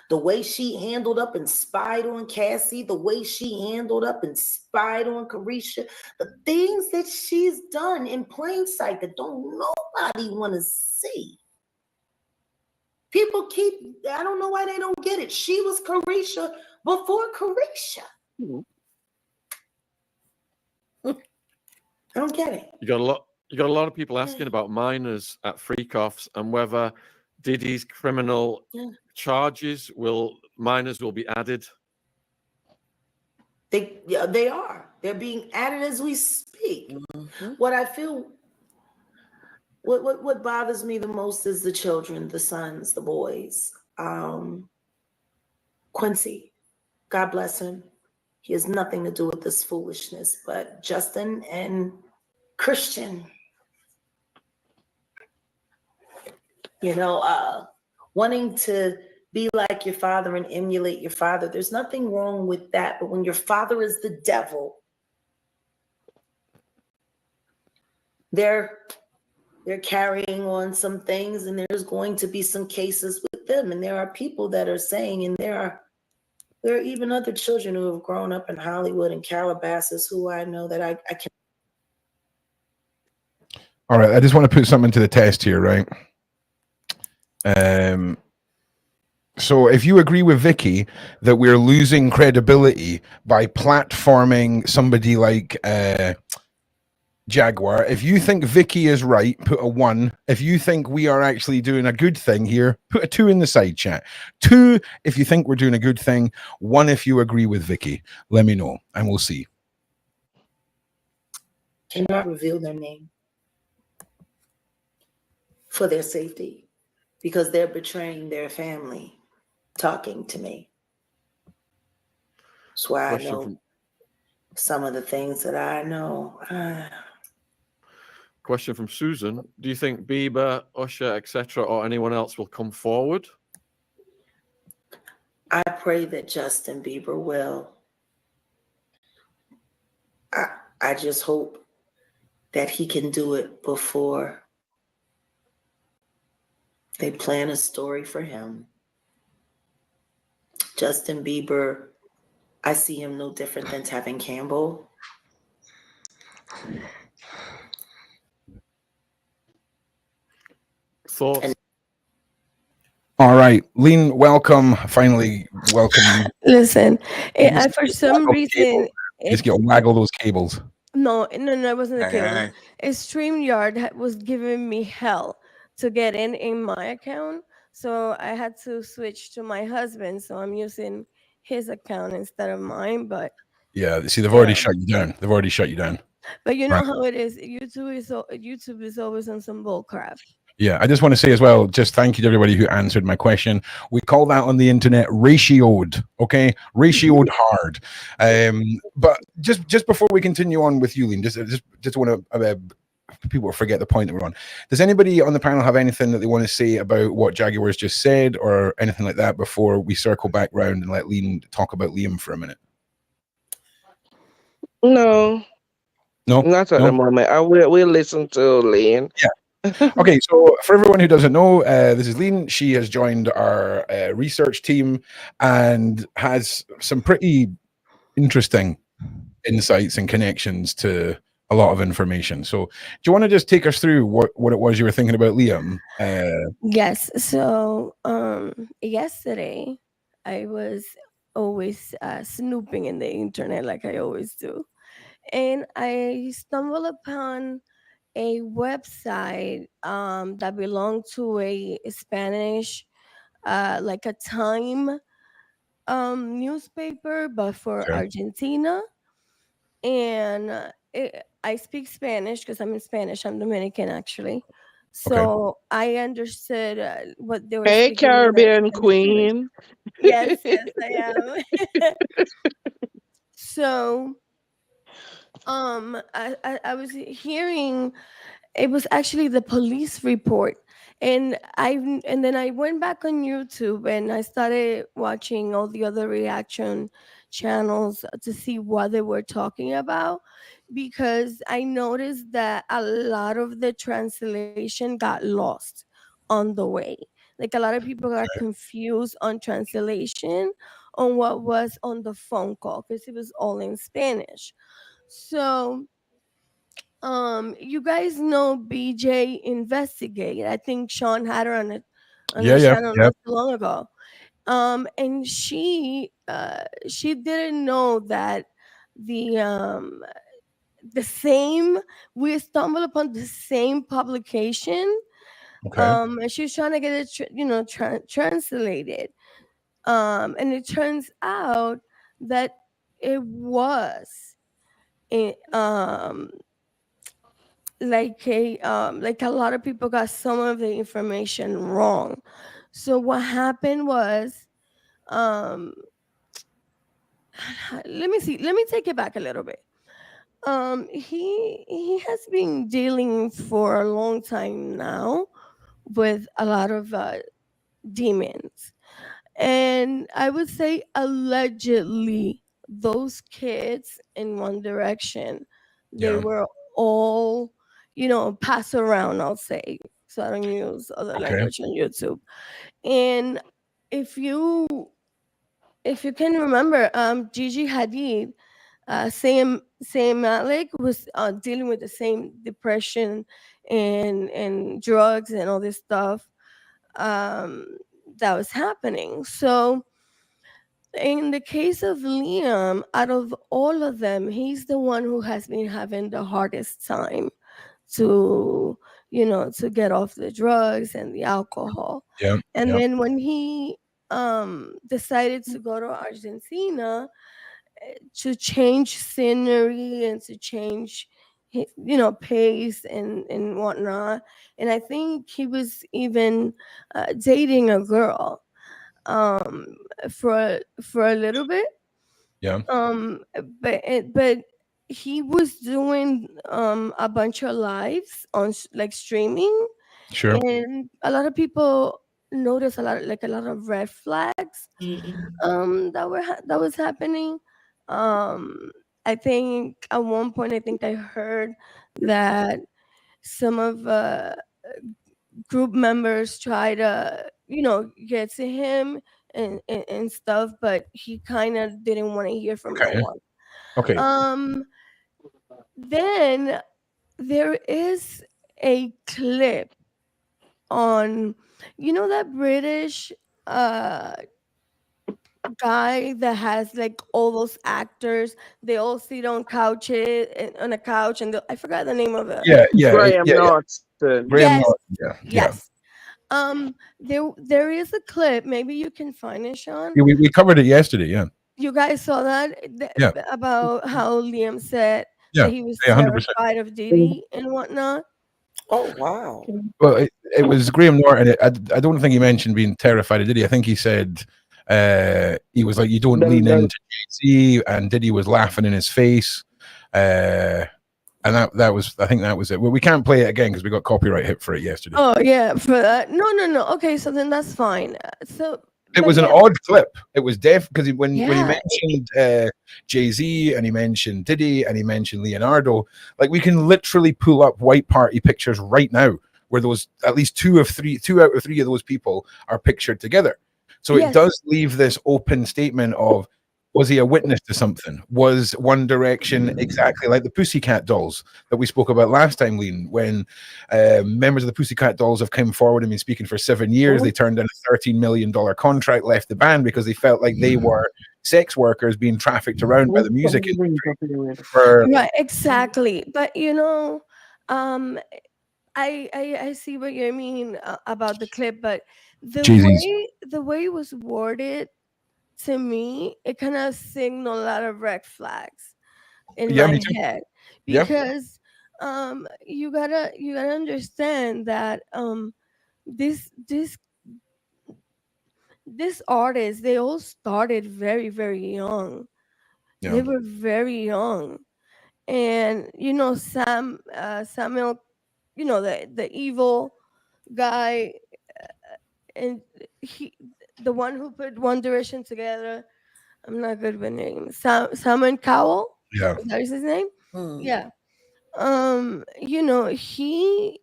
Speaker 4: the way she handled up and spied on Cassie, the way she handled up and spied on Carisha, the things that she's done in plain sight that don't nobody want to see. People I don't know why they don't get it. She was Carisha before Carisha. I don't get it.
Speaker 5: You got a lot of people asking about minors at freak-offs and whether Diddy's criminal charges minors will be added.
Speaker 4: They are. They're being added as we speak. Mm-hmm. What I feel, what bothers me the most is the children, the sons, the boys. Quincy, God bless him. He has nothing to do with this foolishness, but Justin and Christian, you know, wanting to be like your father and emulate your father. There's nothing wrong with that. But when your father is the devil, they're carrying on some things, and there's going to be some cases with them. And there are people that are saying, and there are even other children who have grown up in Hollywood and Calabasas who I know that I can.
Speaker 1: All right, I just want to put something to the test here, right? So if you agree with Vicky that we're losing credibility by platforming somebody like Jaguar, if you think Vicky is right, put a 1. If you think we are actually doing a good thing here, put a 2 in the side chat. 2 if you think we're doing a good thing. 1 if you agree with Vicky. Let me know, and we'll see.
Speaker 4: Cannot reveal their name for their safety, because they're betraying their family talking to me. That's why I know some of the things that I know.
Speaker 5: Question from Susan: do you think Bieber, Usher, etc., or anyone else will come forward?
Speaker 4: I pray that Justin Bieber will. I just hope that he can do it before they plan a story for him. Justin Bieber, I see him no different than Tevin Campbell.
Speaker 5: Thoughts?
Speaker 1: All right, Lean, welcome. Finally, welcome.
Speaker 8: Listen, for some reason,
Speaker 1: just get waggle those cables.
Speaker 8: No, it wasn't the cable. StreamYard was giving me hell to get in my account, so I had to switch to my husband. So I'm using his account instead of mine. But
Speaker 1: yeah, see, they've already shut you down. They've already shut you down.
Speaker 8: But you know how it is. YouTube is always on some bull crap.
Speaker 1: Yeah, I just want to say as well, just thank you to everybody who answered my question. We call that on the internet ratioed, okay? Ratioed hard. But just before we continue on with you, Lean, just want to people forget the point that we're on. Does anybody on the panel have anything that they want to say about what Jaguar's just said or anything like that before we circle back round and let Lean talk about Liam for a minute?
Speaker 7: No, not at the moment. We'll listen to Lean.
Speaker 1: Yeah. Okay, so for everyone who doesn't know, this is Lean. She has joined our research team and has some pretty interesting insights and connections to a lot of information. So do you want to just take us through what it was you were thinking about Liam?
Speaker 8: Yes. So yesterday I was always snooping in the internet like I always do. And I stumbled upon a website that belonged to a Spanish, like a Time newspaper, but for Argentina. And I speak Spanish because I'm in Spanish. I'm Dominican, actually. So I understood what they were
Speaker 7: Hey,
Speaker 8: speaking.
Speaker 7: Caribbean queen.
Speaker 8: Yes, I am. So I was hearing it was actually the police report, and then I went back on YouTube and I started watching all the other reaction channels to see what they were talking about, because I noticed that a lot of the translation got lost on the way. Like a lot of people got confused on translation on what was on the phone call because it was all in Spanish. So you guys know BJ Investigate. I think Sean had her on the channel not too long ago. And she didn't know that the same, we stumbled upon the same publication. And she was trying to get it translated. And it turns out that it was like a lot of people got some of the information wrong. So what happened was, let me take it back a little bit. He has been dealing for a long time now with a lot of demons, and I would say allegedly those kids in One Direction, they
Speaker 1: Yeah.
Speaker 8: were all, pass around, I'll say, so I don't use other
Speaker 1: Okay.
Speaker 8: language on YouTube. And if you if you can remember, Gigi Hadid, same Malik was dealing with the same depression and drugs and all this stuff um, that was happening. So in the case of Liam, out of all of them, he's the one who has been having the hardest time to to get off the drugs and the alcohol.
Speaker 1: Yeah.
Speaker 8: And
Speaker 1: Yeah.
Speaker 8: then when he decided to go to Argentina to change scenery and to change pace and whatnot, and I think he was even dating a girl for a little bit.
Speaker 1: Yeah.
Speaker 8: um but he was doing a bunch of lives on like streaming,
Speaker 1: Sure.
Speaker 8: and a lot of people noticed a lot of red flags that was happening. I think at one point, I think I heard that some of group members try to get to him and stuff, but he kind of didn't want to hear from no
Speaker 1: Okay.
Speaker 8: one.
Speaker 1: Okay.
Speaker 8: Then there is a clip on, that British guy that has like all those actors, they all sit on couches on a couch, and I forgot the name of it.
Speaker 1: Yeah. Yeah.
Speaker 7: Graham
Speaker 1: Yeah. Yeah.
Speaker 7: Norton.
Speaker 1: Graham
Speaker 8: Yes.
Speaker 1: Norton. Yeah. Yeah.
Speaker 8: Yes. There is a clip, maybe you can find it, Sean.
Speaker 1: Yeah, we covered it yesterday. Yeah.
Speaker 8: You guys saw that
Speaker 1: Yeah.
Speaker 8: about how Liam said
Speaker 1: Yeah.
Speaker 8: that he was
Speaker 1: Yeah. 100%.
Speaker 8: terrified of Diddy and whatnot.
Speaker 2: Oh wow.
Speaker 1: Well, it was Graham Norton. I don't think he mentioned being terrified of Diddy. I think he said he was like, "You don't lean into Jay-Z," and Diddy was laughing in his face. And that was, I think that was it. Well, we can't play it again because we got copyright hit for it yesterday.
Speaker 8: Oh yeah, for that. No. Okay, so then that's fine.
Speaker 1: It was an odd clip. It was deaf because when he
Speaker 8: Yeah.
Speaker 1: mentioned Jay-Z and he mentioned Diddy and he mentioned Leonardo, like we can literally pull up white party pictures right now where those at least two out of three of those people are pictured together. So
Speaker 8: Yes.
Speaker 1: it does leave this open statement of, was he a witness to something? Was One Direction exactly like the Pussycat Dolls that we spoke about last time, Lean? When members of the Pussycat Dolls have come forward and been speaking for 7 years, they turned in a $13 million contract, left the band because they felt like they were sex workers being trafficked around by the music industry.
Speaker 8: Right, exactly. But I see what you mean about the clip, but
Speaker 1: Jay-Z's.
Speaker 8: the way it was worded, to me, it kind of signaled a lot of red flags in
Speaker 1: Yeah,
Speaker 8: my
Speaker 1: me too.
Speaker 8: head,
Speaker 1: Yeah.
Speaker 8: because you gotta understand that this artists, they all started very, very young.
Speaker 1: Yeah.
Speaker 8: They were very young, and Samuel, the evil guy, and the one who put One Direction together. I'm not good with names. Simon Cowell.
Speaker 1: Yeah.
Speaker 8: Is that his name?
Speaker 2: Hmm.
Speaker 8: Yeah. He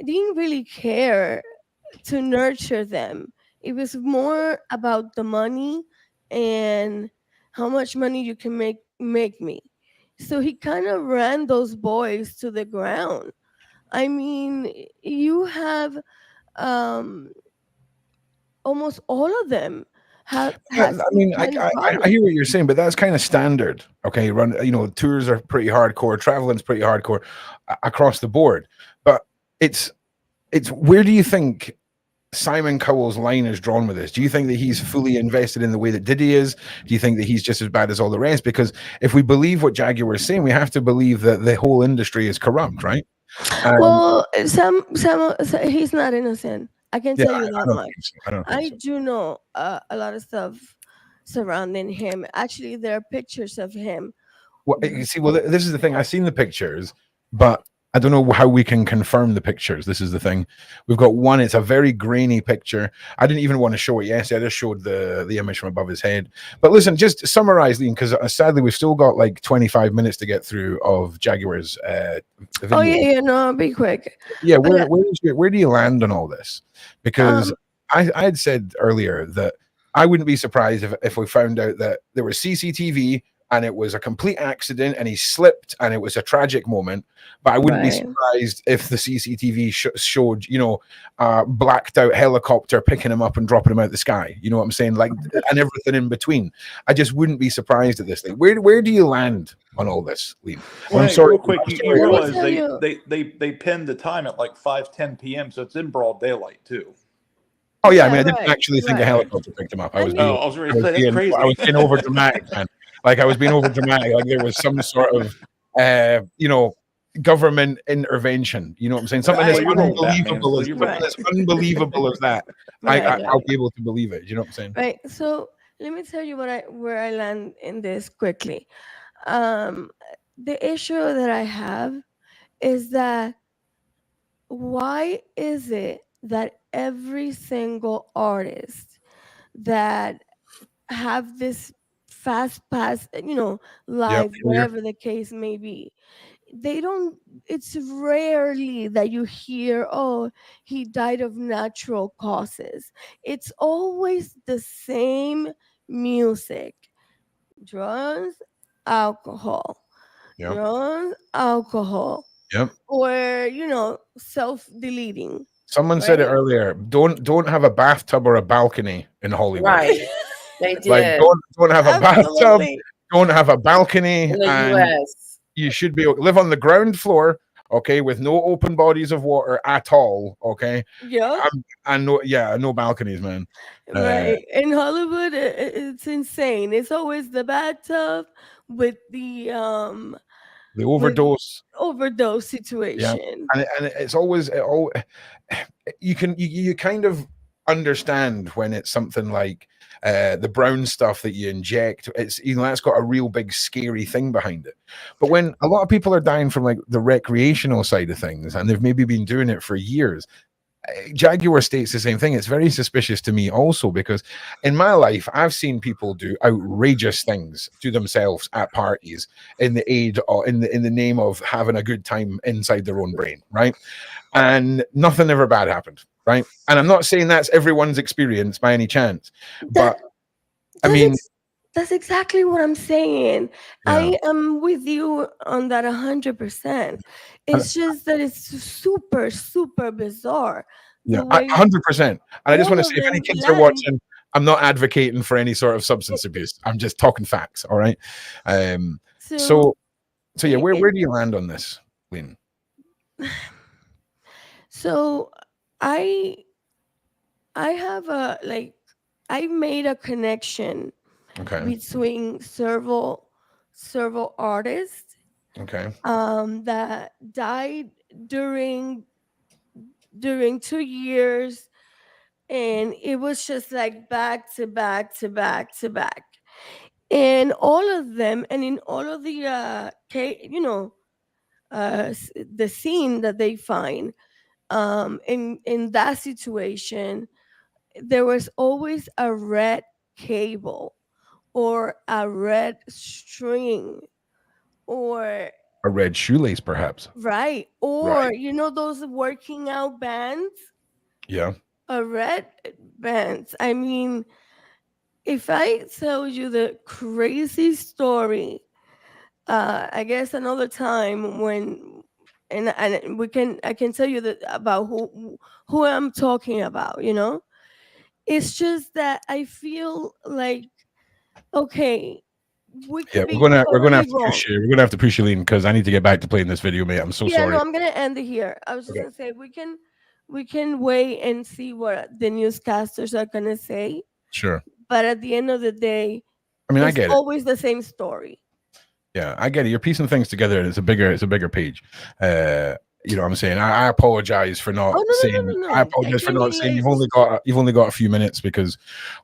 Speaker 8: didn't really care to nurture them. It was more about the money and how much money you can make me. So he kind of ran those boys to the ground. I mean, you have almost all of them have
Speaker 1: Yeah,
Speaker 8: had
Speaker 1: I
Speaker 8: some
Speaker 1: mean,
Speaker 8: kind of
Speaker 1: I
Speaker 8: problem.
Speaker 1: hear what you're saying, but that's kind of standard. Okay, tours are pretty hardcore, traveling's pretty hardcore across the board. But it's where do you think Simon Cowell's line is drawn with this? Do you think that he's fully invested in the way that Diddy is? Do you think that he's just as bad as all the rest? Because if we believe what Jaguar is saying, we have to believe that the whole industry is corrupt, right?
Speaker 8: Well, he's not innocent. I can
Speaker 1: Yeah,
Speaker 8: tell you
Speaker 1: I
Speaker 8: that
Speaker 1: don't
Speaker 8: much.
Speaker 1: think so. I don't
Speaker 8: I
Speaker 1: think so.
Speaker 8: do know a lot of stuff surrounding him. Actually, there are pictures of him
Speaker 1: Well, you see, well, this is the thing. I've seen the pictures, but I don't know how we can confirm the pictures. This is the thing. We've got one. It's a very grainy picture. I didn't even want to show it yesterday. I just showed the image from above his head. But listen, just summarize, Liam, because sadly we've still got like 25 minutes to get through of Jaguar's video.
Speaker 8: Oh yeah, no, I'll be quick.
Speaker 1: Yeah, where do you land on all this? Because I had said earlier that I wouldn't be surprised if we found out that there was CCTV and it was a complete accident and he slipped and it was a tragic moment. But I wouldn't be surprised if the CCTV showed, you know, blacked out helicopter picking him up and dropping him out the sky. You know what I'm saying? Like, and everything in between. I just wouldn't be surprised at this thing. Where do you land on all this, Liam?
Speaker 3: Well,
Speaker 1: I'm sorry.
Speaker 3: Real quick, you realize they pinned the time at like 5:10 p.m. So it's in broad daylight too.
Speaker 1: Oh yeah, I mean, I didn't actually think a helicopter picked him up. I was being over dramatic, man. Like I was being over dramatic. Like there was some sort of, you know, government intervention. You know what I'm saying? Something as unbelievable as that. I'll be able to believe it. You know what I'm saying?
Speaker 8: Right. So let me tell you where I land in this quickly. The issue that I have is that why is it that every single artist that have this fast pass, you know, live, whatever the case may be, it's rarely that you hear, oh, he died of natural causes. It's always the same music: drugs, alcohol, drugs, alcohol, or, you know, self-deleting.
Speaker 1: Someone said it earlier. Don't have a bathtub or a balcony in Hollywood.
Speaker 9: Right. They did.
Speaker 1: Like don't have a bathtub, don't have a balcony,
Speaker 9: in the
Speaker 1: and
Speaker 9: US.
Speaker 1: You should be live on the ground floor, okay, with no open bodies of water at all, okay. And no balconies, man.
Speaker 8: Right. In Hollywood, it's insane. It's always the bathtub with the
Speaker 1: overdose
Speaker 8: situation.
Speaker 1: And it's always you kind of understand when it's something like the brown stuff that you inject. It's, you know, that's got a real big scary thing behind it. But when a lot of people are dying from like the recreational side of things, and they've maybe been doing it for years, Jaguar states the same thing. It's very suspicious to me also, because in my life I've seen people do outrageous things to themselves at parties in the aid or in the name of having a good time inside their own brain, right? And nothing ever bad happened, right? And I'm not saying that's everyone's experience by any chance, but I mean,
Speaker 8: that's exactly what I'm saying. I am with you on that 100%. It's just that it's super, super bizarre.
Speaker 1: Yeah, 100%. And I just want to say, if any kids are watching, I'm not advocating for any sort of substance abuse. I'm just talking facts. All right. So yeah, where do you land on this, Lynn?
Speaker 8: So I have I made a connection between several artists that died during 2 years, and it was just like back to back to back to back, and all of them, and in all of the the scene that they find in that situation, there was always a red cable or a red string or
Speaker 1: a red shoelace, perhaps.
Speaker 8: Right. Or you know those working out bands?
Speaker 1: Yeah.
Speaker 8: A red bands. I mean, if I tell you the crazy story, I guess another time when I can tell you that about who I'm talking about, you know? It's just that I feel like, okay, we're gonna
Speaker 1: have to push you. We're gonna have to push you, Lean, because I need to get back to playing this video, mate. I'm so sorry.
Speaker 8: No, I'm gonna end it here. I was just gonna say we can wait and see what the newscasters are gonna say.
Speaker 1: Sure.
Speaker 8: But at the end of the day,
Speaker 1: I mean, I get it.
Speaker 8: It's always the same story.
Speaker 1: Yeah, I get it. You're piecing things together, and it's a bigger page. You know what I'm saying? I apologize for not saying. I apologize for not saying. You've only got a few minutes because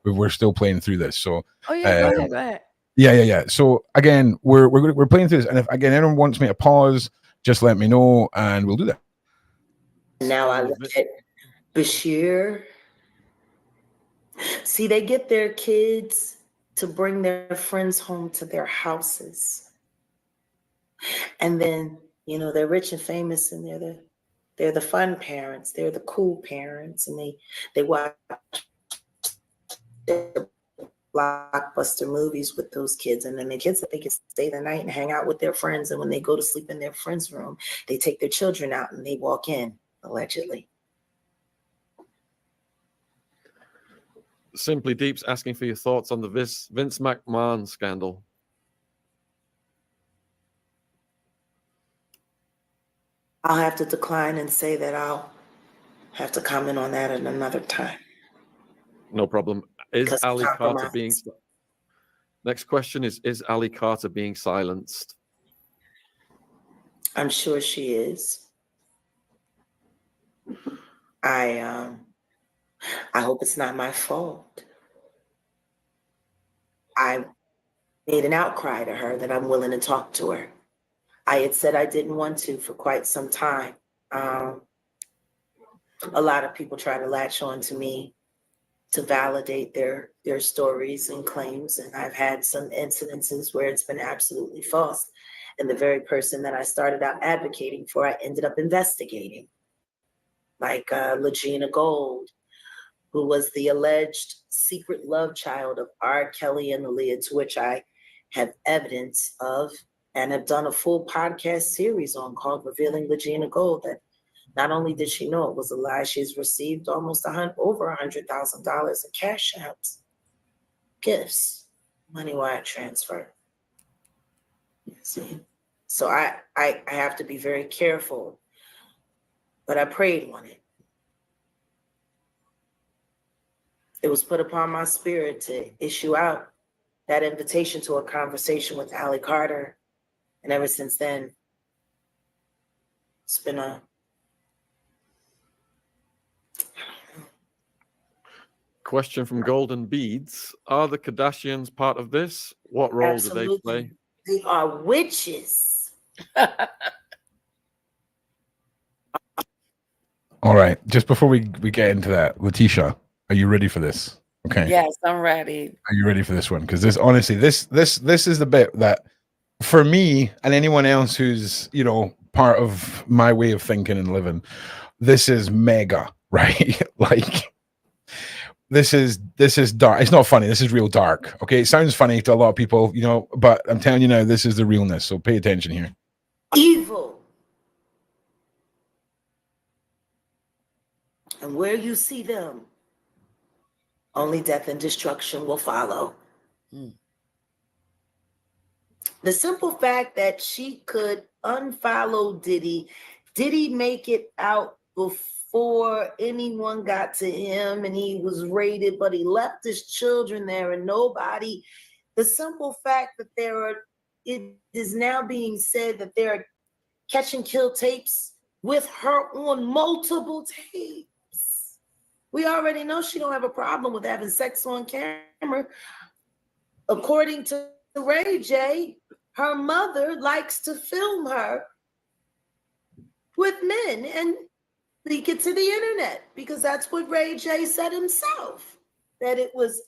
Speaker 1: we're still playing through this. So
Speaker 8: go ahead.
Speaker 1: Yeah. So again, we're playing through this, and if again anyone wants me to pause, just let me know, and we'll do that.
Speaker 4: Now I look at Bashir. See, they get their kids to bring their friends home to their houses, and then they're rich and famous, and they're the fun parents, they're the cool parents, and they watch blockbuster movies with those kids, and then the kids that they can stay the night and hang out with their friends, and when they go to sleep in their friend's room, they take their children out and they walk in, allegedly.
Speaker 5: Simply Deep's asking for your thoughts on the Vince McMahon scandal.
Speaker 4: I'll have to decline and say that I'll have to comment on that at another time.
Speaker 5: No problem. Is Ali Carter being... Next question is Ali Carter being silenced?
Speaker 4: I'm sure she is. I hope it's not my fault. I made an outcry to her that I'm willing to talk to her. I had said I didn't want to for quite some time. A lot of people try to latch on to me to validate their stories and claims, and I've had some incidences where it's been absolutely false. And the very person that I started out advocating for, I ended up investigating, like Legina Gold, who was the alleged secret love child of R. Kelly and Aaliyah, to which I have evidence of and have done a full podcast series on called Revealing Legina Gold, that not only did she know it was a lie, she's received almost over $100,000 in cash outs, gifts, money wire transfer. See? So I have to be very careful, but I prayed on it. It was put upon my spirit to issue out that invitation to a conversation with Ali Carter. And ever since then, it's been a...
Speaker 5: Question from Golden Beads. Are the Kardashians part of this? What role
Speaker 4: Absolutely.
Speaker 5: do they play?
Speaker 4: They are witches.
Speaker 1: All right. Just before we get into that, Letitia, are you ready for this? Okay.
Speaker 6: Yes, I'm ready.
Speaker 1: Are you ready for this one? Because this, honestly, this is the bit that, for me and anyone else who's part of my way of thinking and living, this is mega, right? Like, this is dark. It's not funny. This is real dark. Okay, it sounds funny to a lot of people, but I'm telling you now, this is the realness. So pay attention here.
Speaker 4: Evil. And where you see them, only death and destruction will follow. The simple fact that she could unfollow Diddy make it out before anyone got to him, and he was raided, but he left his children there and nobody. The simple fact that it is now being said that there are catch and kill tapes with her on multiple tapes. We already know she don't have a problem with having sex on camera. According to Ray J, her mother likes to film her with men and leak it to the internet, because that's what Ray J said himself, that it was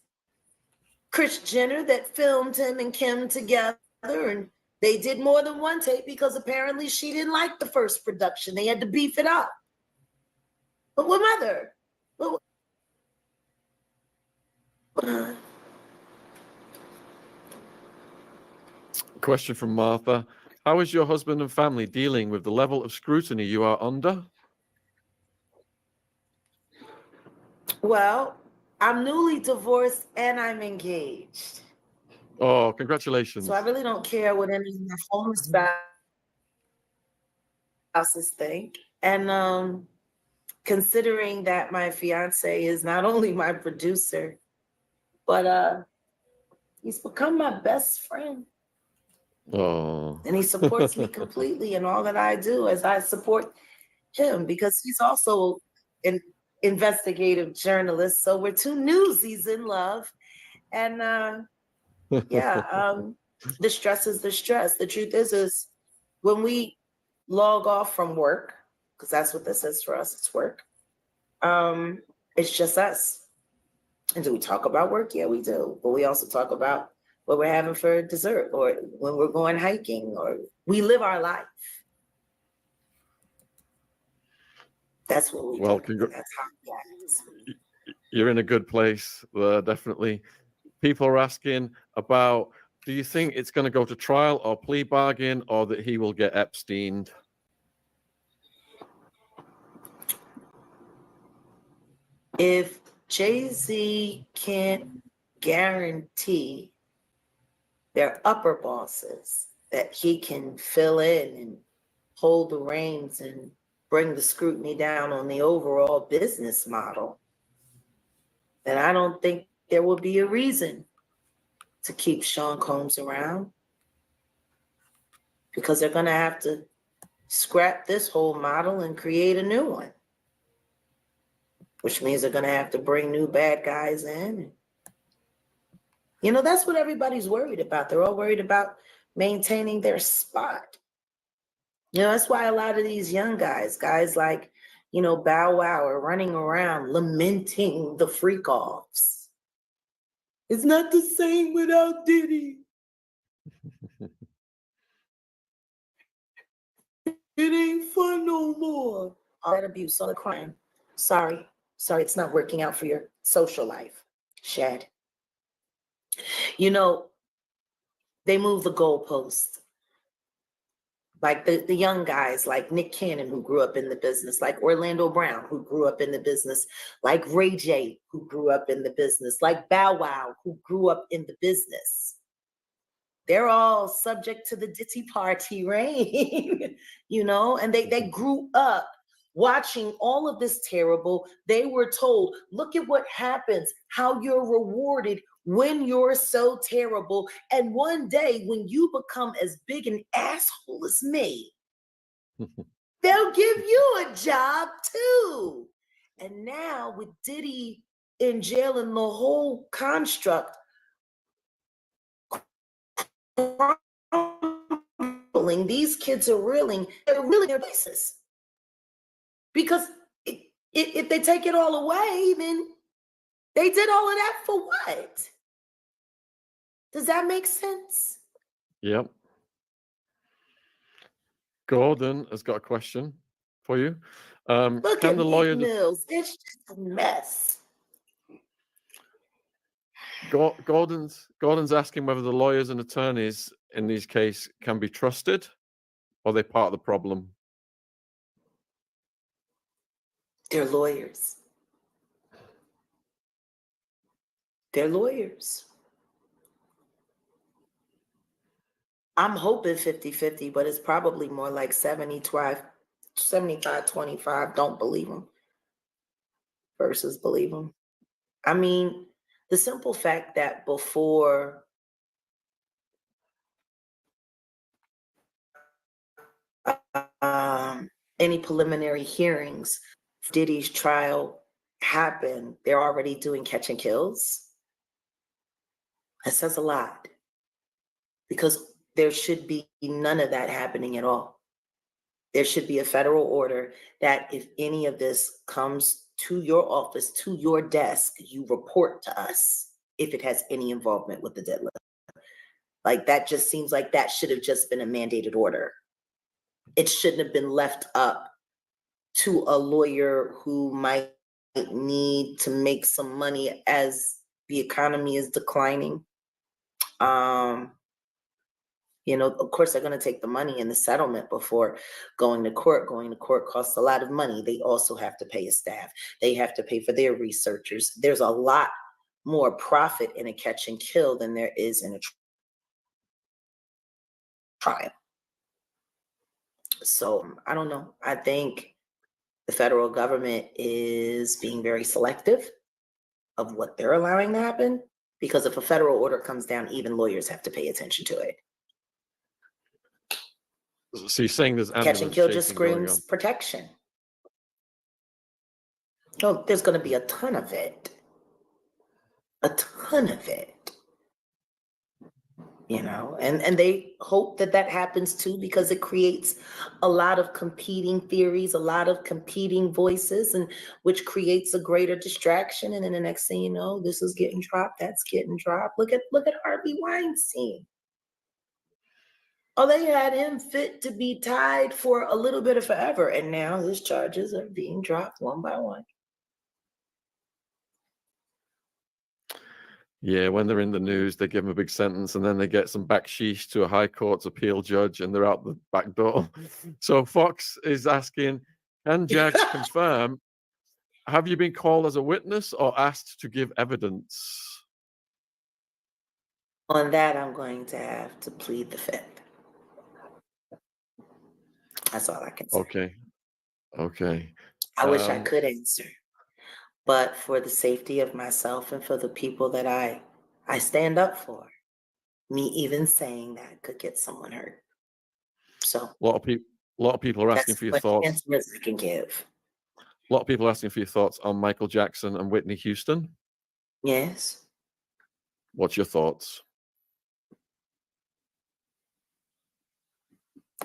Speaker 4: Kris Jenner that filmed him and Kim together, and they did more than one tape because apparently she didn't like the first production. They had to beef it up. But what mother?
Speaker 5: Question from Martha. How is your husband and family dealing with the level of scrutiny you are under?
Speaker 4: Well, I'm newly divorced and I'm engaged.
Speaker 5: Oh, congratulations.
Speaker 4: So I really don't care what any of my former spouses think. And considering that my fiance is not only my producer, but he's become my best friend.
Speaker 5: Oh.
Speaker 4: And he supports me completely in all that I do, as I support him, because he's also an investigative journalist. So we're two newsies in love. And Yeah, the stress is the stress. The truth is when we log off from work, because that's what this is for us, it's work. It's just us. And do we talk about work? Yeah, we do. But we also talk about what we're having for dessert, or when we're going hiking, or we live our life. That's what we do. That's how we act.
Speaker 5: You're in a good place there, definitely. People are asking about, do you think it's going to go to trial or plea bargain, or that he will get Epsteined?
Speaker 4: If Jay-Z can't guarantee their upper bosses that he can fill in and hold the reins and bring the scrutiny down on the overall business model, then I don't think there will be a reason to keep Sean Combs around, because they're going to have to scrap this whole model and create a new one, which means they're going to have to bring new bad guys in. You know, that's what everybody's worried about. They're all worried about maintaining their spot. You know, that's why a lot of these young guys like, you know, Bow Wow, are running around lamenting the freak offs. It's not the same without Diddy. It ain't fun no more. All that abuse, all the crime. Sorry, it's not working out for your social life, Shad. You know, they move the goalposts. Like the young guys, like Nick Cannon, who grew up in the business, like Orlando Brown, who grew up in the business, like Ray J, who grew up in the business, like Bow Wow, who grew up in the business. They're all subject to the Diddy party reign, you know, and they grew up watching all of this terrible. They were told, look at what happens, how you're rewarded when you're so terrible. And one day when you become as big an asshole as me, they'll give you a job too. And now with Diddy in jail and the whole construct, these kids are reeling, they're reeling their places. Because if they take it all away, then they did all of that for what? Does that make sense?
Speaker 5: Yep. Gordon has got a question for you.
Speaker 4: Look
Speaker 5: can
Speaker 4: at
Speaker 5: the lawyer
Speaker 4: Mills. It's just a mess.
Speaker 5: Gordon's asking whether the lawyers and attorneys in these cases can be trusted, or are they part of the problem?
Speaker 4: They're lawyers. They're lawyers. I'm hoping 50-50, but it's probably more like 75-25, don't believe them versus believe them. I mean, the simple fact that before any preliminary hearings, Diddy's trial happened, they're already doing catch and kills. That says a lot, because there should be none of that happening at all. There should be a federal order that if any of this comes to your office, to your desk, you report to us if it has any involvement with the deadline. Like, that just seems like that should have just been a mandated order. It shouldn't have been left up to a lawyer who might need to make some money as the economy is declining. You know, of course, they're going to take the money in the settlement before going to court. Going to court costs a lot of money. They also have to pay a staff. They have to pay for their researchers. There's a lot more profit in a catch and kill than there is in a trial. So I don't know. I think the federal government is being very selective of what they're allowing to happen, because if a federal order comes down, even lawyers have to pay attention to it.
Speaker 5: So you're saying there's
Speaker 4: catch and kill just screams protection. Oh, there's going to be a ton of it. A ton of it. And they hope that happens too, because it creates a lot of competing theories, a lot of competing voices, and which creates a greater distraction. And then the next thing you know, this is getting dropped, that's getting dropped. Look at Harvey Weinstein. Oh, they had him fit to be tied for a little bit of forever, and now his charges are being dropped one by one.
Speaker 5: Yeah, when they're in the news, they give them a big sentence, and then they get some backsheesh to a high court's appeal judge, and they're out the back door. So Fox is asking, can Jags confirm, have you been called as a witness or asked to give evidence?
Speaker 4: On that, I'm going to have to plead the fifth. That's all I can say.
Speaker 5: Okay.
Speaker 4: I wish I could answer, but for the safety of myself and for the people that I stand up for, me even saying that could get someone hurt. So
Speaker 5: a lot of people are asking for your thoughts.
Speaker 4: Answers I can give.
Speaker 5: A lot of people are asking for your thoughts on Michael Jackson and Whitney Houston.
Speaker 4: Yes.
Speaker 5: What's your thoughts?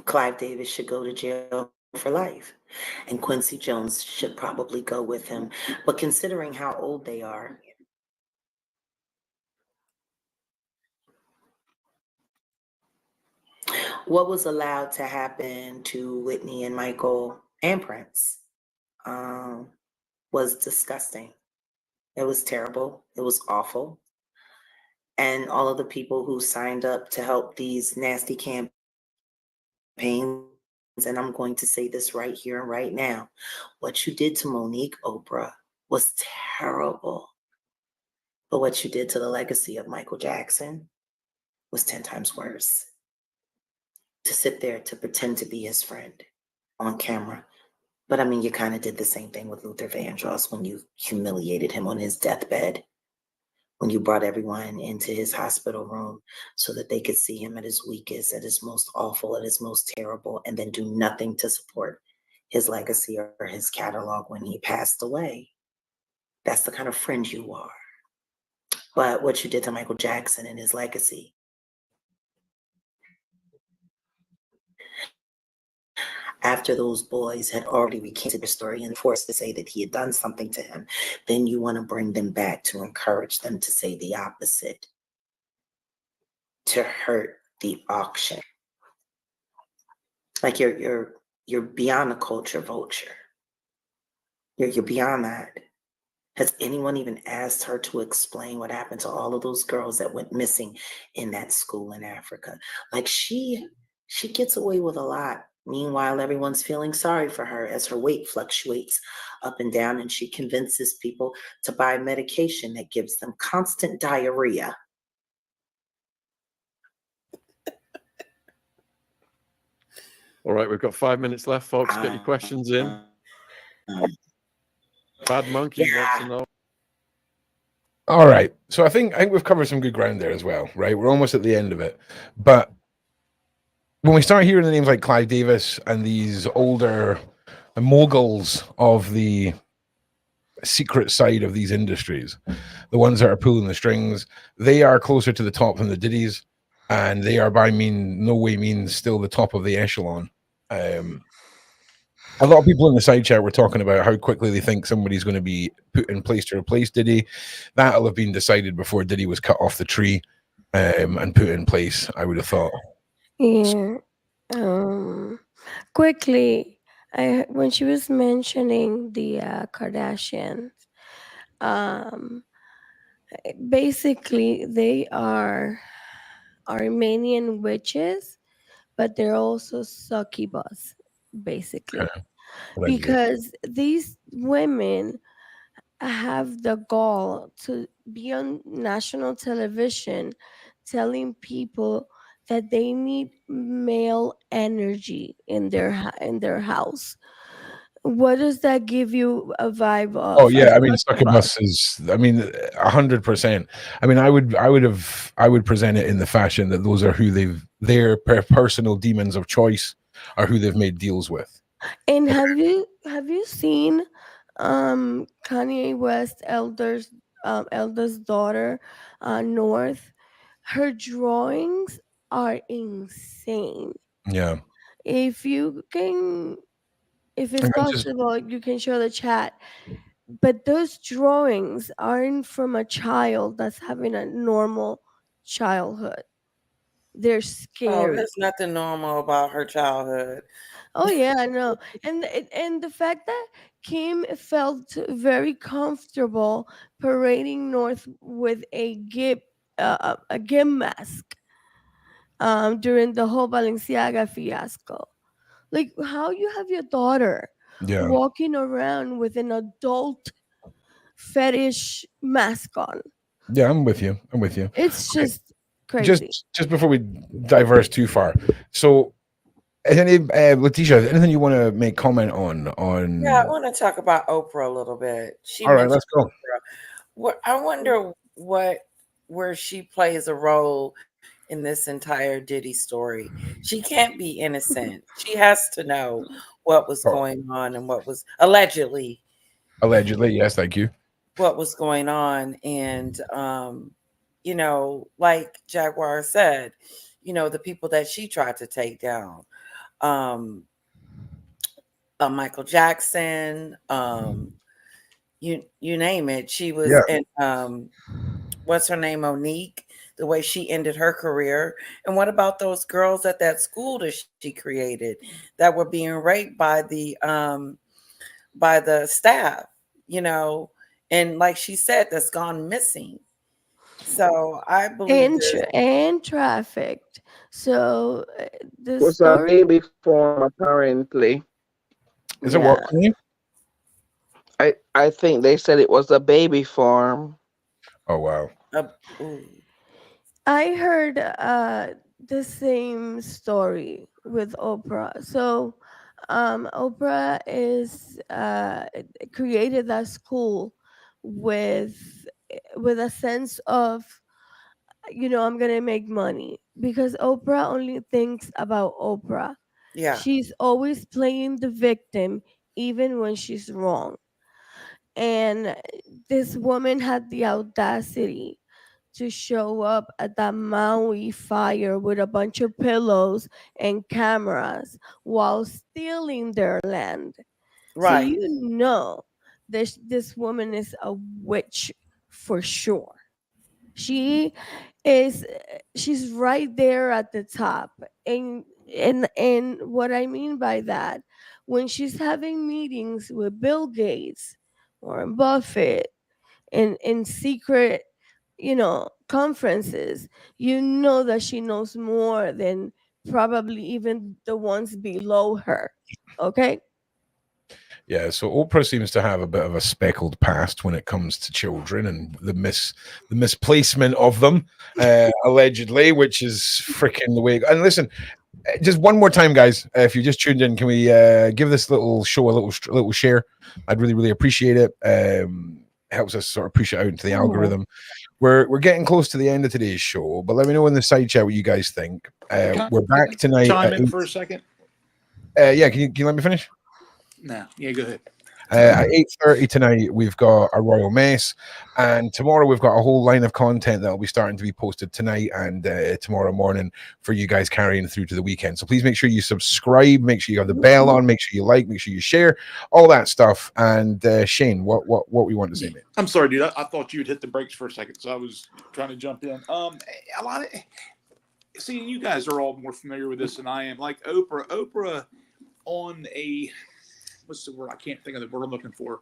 Speaker 4: Clive Davis should go to jail for life, and Quincy Jones should probably go with him. But considering how old they are, what was allowed to happen to Whitney and Michael and Prince was disgusting. It was terrible. It was awful. And all of the people who signed up to help these nasty campaigns, and I'm going to say this right here and right now, what you did to Monique Oprah was terrible. But what you did to the legacy of Michael Jackson was 10 times worse. To sit there to pretend to be his friend on camera. But I mean, you kind of did the same thing with Luther Vandross when you humiliated him on his deathbed, when you brought everyone into his hospital room so that they could see him at his weakest, at his most awful, at his most terrible, and then do nothing to support his legacy or his catalog when he passed away. That's the kind of friend you are. But what you did to Michael Jackson and his legacy, after those boys had already recanted their story and forced to say that he had done something to him, then you want to bring them back to encourage them to say the opposite, to hurt the auction. Like you're beyond a culture vulture. You're beyond that. Has anyone even asked her to explain what happened to all of those girls that went missing in that school in Africa? Like she gets away with a lot. Meanwhile, everyone's feeling sorry for her as her weight fluctuates up and down, and she convinces people to buy medication that gives them constant diarrhea.
Speaker 5: All right, we've got 5 minutes left, folks. Get your questions in. Bad Monkey wants to know.
Speaker 1: All right. So I think we've covered some good ground there as well, right? We're almost at the end of it. But when we start hearing the names like Clive Davis and these older moguls of the secret side of these industries, the ones that are pulling the strings, they are closer to the top than the Diddies, and they are by no way means still the top of the echelon. A lot of people in the side chat were talking about how quickly they think somebody's going to be put in place to replace Diddy. That'll have been decided before Diddy was cut off the tree and put in place, I would have thought.
Speaker 8: Yeah. Quickly, when she was mentioning the Kardashians, basically they are Armenian witches, but they're also succubus, basically. Because these women have the gall to be on national television telling people that they need male energy in their house. What does that give you a vibe of?
Speaker 1: Oh yeah, I mean, succubus is, 100%. I mean, I would present it in the fashion that those are who their personal demons of choice are who they've made deals with.
Speaker 8: And have you seen Kanye West eldest daughter, North, her drawings are insane.
Speaker 1: Yeah.
Speaker 8: If you can, if it's
Speaker 1: I just
Speaker 8: possible, you can show the chat. But those drawings aren't from a child that's having a normal childhood. They're
Speaker 6: Oh,
Speaker 8: scary.
Speaker 6: there's nothing normal about her childhood.
Speaker 8: Oh yeah, I know. And the fact that Kim felt very comfortable parading north with a gimp mask during the whole Balenciaga fiasco. Like how you have your daughter
Speaker 1: yeah.
Speaker 8: walking around with an adult fetish mask on.
Speaker 1: Yeah, I'm with you. I'm with you.
Speaker 8: It's
Speaker 1: Okay.
Speaker 8: just crazy.
Speaker 1: Just before we diverse too far. So Letitia, anything you want to make comment on
Speaker 6: Yeah, I want to talk about Oprah a little bit. She
Speaker 1: all right,
Speaker 6: mentioned
Speaker 1: let's go.
Speaker 6: Oprah. I wonder where she plays a role in this entire Diddy story. She can't be innocent. She has to know what was
Speaker 1: Oh,
Speaker 6: going on and what was allegedly
Speaker 1: yes, thank you.
Speaker 6: what was going on. And you know, like Jaguar said, you know, the people that she tried to take down. Michael Jackson, you name it. She was
Speaker 1: Yeah.
Speaker 6: in what's her name, Monique, the way she ended her career. And what about those girls at that school that she created that were being raped by the staff, you know, and like she said, that's gone missing. So I believe this.
Speaker 8: And trafficked. So the
Speaker 7: It was a
Speaker 8: story,
Speaker 7: baby form, apparently.
Speaker 1: Is it what?
Speaker 8: yeah.
Speaker 7: I think they said it was a baby form.
Speaker 1: Oh wow.
Speaker 6: Ooh,
Speaker 8: I heard the same story with Oprah. So Oprah is created that school with a sense of, you know, I'm gonna make money, because Oprah only thinks about Oprah.
Speaker 6: yeah,
Speaker 8: She's always playing the victim even when she's wrong. And this woman had the audacity to show up at that Maui fire with a bunch of pillows and cameras while stealing their land. So
Speaker 6: right,
Speaker 8: you know this woman is a witch for sure. She is she's right there at the top. And what I mean by that, when she's having meetings with Bill Gates, Warren Buffett, in secret, you know, conferences, you know that she knows more than probably even the ones below her. Okay?
Speaker 1: Yeah, so Oprah seems to have a bit of a speckled past when it comes to children and the misplacement of them, allegedly, which is freaking the way. And listen, just one more time, guys. If you just tuned in, can we give this little show a little share? I'd really appreciate it. Helps us sort of push it out into the algorithm. We're getting close to the end of today's show, but let me know in the side chat what you guys think. We're back tonight.
Speaker 3: Chime in for a second.
Speaker 1: Yeah, can you let me finish?
Speaker 3: No, yeah, go ahead.
Speaker 1: At 8:30 tonight, we've got a royal mess, and tomorrow we've got a whole line of content that will be starting to be posted tonight and tomorrow morning for you guys carrying through to the weekend. So please make sure you subscribe, make sure you have the bell on, make sure you like, make sure you share, all that stuff. And Shane, what we want to say, mate?
Speaker 3: I'm sorry, dude. I thought you'd hit the brakes for a second, so I was trying to jump in. A lot of see, you guys are all more familiar with this than I am. Like Oprah on a what's the word? I can't think of the word I'm looking for.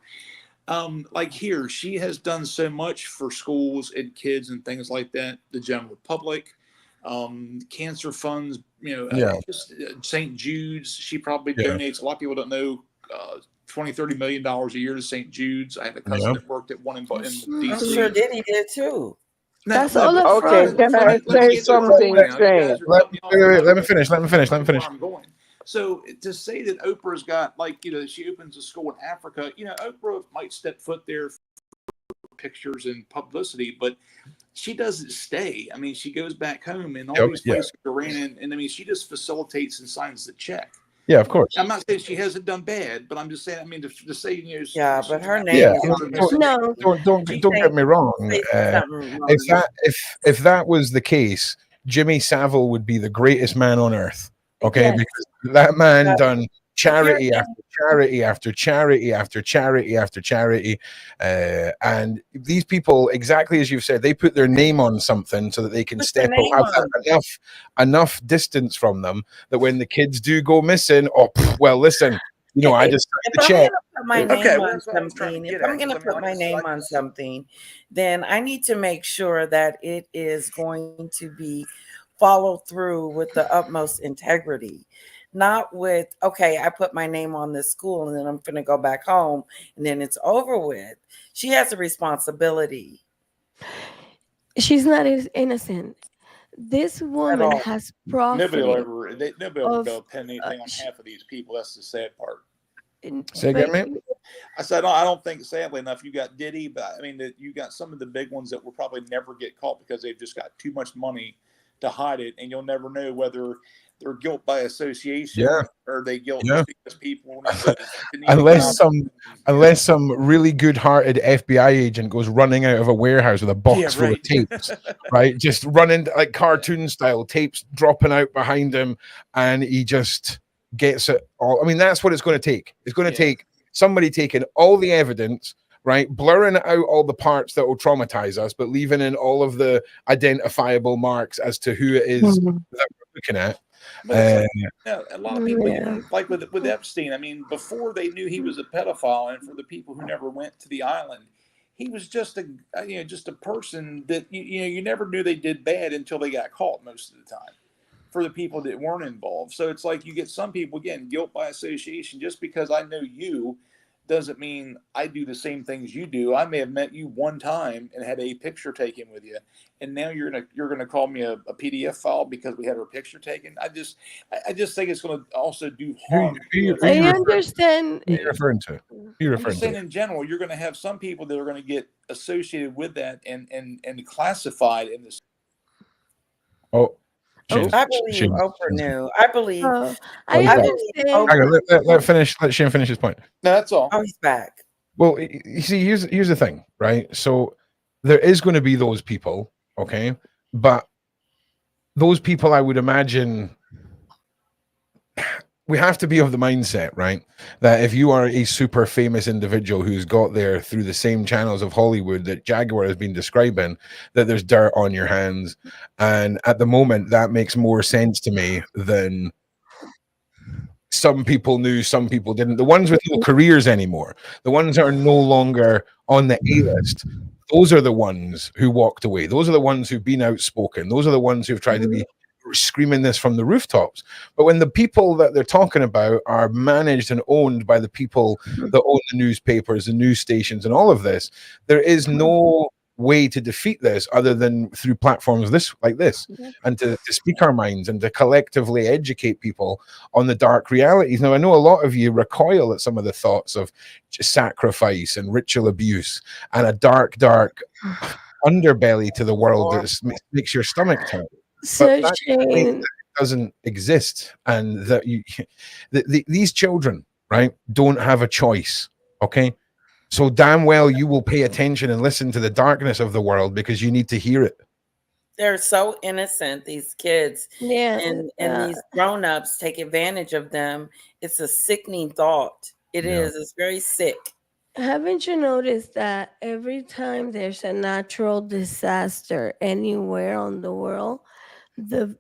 Speaker 3: Like here, she has done so much for schools and kids and things like that, the general public, cancer funds, you know, just St. Jude's. She probably donates. A lot of people don't know, $20-30 million a year to St. Jude's. I have a cousin that worked at one in DC.
Speaker 6: I'm sure Diddy did too.
Speaker 8: That's all up
Speaker 7: Okay,
Speaker 8: front.
Speaker 7: can I say something, Shane?
Speaker 1: Let me finish.
Speaker 3: I'm going. So to say that Oprah's got, like, you know, she opens a school in Africa, you know, Oprah might step foot there for pictures and publicity, but she doesn't stay. I mean, she goes back home and all these places are ran in, and I mean, she just facilitates and signs the check.
Speaker 1: Yeah, of course.
Speaker 3: I'm not saying she hasn't done bad, but I'm just saying. I mean, to say
Speaker 6: Yeah, but her name
Speaker 1: Yeah,
Speaker 6: is
Speaker 1: I mean,
Speaker 6: on there.
Speaker 8: No.
Speaker 1: don't
Speaker 6: She
Speaker 1: get
Speaker 6: saying
Speaker 1: me wrong.
Speaker 6: something wrong.
Speaker 1: If that was the case, Jimmy Savile would be the greatest man on earth. Okay,
Speaker 8: Yes.
Speaker 1: because that man
Speaker 6: But
Speaker 1: done charity
Speaker 6: here-
Speaker 1: after charity after charity after charity after charity, and these people, exactly as you've said, they put their name on something so that they can
Speaker 6: Put
Speaker 1: step
Speaker 6: their name
Speaker 1: have
Speaker 6: on
Speaker 1: enough distance from them that when the kids do go missing, well, listen, you know, I just
Speaker 6: If
Speaker 1: the
Speaker 6: I'm
Speaker 1: check.
Speaker 6: gonna put my
Speaker 3: Okay,
Speaker 6: name
Speaker 3: well,
Speaker 6: on
Speaker 3: that's what I was trying to
Speaker 6: something,
Speaker 3: get
Speaker 6: if I'm
Speaker 3: at,
Speaker 6: gonna
Speaker 3: 'cause I mean,
Speaker 6: put
Speaker 3: like
Speaker 6: my
Speaker 3: I said,
Speaker 6: name
Speaker 3: I
Speaker 6: on
Speaker 3: just-
Speaker 6: something, then I need to make sure that it is going to be followed through with the utmost integrity. Not with, okay, I put my name on this school and then I'm gonna go back home and then it's over with. She has a responsibility.
Speaker 8: She's not innocent. This woman
Speaker 6: all.
Speaker 8: has
Speaker 3: Nobody will
Speaker 8: profited
Speaker 3: ever. Nobody will
Speaker 8: of
Speaker 3: go pin anything on
Speaker 8: she-
Speaker 3: half of these people. That's the sad part.
Speaker 1: Say
Speaker 8: but
Speaker 1: again, mate?
Speaker 3: I said, I don't think, sadly enough, you got Diddy, but I mean, that you got some of the big ones that will probably never get caught because they've just got too much money to hide it, and you'll never know whether they're guilt by association
Speaker 1: Yeah.
Speaker 3: or they guilt
Speaker 1: Yeah.
Speaker 3: just because people need to
Speaker 1: unless some really good-hearted FBI agent goes running out of a warehouse with a box full of tapes, right? Just running like cartoon style, tapes dropping out behind him, and he just gets it all. I mean, that's what it's going to take. It's going to take somebody taking all the evidence, right, blurring out all the parts that will traumatize us, but leaving in all of the identifiable marks as to who it is that we're looking at.
Speaker 3: But it's like, a lot of people,
Speaker 8: Yeah.
Speaker 3: like with Epstein, I mean, before they knew he was a pedophile, and for the people who never went to the island, he was just a person that you never knew they did bad until they got caught most of the time. For the people that weren't involved, so it's like you get some people, again, guilt by association. Just because I know you doesn't mean I do the same things you do. I may have met you one time and had a picture taken with you, and now you're gonna call me a PDF file because we had our picture taken. I just think it's going to also do harm.
Speaker 8: I understand.
Speaker 1: Who are you referring to?
Speaker 3: I'm just saying in general, you're going to have some people that are going to get associated with that and classified in this.
Speaker 1: Oh.
Speaker 6: I believe Oprah knew. I believe.
Speaker 8: I understand.
Speaker 1: Let Shane finish his point.
Speaker 3: No, that's all.
Speaker 6: Oh, he's back.
Speaker 1: Well, you see, here's the thing, right? So there is going to be those people, okay, but those people, I would imagine, we have to be of the mindset, right, that if you are a super famous individual who's got there through the same channels of Hollywood that Jaguar has been describing, that there's dirt on your hands. And at the moment, that makes more sense to me than some people knew, some people didn't. The ones with no careers anymore, the ones that are no longer on the A-list, those are the ones who walked away. Those are the ones who've been outspoken. Those are the ones who've tried to be screaming this from the rooftops. But when the people that they're talking about are managed and owned by the people that own the newspapers, the news stations, and all of this, there is no way to defeat this other than through platforms like this, and to speak our minds and to collectively educate people on the dark realities. Now, I know a lot of you recoil at some of the thoughts of sacrifice and ritual abuse and a dark underbelly to the world that makes your stomach turn. But that doesn't exist, and that these children, right, don't have a choice. Okay, so damn well you will pay attention and listen to the darkness of the world because you need to hear it.
Speaker 6: They're so innocent, these kids, and these grown-ups take advantage of them. It's a sickening thought. It's very sick.
Speaker 8: Haven't you noticed that every time there's a natural disaster anywhere on the world, the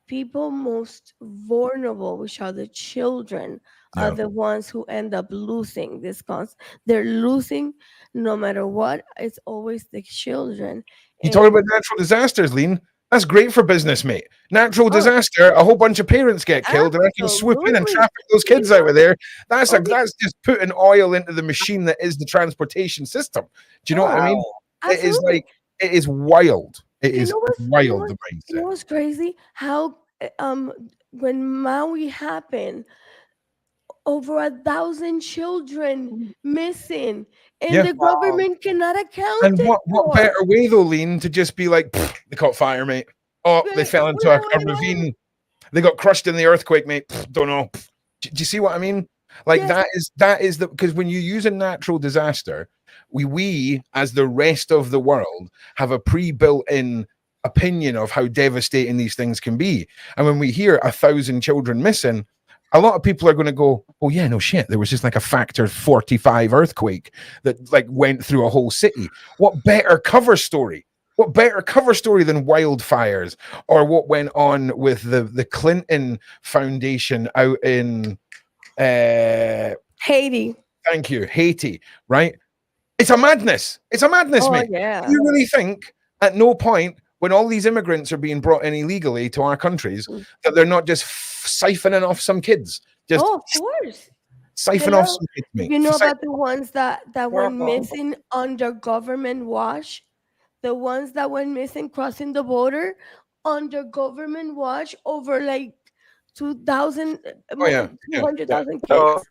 Speaker 8: people most vulnerable, which are the children, are the ones who end up losing this concept. They're losing no matter what. It's always the children.
Speaker 1: You talk about natural disasters, Lean. That's great for business, mate. Natural disaster, a whole bunch of parents get killed, and I can swoop in and traffic those kids out of there. That's just putting oil into the machine that is the transportation system. Do you know what I mean?
Speaker 8: Absolutely.
Speaker 1: It is wild. It is wild. The mindset.
Speaker 8: You know what's crazy? How when Maui happened, over 1,000 children missing, and the government cannot account.
Speaker 1: And what better way though, Lean, to just be like, they caught fire, mate. Oh, they fell into a ravine. They got crushed in the earthquake, mate. Don't know. Do you see what I mean? Like
Speaker 8: Yes.
Speaker 1: that is the, because when you use a natural disaster, we as the rest of the world have a pre-built-in opinion of how devastating these things can be. And when we hear 1,000 children missing, a lot of people are going to go, oh yeah, no shit, there was just like a factor 45 earthquake that like went through a whole city. What better cover story? What better cover story than wildfires, or what went on with the Clinton Foundation out in
Speaker 8: Haiti.
Speaker 1: thank you, Haiti, right? It's a madness. It's a madness,
Speaker 8: Oh
Speaker 1: mate.
Speaker 8: yeah.
Speaker 1: You really think at no point when all these immigrants are being brought in illegally to our countries that they're not just siphoning off some kids? Just
Speaker 8: Oh, of course.
Speaker 1: siphon
Speaker 8: Hello?
Speaker 1: off some kids, mate.
Speaker 8: You know
Speaker 1: Siphon-
Speaker 8: about the ones that went
Speaker 6: Horrible.
Speaker 8: missing under government watch? The ones that went missing crossing the border under government watch, over like 2,000,
Speaker 1: Oh, yeah, yeah,
Speaker 8: 200,000
Speaker 7: Oh,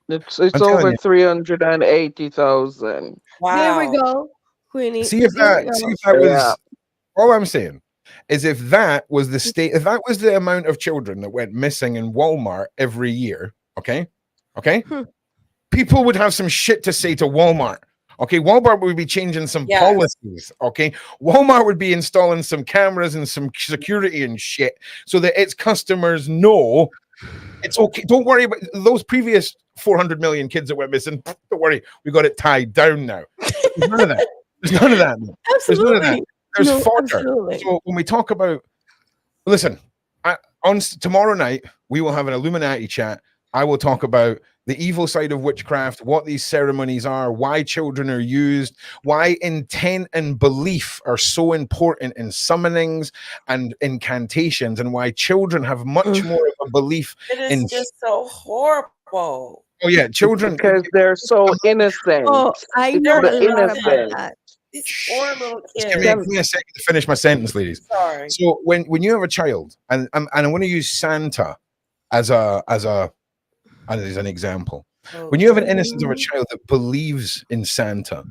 Speaker 8: kids.
Speaker 7: it's
Speaker 1: I'm telling
Speaker 7: over
Speaker 1: you.
Speaker 7: 380,000.
Speaker 8: There we
Speaker 6: Wow.
Speaker 8: go, Queenie.
Speaker 1: See if
Speaker 8: There we
Speaker 1: that
Speaker 8: go.
Speaker 1: was
Speaker 7: Yeah.
Speaker 1: all I'm saying is if that was the state, if that was the amount of children that went missing in Walmart every year, okay,
Speaker 8: Hmm.
Speaker 1: people would have some shit to say to Walmart. Okay, Walmart would be changing some
Speaker 6: Yes.
Speaker 1: policies. Okay, Walmart would be installing some cameras and some security and shit so that its customers know it's okay. Don't worry about those previous 400 million kids that went missing. Don't worry, we got it tied down now. There's none of that. There's none of that. There's none of that.
Speaker 8: Absolutely.
Speaker 1: There's
Speaker 8: No,
Speaker 1: fodder.
Speaker 8: absolutely.
Speaker 1: So when we talk about, listen, on tomorrow night we will have an Illuminati chat. I will talk about the evil side of witchcraft, what these ceremonies are, why children are used, why intent and belief are so important in summonings and incantations, and why children have much more of a belief
Speaker 6: It is
Speaker 1: in.
Speaker 6: just so horrible.
Speaker 1: Oh yeah, children.
Speaker 7: Because they're so innocent.
Speaker 8: Oh, I
Speaker 7: It's
Speaker 8: know
Speaker 7: the
Speaker 8: a lot about
Speaker 7: innocence.
Speaker 8: that.
Speaker 6: These poor little
Speaker 1: Just
Speaker 6: kids.
Speaker 1: give me a second to finish my sentence, ladies.
Speaker 6: Sorry.
Speaker 1: So when you have a child, and I want to use Santa as an example. When you have an innocence of a child that believes in Santa,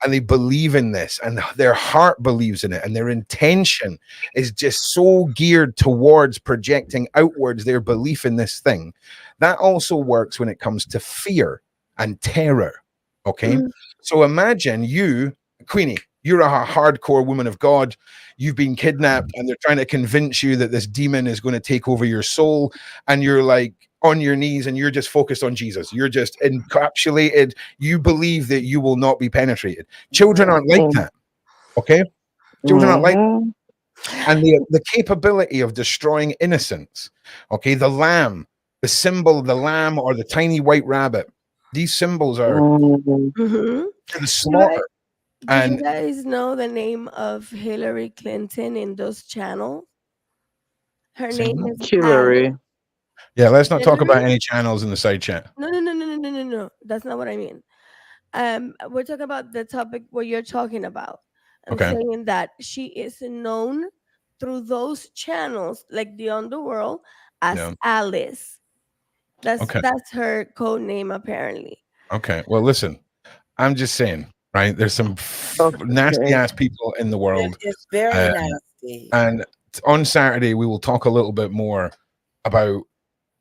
Speaker 1: and they believe in this, and their heart believes in it, and their intention is just so geared towards projecting outwards their belief in this thing, that also works when it comes to fear and terror. Okay, so imagine you, Queenie, you're a hardcore woman of God. You've been kidnapped, and they're trying to convince you that this demon is going to take over your soul, and you're like on your knees and you're just focused on Jesus. You're just encapsulated. You believe that you will not be penetrated. Children aren't like that. Okay? Children aren't like that. And the capability of destroying innocence. Okay, the lamb, the symbol of the lamb or the tiny white rabbit. These symbols are
Speaker 8: Mhm.
Speaker 1: the slaughter.
Speaker 8: Do
Speaker 1: And
Speaker 8: you guys know the name of Hillary Clinton in those channels? Her name is
Speaker 7: Hillary.
Speaker 8: Alice.
Speaker 1: yeah, let's not talk about
Speaker 8: Hillary?
Speaker 1: any channels in the side chat.
Speaker 8: No. That's not what I mean. We're talking about the topic what you're talking about. I'm
Speaker 1: Okay.
Speaker 8: saying that she is known through those channels, like the underworld, as
Speaker 1: Yeah.
Speaker 8: Alice.
Speaker 1: Okay.
Speaker 8: That's her code name apparently.
Speaker 1: Okay. Well, listen, I'm just saying, right? There's some nasty ass people in the world.
Speaker 6: It's very nasty.
Speaker 1: And on Saturday, we will talk a little bit more about,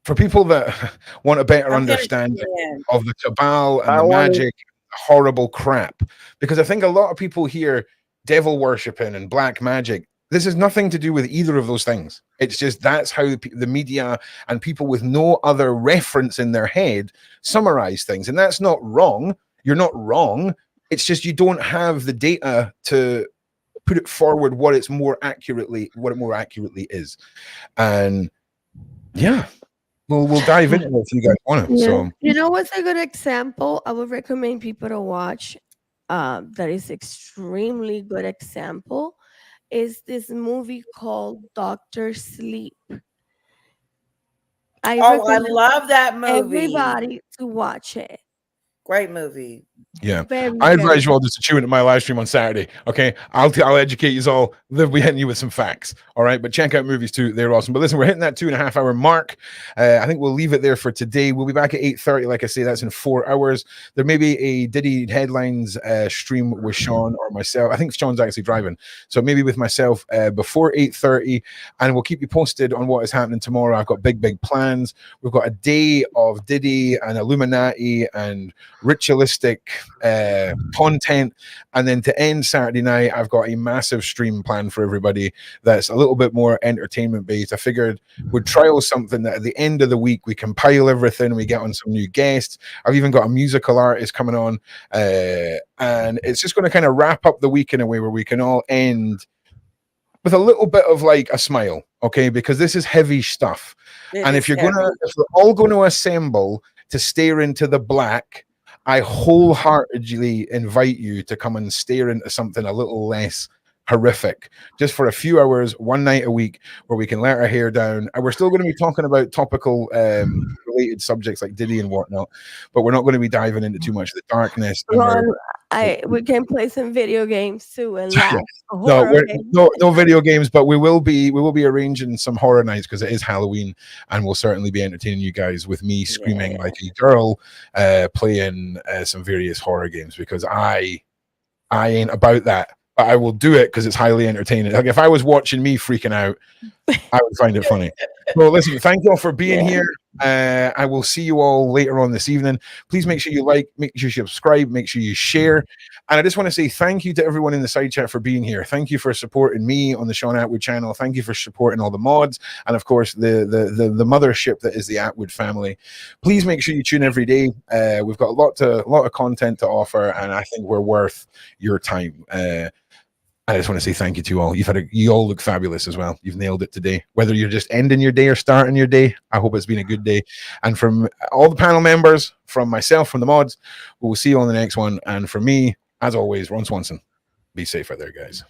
Speaker 1: for people that want a better understanding of the cabal and the magic, horrible crap. Because I think a lot of people hear devil worshipping and black magic. This has nothing to do with either of those things. It's just that's how the media and people with no other reference in their head summarize things. And that's not wrong. You're not wrong. It's just you don't have the data to put it forward what it more accurately is. And yeah, we'll dive into it if you guys want to.
Speaker 8: Yeah.
Speaker 1: So
Speaker 8: You know what's a good example? I would recommend people to watch. That is extremely good example. Is this movie called Doctor Sleep? I
Speaker 6: love that movie.
Speaker 8: everybody to watch it.
Speaker 6: Great movie.
Speaker 1: Yeah,
Speaker 8: Very,
Speaker 1: I
Speaker 8: very.
Speaker 1: advise you all just to tune into my live stream on Saturday. Okay, I'll educate you all. They'll be hitting you with some facts. All right, but check out movies too; they're awesome. But listen, we're hitting that 2.5 hour mark. I think we'll leave it there for today. We'll be back at 8:30. Like I say, that's in 4 hours. There may be a Diddy headlines stream with Sean or myself. I think Sean's actually driving, so maybe with myself before 8:30, and we'll keep you posted on what is happening tomorrow. I've got big plans. We've got a day of Diddy and Illuminati and ritualistic content, and then to end Saturday night I've got a massive stream planned for everybody that's a little bit more entertainment based. I figured we'd trial something that at the end of the week we compile everything, we get on some new guests. I've even got a musical artist coming on, and it's just going to kind of wrap up the week in a way where we can all end with a little bit of like a smile, okay, because this is heavy stuff. And if we're all going to assemble to stare into the black, I wholeheartedly invite you to come and stare into something a little less horrific, just for a few hours, one night a week, where we can let our hair down. And we're still going to be talking about topical related subjects like Diddy and whatnot, but we're not going to be diving into too much of the darkness.
Speaker 8: Ron, we can play some video games too and laugh.
Speaker 1: No video games, but we will be arranging some horror nights because it is Halloween, and we'll certainly be entertaining you guys with me screaming like a girl, playing some various horror games, because I ain't about that. But I will do it because it's highly entertaining. Like if I was watching me freaking out, I would find it funny. Well, listen, thank you all for being here. I will see you all later on this evening. Please make sure you like, make sure you subscribe, make sure you share. And I just want to say thank you to everyone in the side chat for being here. Thank you for supporting me on the Sean Atwood channel. Thank you for supporting all the mods, and of course the mothership that is the Atwood family. Please make sure you tune every day. We've got a lot of content to offer, and I think we're worth your time. I just want to say thank you to you all. You all look fabulous as well. You've nailed it today. Whether you're just ending your day or starting your day, I hope it's been a good day. And from all the panel members, from myself, from the mods, we'll see you on the next one. And for me, as always, Ron Swanson, be safe out there, guys.